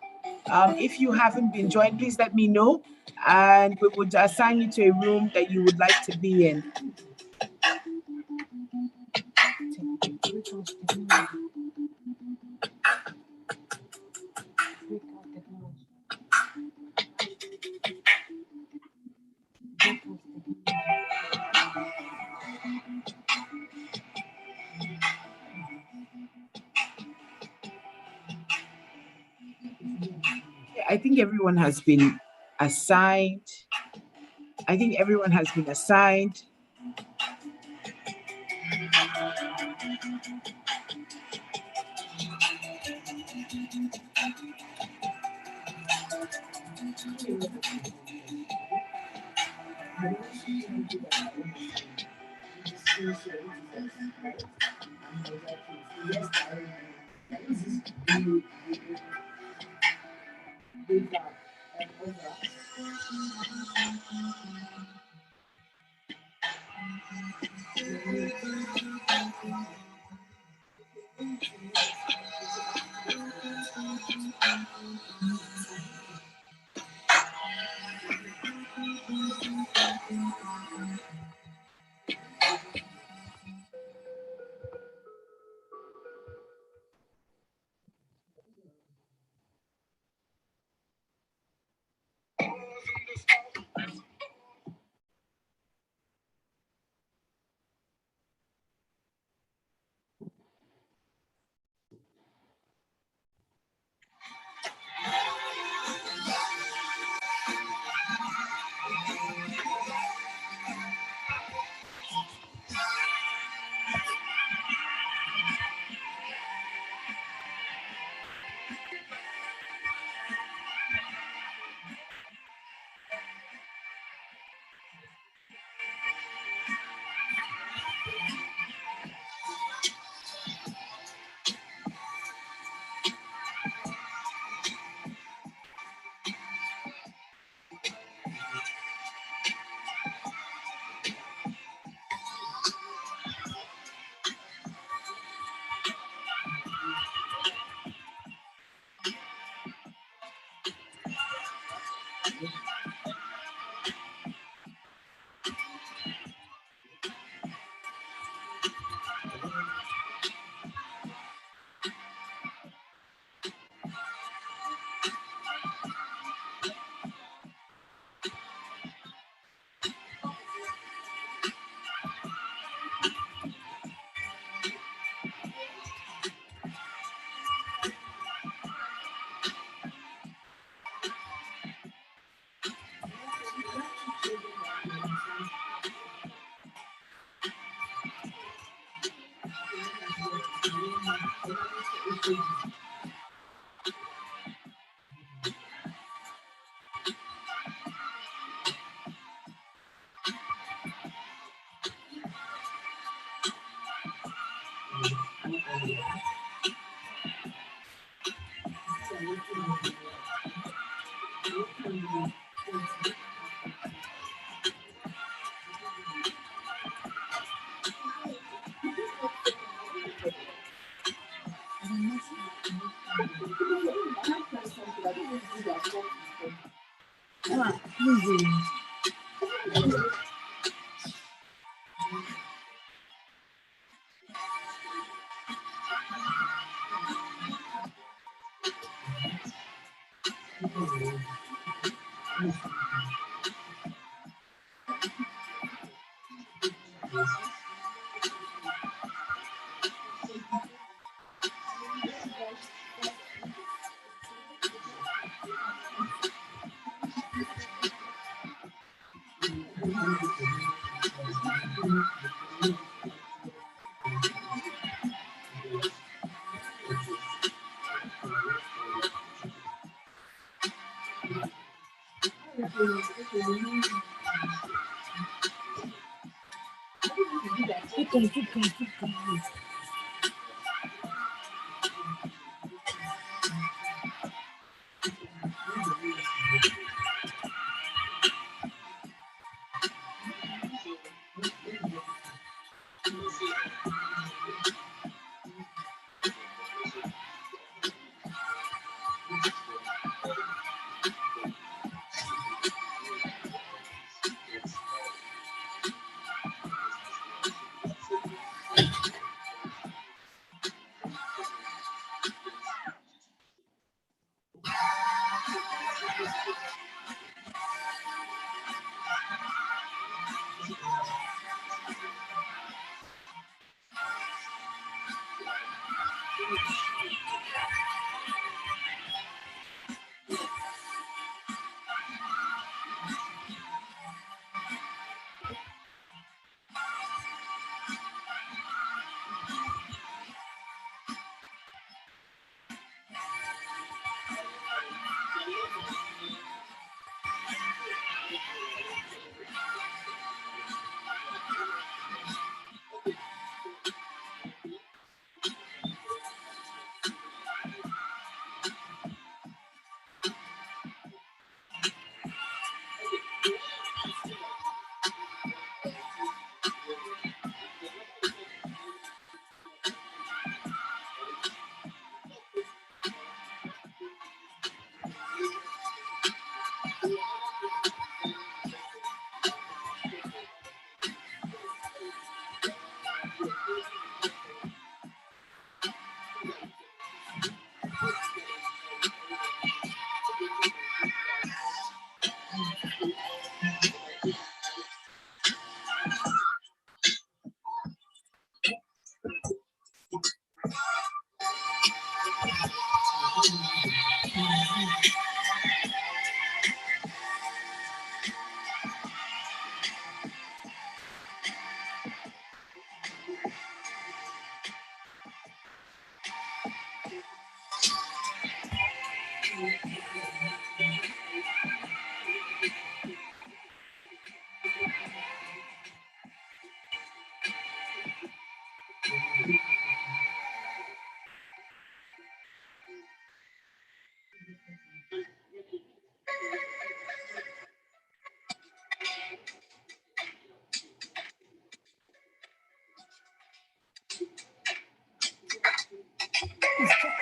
If you haven't been joined, please let me know, and we would assign you to a room that you would like to be in. I think everyone has been assigned. I think everyone has been assigned.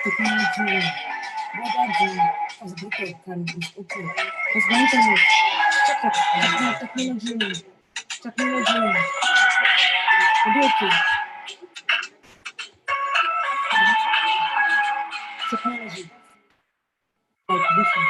Technology, whether the possibility can is okay. Because one thing is technology, technology, okay, technology, like different.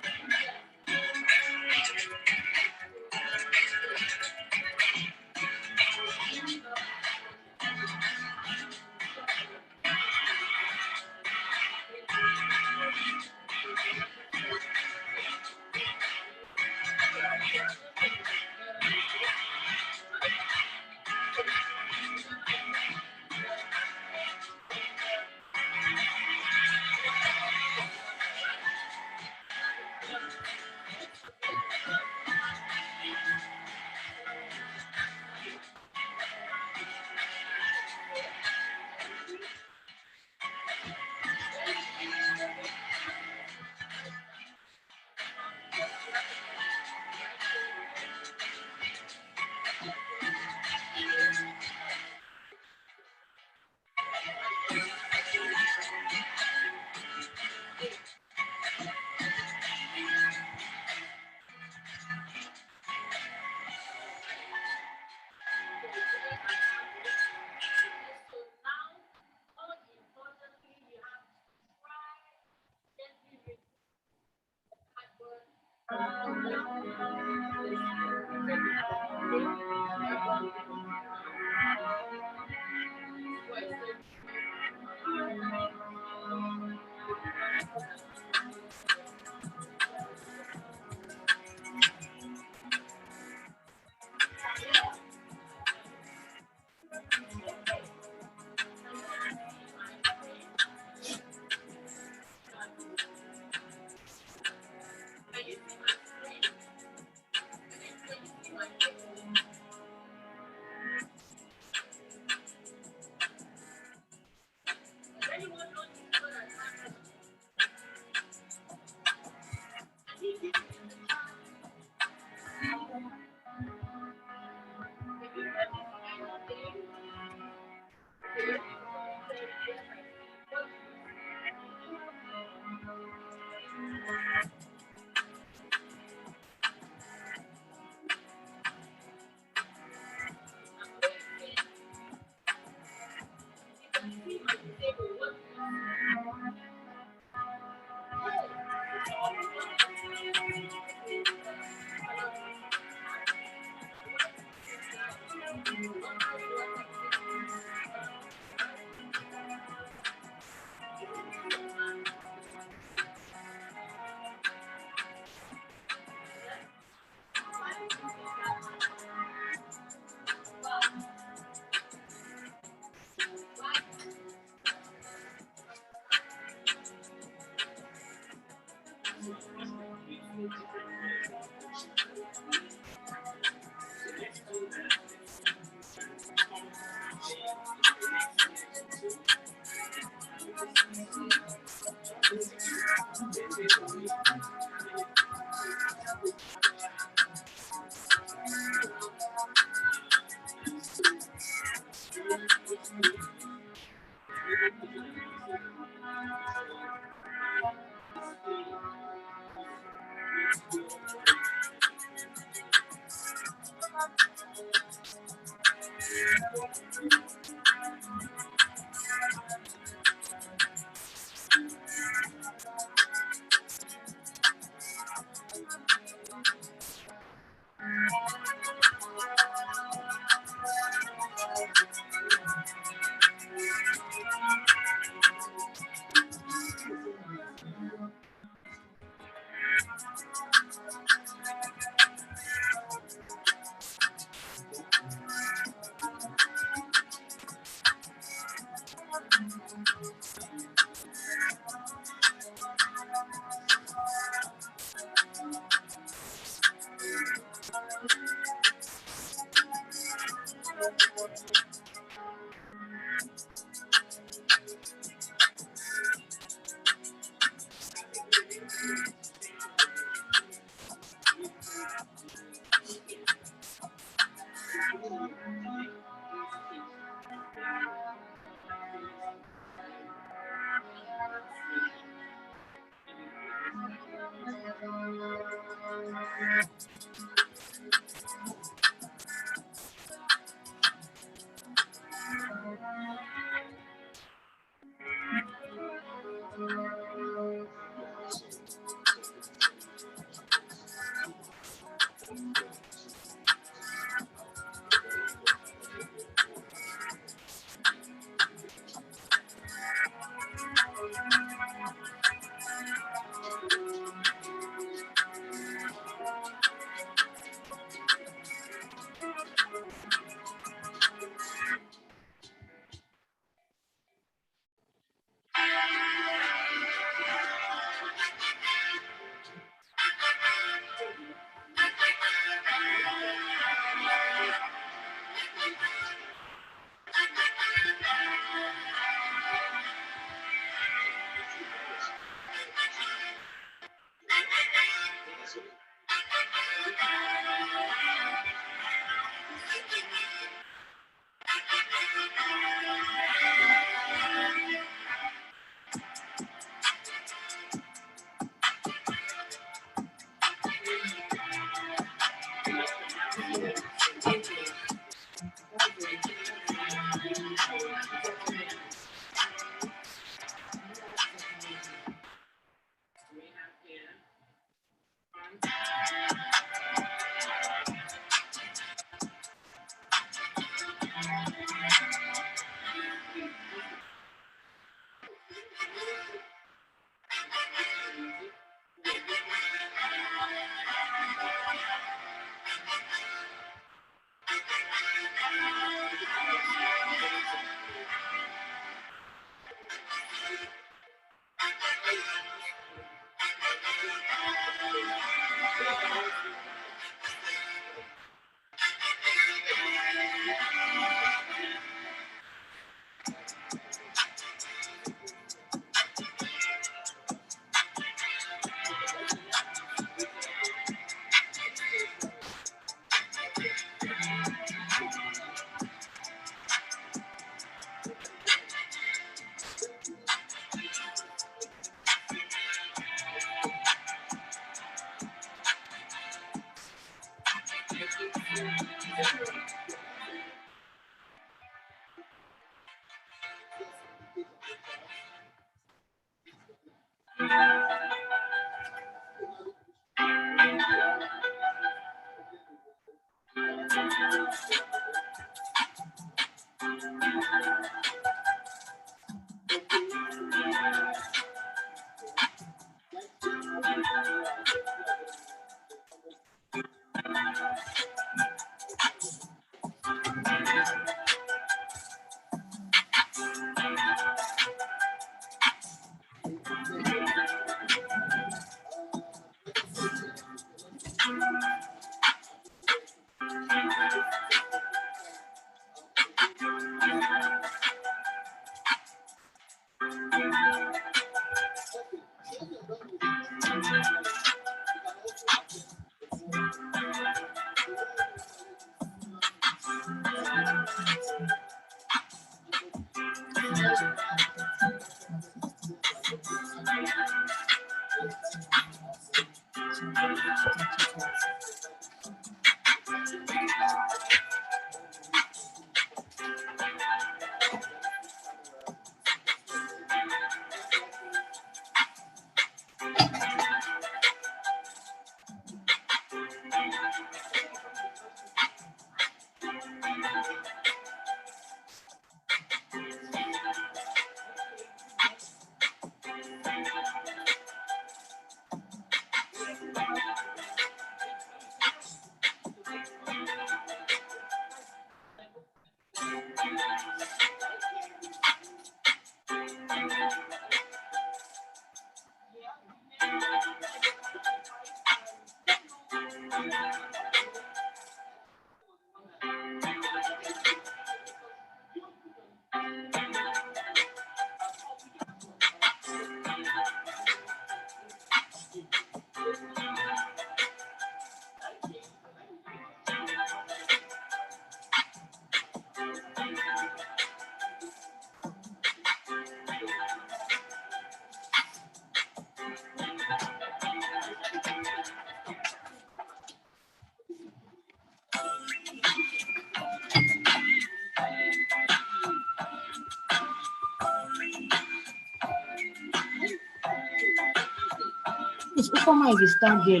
Ufoma is a star girl.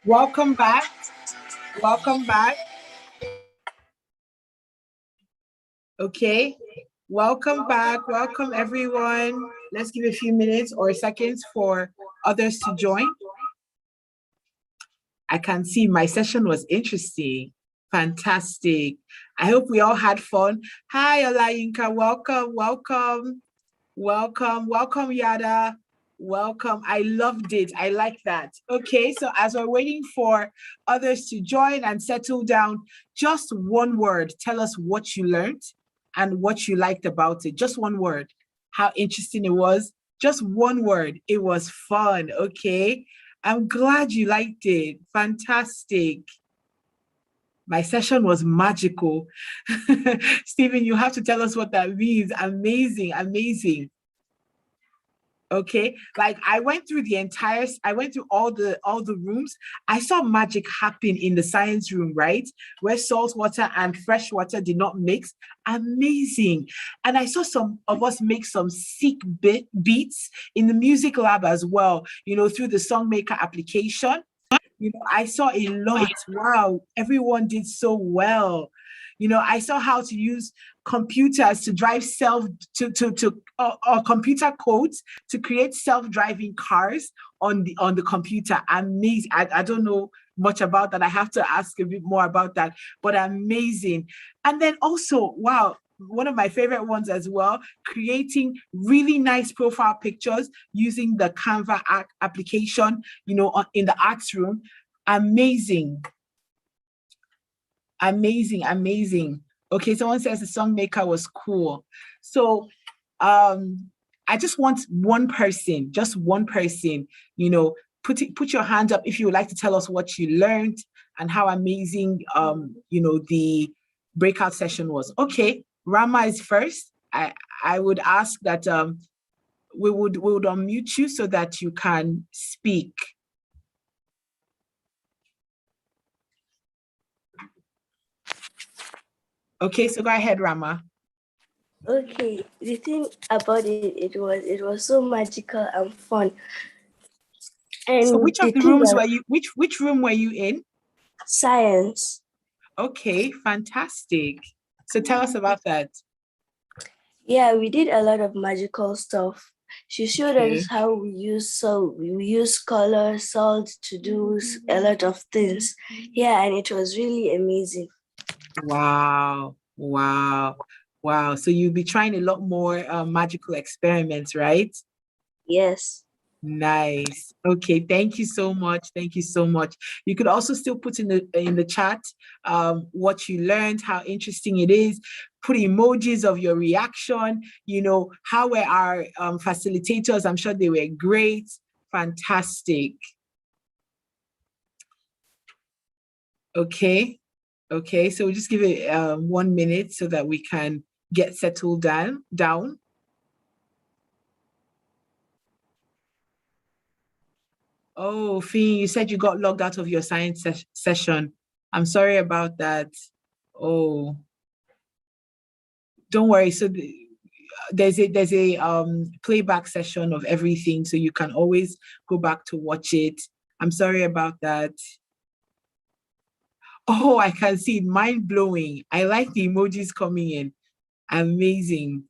Welcome back. Welcome back. Okay. Welcome back. Welcome, everyone. let's give a few minutes or seconds for others to join. I can see my session was interesting. Fantastic. I hope we all had fun. Hi, Olayinka. Welcome. Welcome, Yada. Welcome. I loved it. I like that. Okay, so as we're waiting for others to join and settle down, just one word. Tell us what you learned and what you liked about it. Just one word. How interesting it was. Just one word. It was fun. Okay. I'm glad you liked it. Fantastic. My session was magical. Stephen, you have to tell us what that means. Amazing. Okay, like I went through all the rooms. I saw magic happen in the science room, right? Where salt water and fresh water did not mix. Amazing. And I saw some of us make some sick beats in the music lab as well, through the Songmaker application. I saw a lot. Wow, everyone did so well. I saw how to use computers to drive computer codes to create self-driving cars on the computer. Amazing. I don't know much about that. I have to ask a bit more about that, but amazing. And then also, wow, one of my favorite ones as well, creating really nice profile pictures using the Canva application, in the arts room. Amazing. Okay, someone says the Songmaker was cool. So I just want one person, put your hand up if you would like to tell us what you learned and how amazing the breakout session was. Okay, Rama is first. I would ask that we would unmute you so that you can speak. Okay, so go ahead, Rama.
Okay, the thing about it was so magical and fun. And
so which of the rooms were you, which room were you in?
Science.
Okay, fantastic. So tell us about that.
Yeah, we did a lot of magical stuff. She showed us how we use salt. We use color, salt to do a lot of things. Yeah, and it was really amazing.
Wow. So you'll be trying a lot more magical experiments, right?
Yes.
Nice. Okay, thank you so much. You could also still put in the chat what you learned, how interesting it is. Put emojis of your reaction. How were our facilitators? I'm sure they were great. Fantastic. Okay, so we'll just give it 1 minute so that we can get settled down. Oh, Fee, you said you got logged out of your science session. I'm sorry about that. Oh, don't worry. So there's a playback session of everything, so you can always go back to watch it. I'm sorry about that. Oh, I can see it. Mind blowing. I like the emojis coming in. Amazing.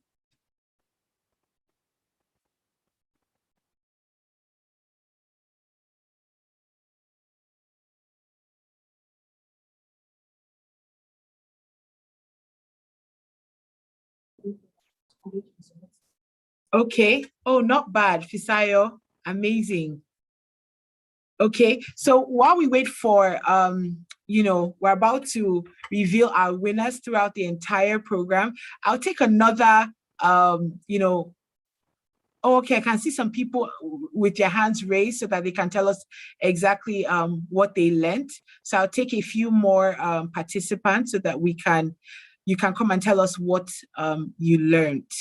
Okay. Oh, not bad. Fisayo. Amazing. Okay. So while we wait for, we're about to reveal our winners throughout the entire program. I'll take another, okay, I can see some people with their hands raised so that they can tell us exactly what they learned. So I'll take a few more participants so that you can come and tell us what you learned.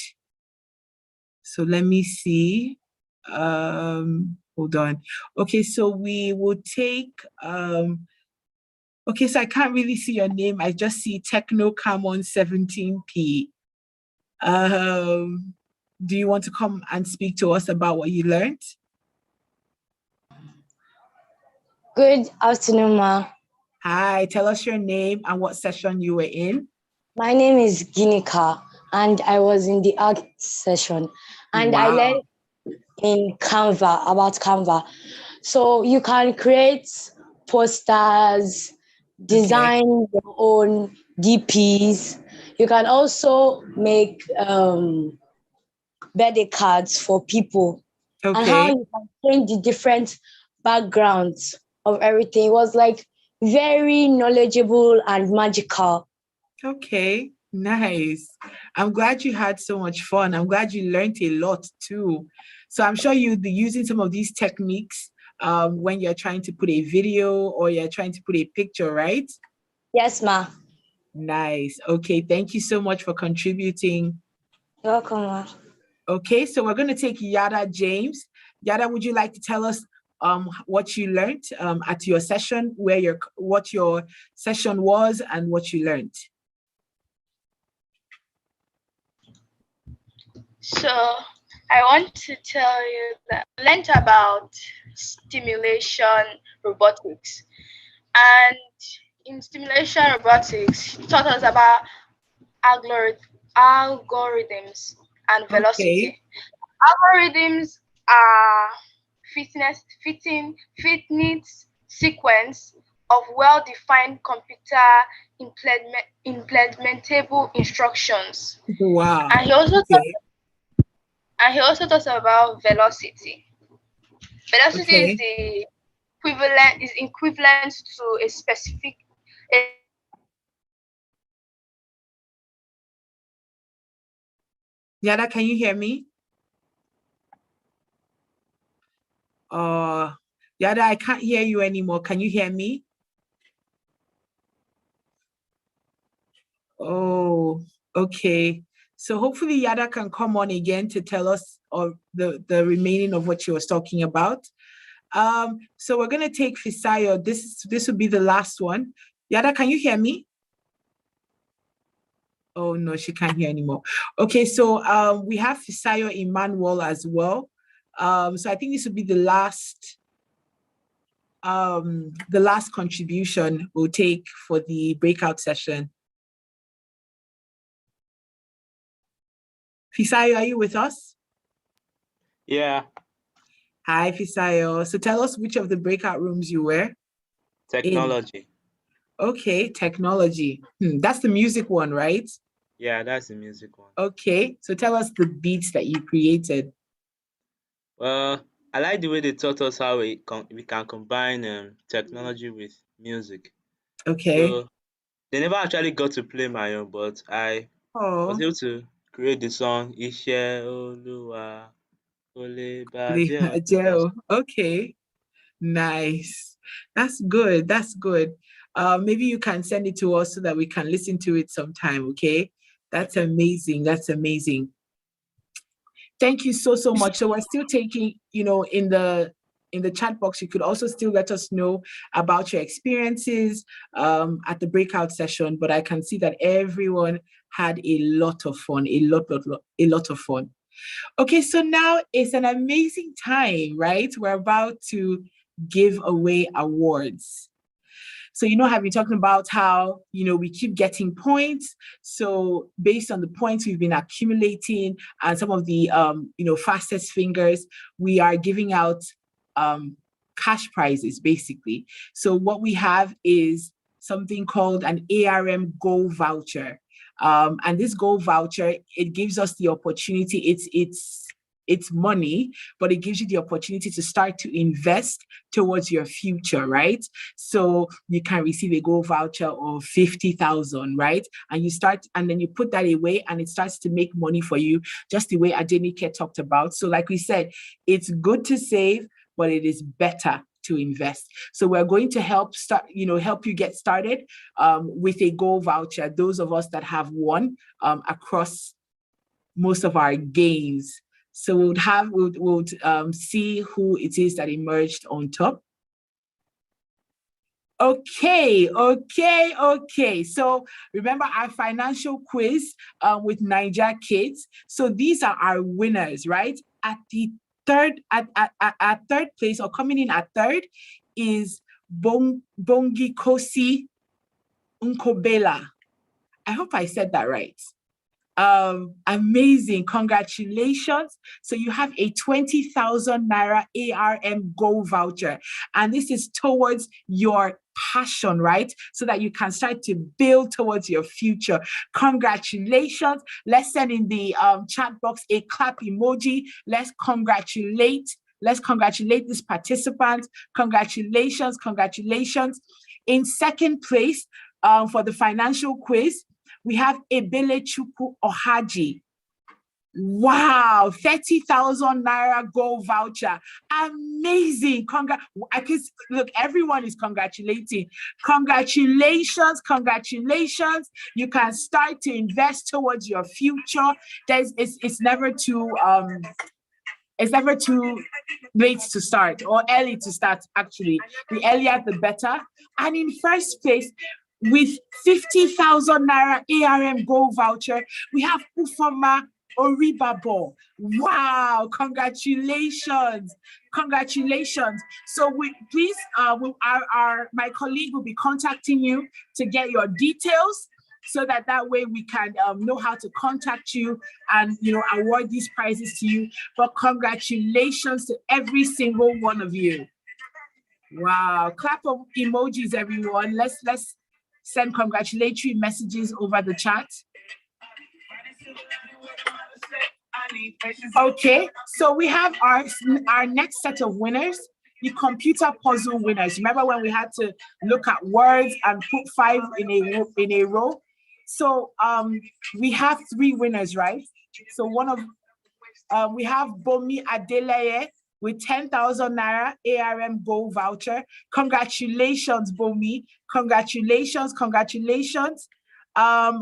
So let me see. Hold on. Okay, so we will take, okay, so I can't really see your name. I just see Techno Camon 17P. Do you want to come and speak to us about what you learned?
Good afternoon, Ma.
Hi, tell us your name and what session you were in.
My name is Ginika, and I was in the art session. And
wow.
in Canva, about Canva. So you can create posters, design your own DPs. You can also make birthday cards for people. And how you can change the different backgrounds of everything. It was like very knowledgeable and magical.
Okay, nice. I'm glad you had so much fun. I'm glad you learned a lot too. So I'm sure you'll be using some of these techniques when you're trying to put a video or you're trying to put a picture, right?
Yes, ma.
Nice. Okay, thank you so much for contributing.
You're welcome, ma.
Okay, so we're going to take Yada James. Yada, would you like to tell us what you learned at your session, what your session was and what you learned?
So I want to tell you that I learned about stimulation robotics. And in stimulation robotics, it taught us about algorithms and velocity. Algorithms are fitness sequence of well-defined computer implementable instructions.
Wow.
And he also talks about velocity. Velocity is the equivalent to a specific
Yada, can you hear me? Yada, I can't hear you anymore. Can you hear me? Oh, okay. So hopefully Yada can come on again to tell us the remaining of what she was talking about. So we're gonna take Fisayo. This will be the last one. Yada, can you hear me? Oh no, she can't hear anymore. Okay, so we have Fisayo Emmanuel as well. So I think this will be the last contribution we'll take for the breakout session. Fisayo, are you with us?
Yeah.
Hi, Fisayo. So tell us which of the breakout rooms you were
Technology.
in. Okay, technology. That's the music one, right?
Yeah, that's the music one.
Okay, so tell us the beats that you created.
Well, I like the way they taught us how we can combine technology with music.
Okay.
So they never actually got to play my own, but I was able to create the song Iṣẹ́ Olúwa kò lè bàjẹ́.
Okay, nice. That's good. That's good. Maybe you can send it to us so that we can listen to it sometime. Okay, that's amazing. That's amazing. Thank you so much. So we're still taking, in the chat box, you could also still let us know about your experiences at the breakout session. But I can see that everyone had a lot of fun, a lot of fun. Okay, so now it's an amazing time, right? We're about to give away awards. So, have been talking about how, we keep getting points. So based on the points we've been accumulating and some of the, fastest fingers, we are giving out cash prizes, basically. So what we have is something called an ARM Go voucher. And this Go voucher, it gives us the opportunity, it's money, but it gives you the opportunity to start to invest towards your future, right? So you can receive a Go voucher of 50,000, right? And then you put that away and it starts to make money for you, just the way Adenike talked about. So like we said, it's good to save, but it is better to invest. So we're going to help you get started with a Go voucher, those of us that have won across most of our games. So we'll see who it is that emerged on top. Okay. So remember our financial quiz with Niger Kids. So these are our winners, right? At the third place, or coming in at third, is Bongikosi Nkobela. I hope I said that right. Amazing. Congratulations. So you have a 20,000 Naira ARM Go voucher. And this is towards your passion, right? So that you can start to build towards your future. Congratulations. Let's send in the chat box a clap emoji. Let's congratulate these participants. Congratulations, congratulations. In second place for the financial quiz, we have Ebele Chuku Ohaji. Wow, 30,000 Naira Gold voucher. Amazing. Look, everyone is congratulating. Congratulations, congratulations. You can start to invest towards your future. It's never too late to start or early to start, actually. The earlier, the better. And in first place, with 50,000 Naira ARM Gold voucher, we have Ufoma Oribabo. Wow, congratulations. Congratulations. So please, my colleague will be contacting you to get your details, so that way we can know how to contact you and award these prizes to you. But congratulations to every single one of you. Wow, clap of emojis, everyone. Let's send congratulatory messages over the chat. Okay, so we have our next set of winners, the computer puzzle winners. Remember when we had to look at words and put 5 in a row? So we have 3 winners, right? So we have Bomi Adeleye with 10,000 Naira ARM Gold voucher. Congratulations, Bomi. Congratulations, congratulations.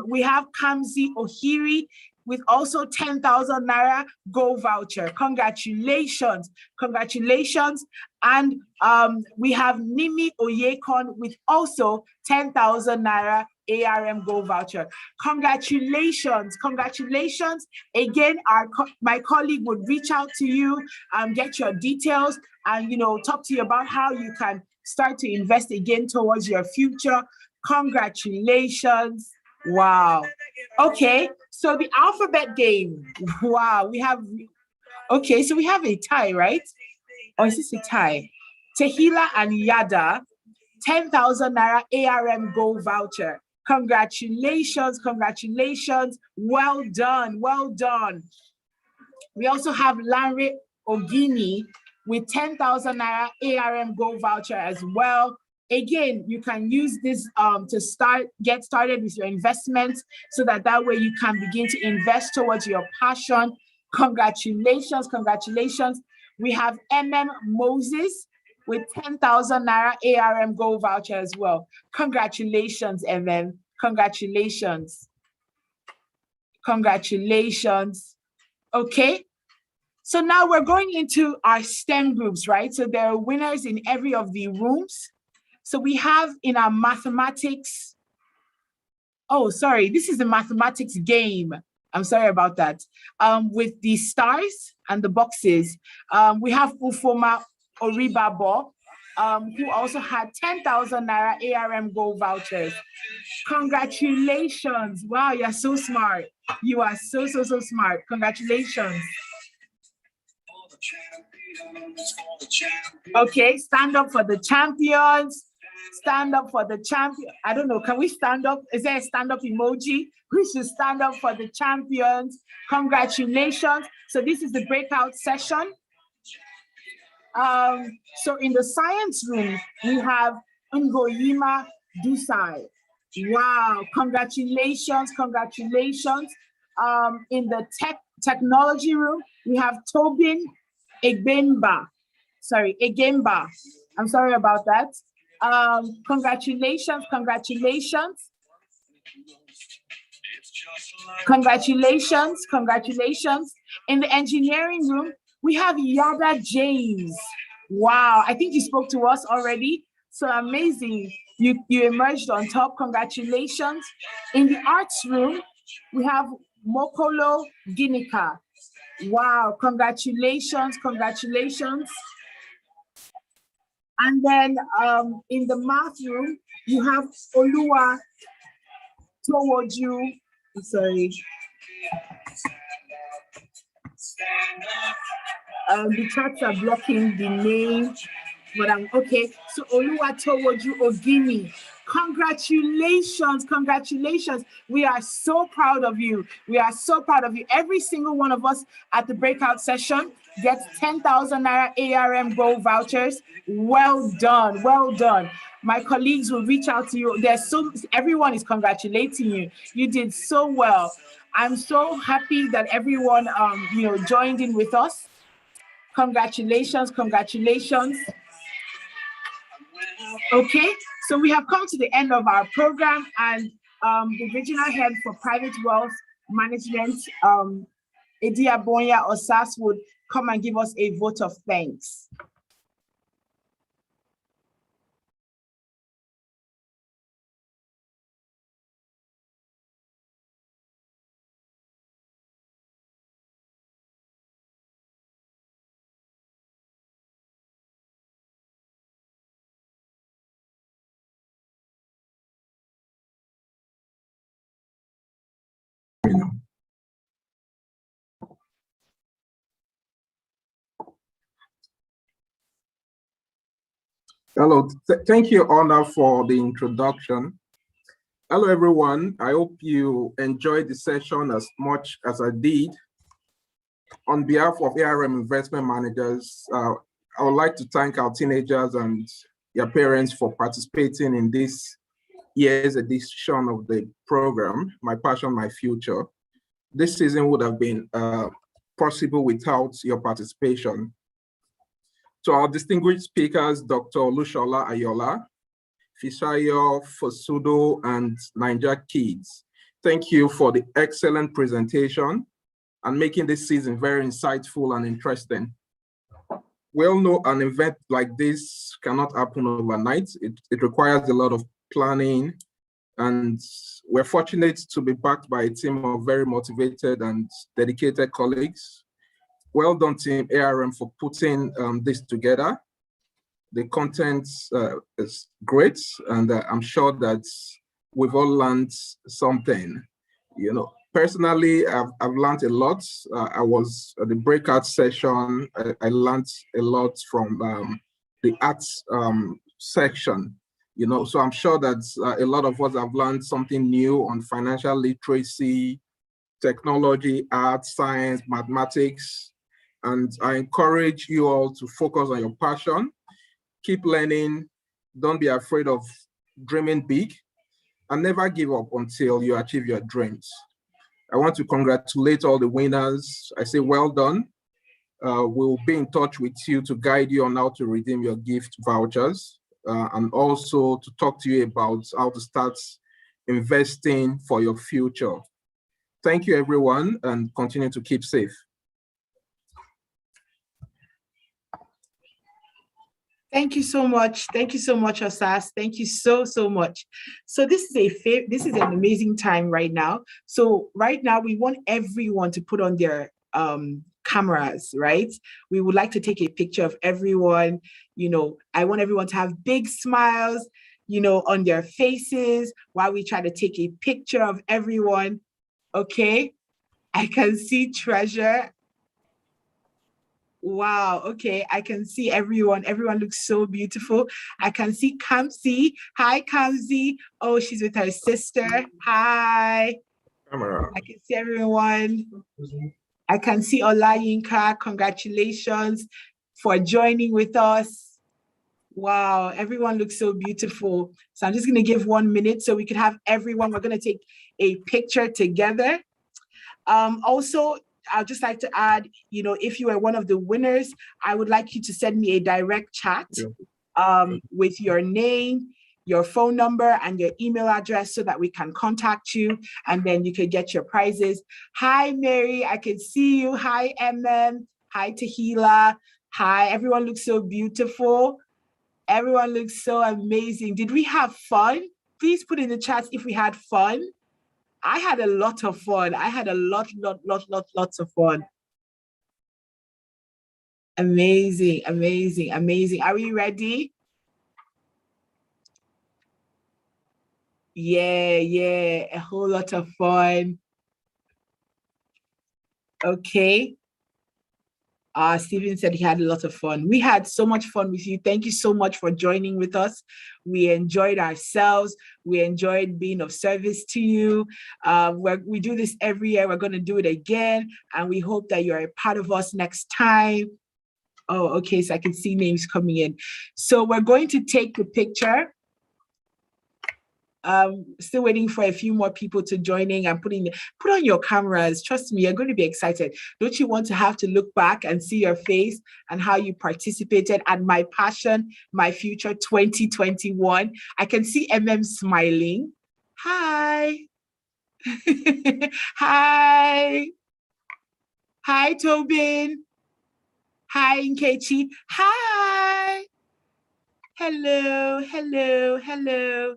We have Kamzi Ohiri with also 10,000 Naira Gold voucher. Congratulations, congratulations. And we have Nimi Oyekon with also 10,000 Naira ARM Gold voucher. Congratulations, congratulations. Again, my colleague would reach out to you, get your details, and talk to you about how you can start to invest again towards your future. Congratulations. Wow. Okay, so the alphabet game. Wow, so we have a tie, right? Or is this a tie? Tehila and Yada, 10,000 Naira ARM Gold voucher. Congratulations, congratulations. Well done, well done. We also have Lanre Ogini with 10,000 Naira ARM Gold voucher as well. Again, you can use this to get started with your investments, so that way you can begin to invest towards your passion. Congratulations, congratulations. We have Moses with 10,000 Naira ARM Gold voucher as well. Congratulations, congratulations. Congratulations. Okay. So now we're going into our STEM groups, right? So there are winners in every of the rooms. So we have in our mathematics, this is the mathematics game. I'm sorry about that. With the stars and the boxes, we have Ufoma Oribabo, who also had 10,000 Naira ARM Gold vouchers. Congratulations. Wow, you're so smart. You are so smart. Congratulations. Okay, stand up for the champions. Stand up for the champion. I don't know, can we stand up? Is there a stand-up emoji? We should stand up for the champions. Congratulations. So this is the breakout session. So in the science room, we have Ngoyima Dusai. Wow, congratulations, congratulations. In the technology room, we have Tobin Egemba. I'm sorry about that. Congratulations, congratulations. Congratulations, congratulations. In the engineering room, we have Yada James. Wow, I think you spoke to us already. So amazing. You emerged on top. Congratulations. In the arts room, we have Mokolo Ginika. Wow, congratulations, congratulations. And then in the math room, you have Oluwa Towoju. Sorry. The chats are blocking the name, but I'm okay. So Oluwatowoju Ogini, congratulations. We are so proud of you. Every single one of us at the breakout session gets 10,000 Naira ARM Gold vouchers. Well done. My colleagues will reach out to you. Everyone is congratulating you. You did so well. I'm so happy that everyone joined in with us. Congratulations. Okay, so we have come to the end of our program, and the regional head for private wealth management, Edia Bonya Osas, would come and give us a vote of thanks.
Hello, thank you, Honor, for the introduction. Hello, everyone. I hope you enjoyed the session as much as I did. On behalf of ARM Investment Managers, I would like to thank our teenagers and their parents for participating in this year's edition of the program, My Passion, My Future. This season would have been possible without your participation. To our distinguished speakers, Dr. Olushola Ayola, Fisayo Fosudo, and Niger Kids, thank you for the excellent presentation and making this season very insightful and interesting. We all know an event like this cannot happen overnight. It requires a lot of planning, and we're fortunate to be backed by a team of very motivated and dedicated colleagues. Well done, Team ARM, for putting this together. The content is great, and I'm sure that we've all learned something. Personally, I've learned a lot. I was at the breakout session. I learned a lot from the arts section. So I'm sure that a lot of us have learned something new on financial literacy, technology, art, science, mathematics, and I encourage you all to focus on your passion. Keep learning. Don't be afraid of dreaming big, and never give up until you achieve your dreams. I want to congratulate all the winners. I say well done. We'll be in touch with you to guide you on how to redeem your gift vouchers, and also to talk to you about how to start investing for your future. Thank you, everyone, and continue to keep safe.
Thank you so much. Osas. Thank you so much. So this is an amazing time right now. So right now we want everyone to put on their cameras, right? We would like to take a picture of everyone. I want everyone to have big smiles, on their faces while we try to take a picture of everyone. Okay. I can see Treasure. Wow, okay, I can see everyone. Everyone looks so beautiful. I can see Kamsi. Hi, Kamsi. Oh, she's with her sister. Hi. I can see everyone. I can see Olayinka. Congratulations for joining with us. Wow, everyone looks so beautiful. So I'm just going to give 1 minute so we can have everyone. We're going to take a picture together. Also, I'd just like to add, if you are one of the winners, I would like you to send me a direct chat with your name, your phone number, and your email address so that we can contact you, and then you could get your prizes. Hi, Mary, I can see you. Hi, MM. Hi, Tahila. Hi, everyone looks so beautiful. Everyone looks so amazing. Did we have fun? Please put in the chat if we had fun. I had a lot of fun. I had a lots of fun. Amazing. Are we ready? Yeah, a whole lot of fun. Okay. Stephen said he had a lot of fun. We had so much fun with you. Thank you so much for joining with us. We enjoyed ourselves. We enjoyed being of service to you. We do this every year. We're going to do it again. And we hope that you're a part of us next time. Oh, okay. So I can see names coming in. So we're going to take the picture. Still waiting for a few more people to join in and put on your cameras. Trust me, you're going to be excited. Don't you want to have to look back and see your face and how you participated at My Passion, My Future 2021? I can see smiling. Hi. Hi. Hi, Tobin. Hi, Nkechi. Hi. Hello, hello, hello.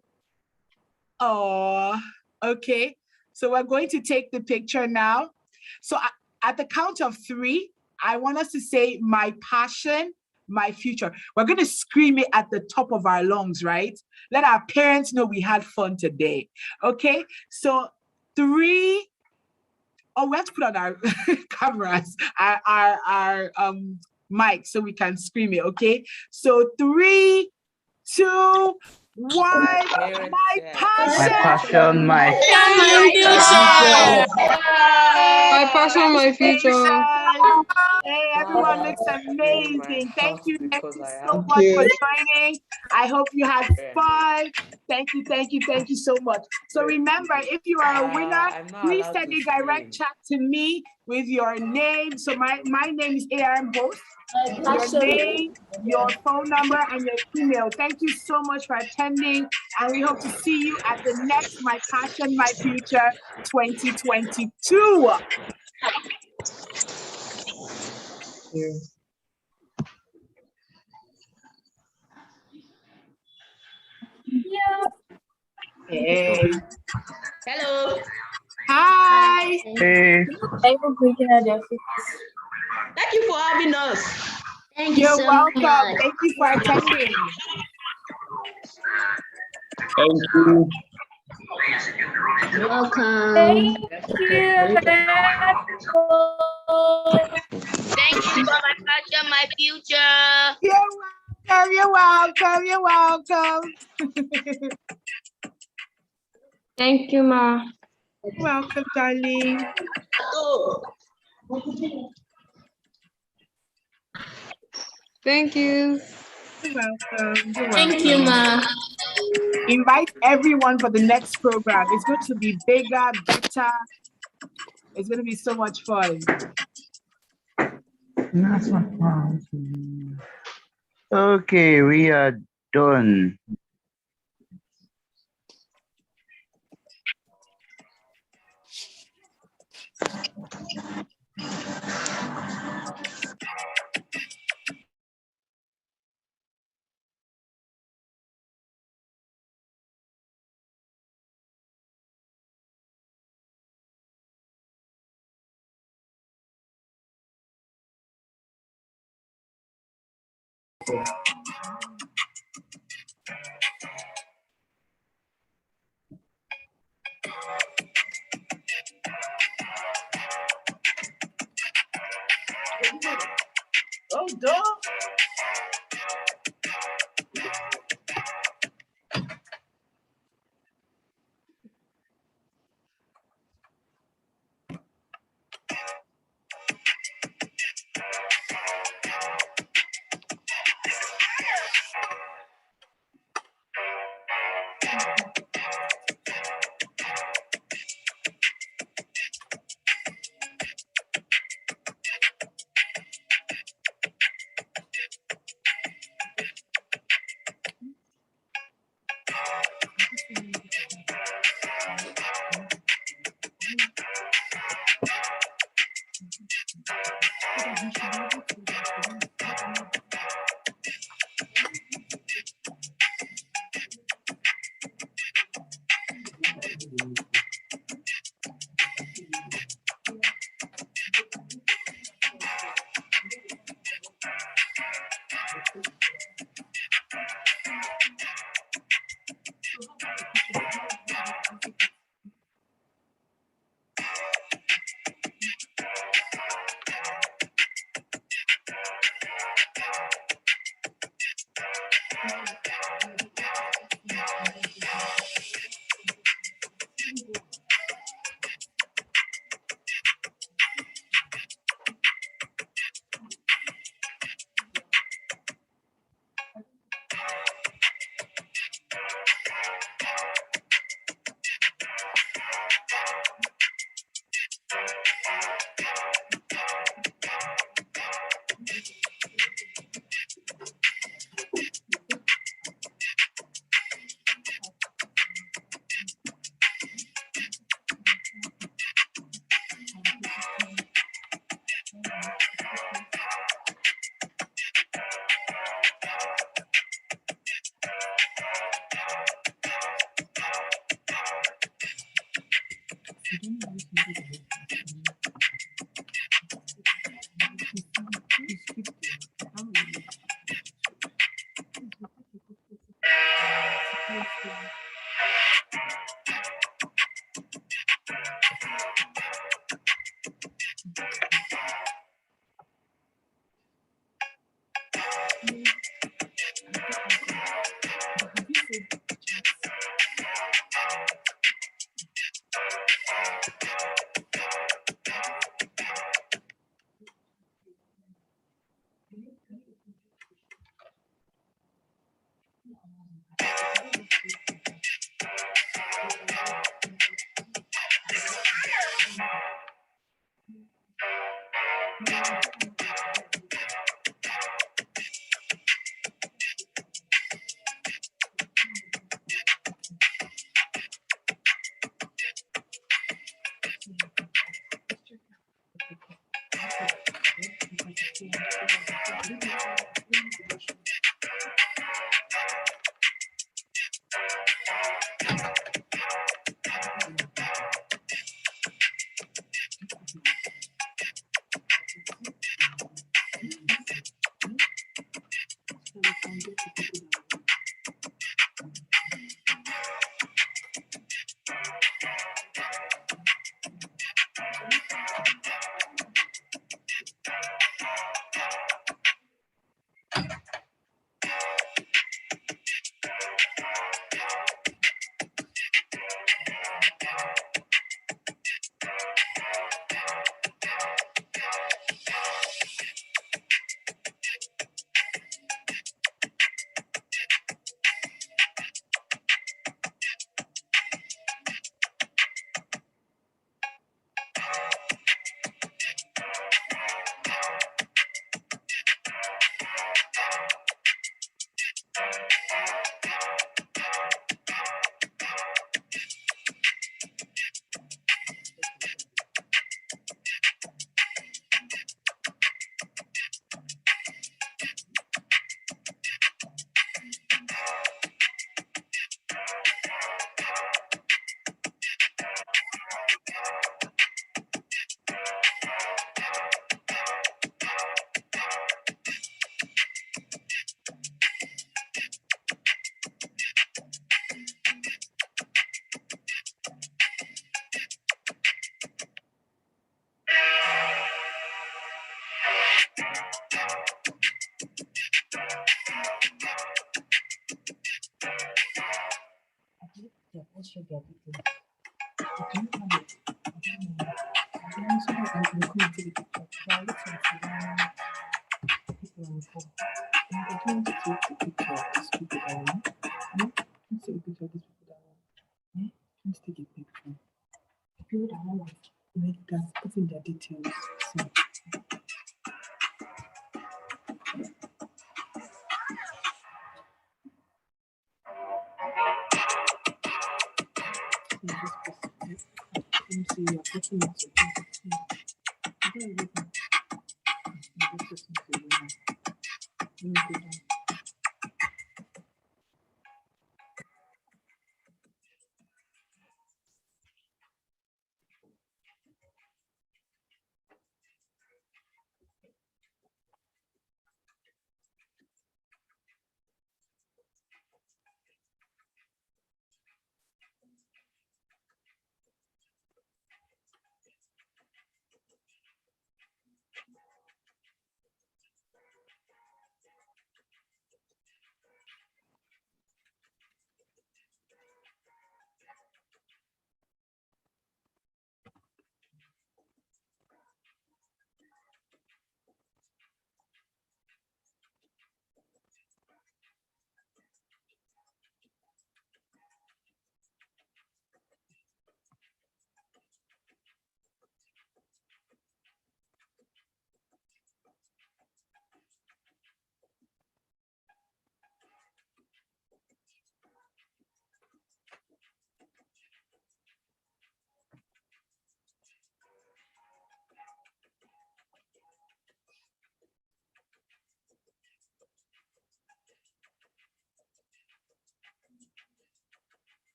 Oh, okay. So we're going to take the picture now. So at the count of 3, I want us to say my passion, my future. We're going to scream it at the top of our lungs, right? Let our parents know we had fun today. Okay. So 3. Oh, we have to put on our cameras, our mic so we can scream it. Okay. So 3, 2, 1. My passion,
my
future.
My passion, my future.
Hey, everyone looks amazing. Thank you so
Thank
much for
you.
joining. I hope you had fun. Thank you so much. So remember, if you are a winner, please send a direct chat to me with your name. So my name is ARM Host. Your name, your phone number, and your email. Thank you so much for attending, and we hope to see you at the next My Passion, My Future 2022. Hey.
Hello.
Hi.
Hey. Thank you for having us. Thank you
You're
so
welcome.
much.
Thank you for attending.
Thank you. Welcome. Thank you.
Thank you for my passion, my future.
You're welcome. You're welcome.
Thank you, Ma.
Welcome, darling.
Thank you.
You're welcome.
Thank you, Ma.
Invite everyone for the next program. It's going to be bigger, better. It's going to be so much fun.
Okay, we are done.
Oh, dog.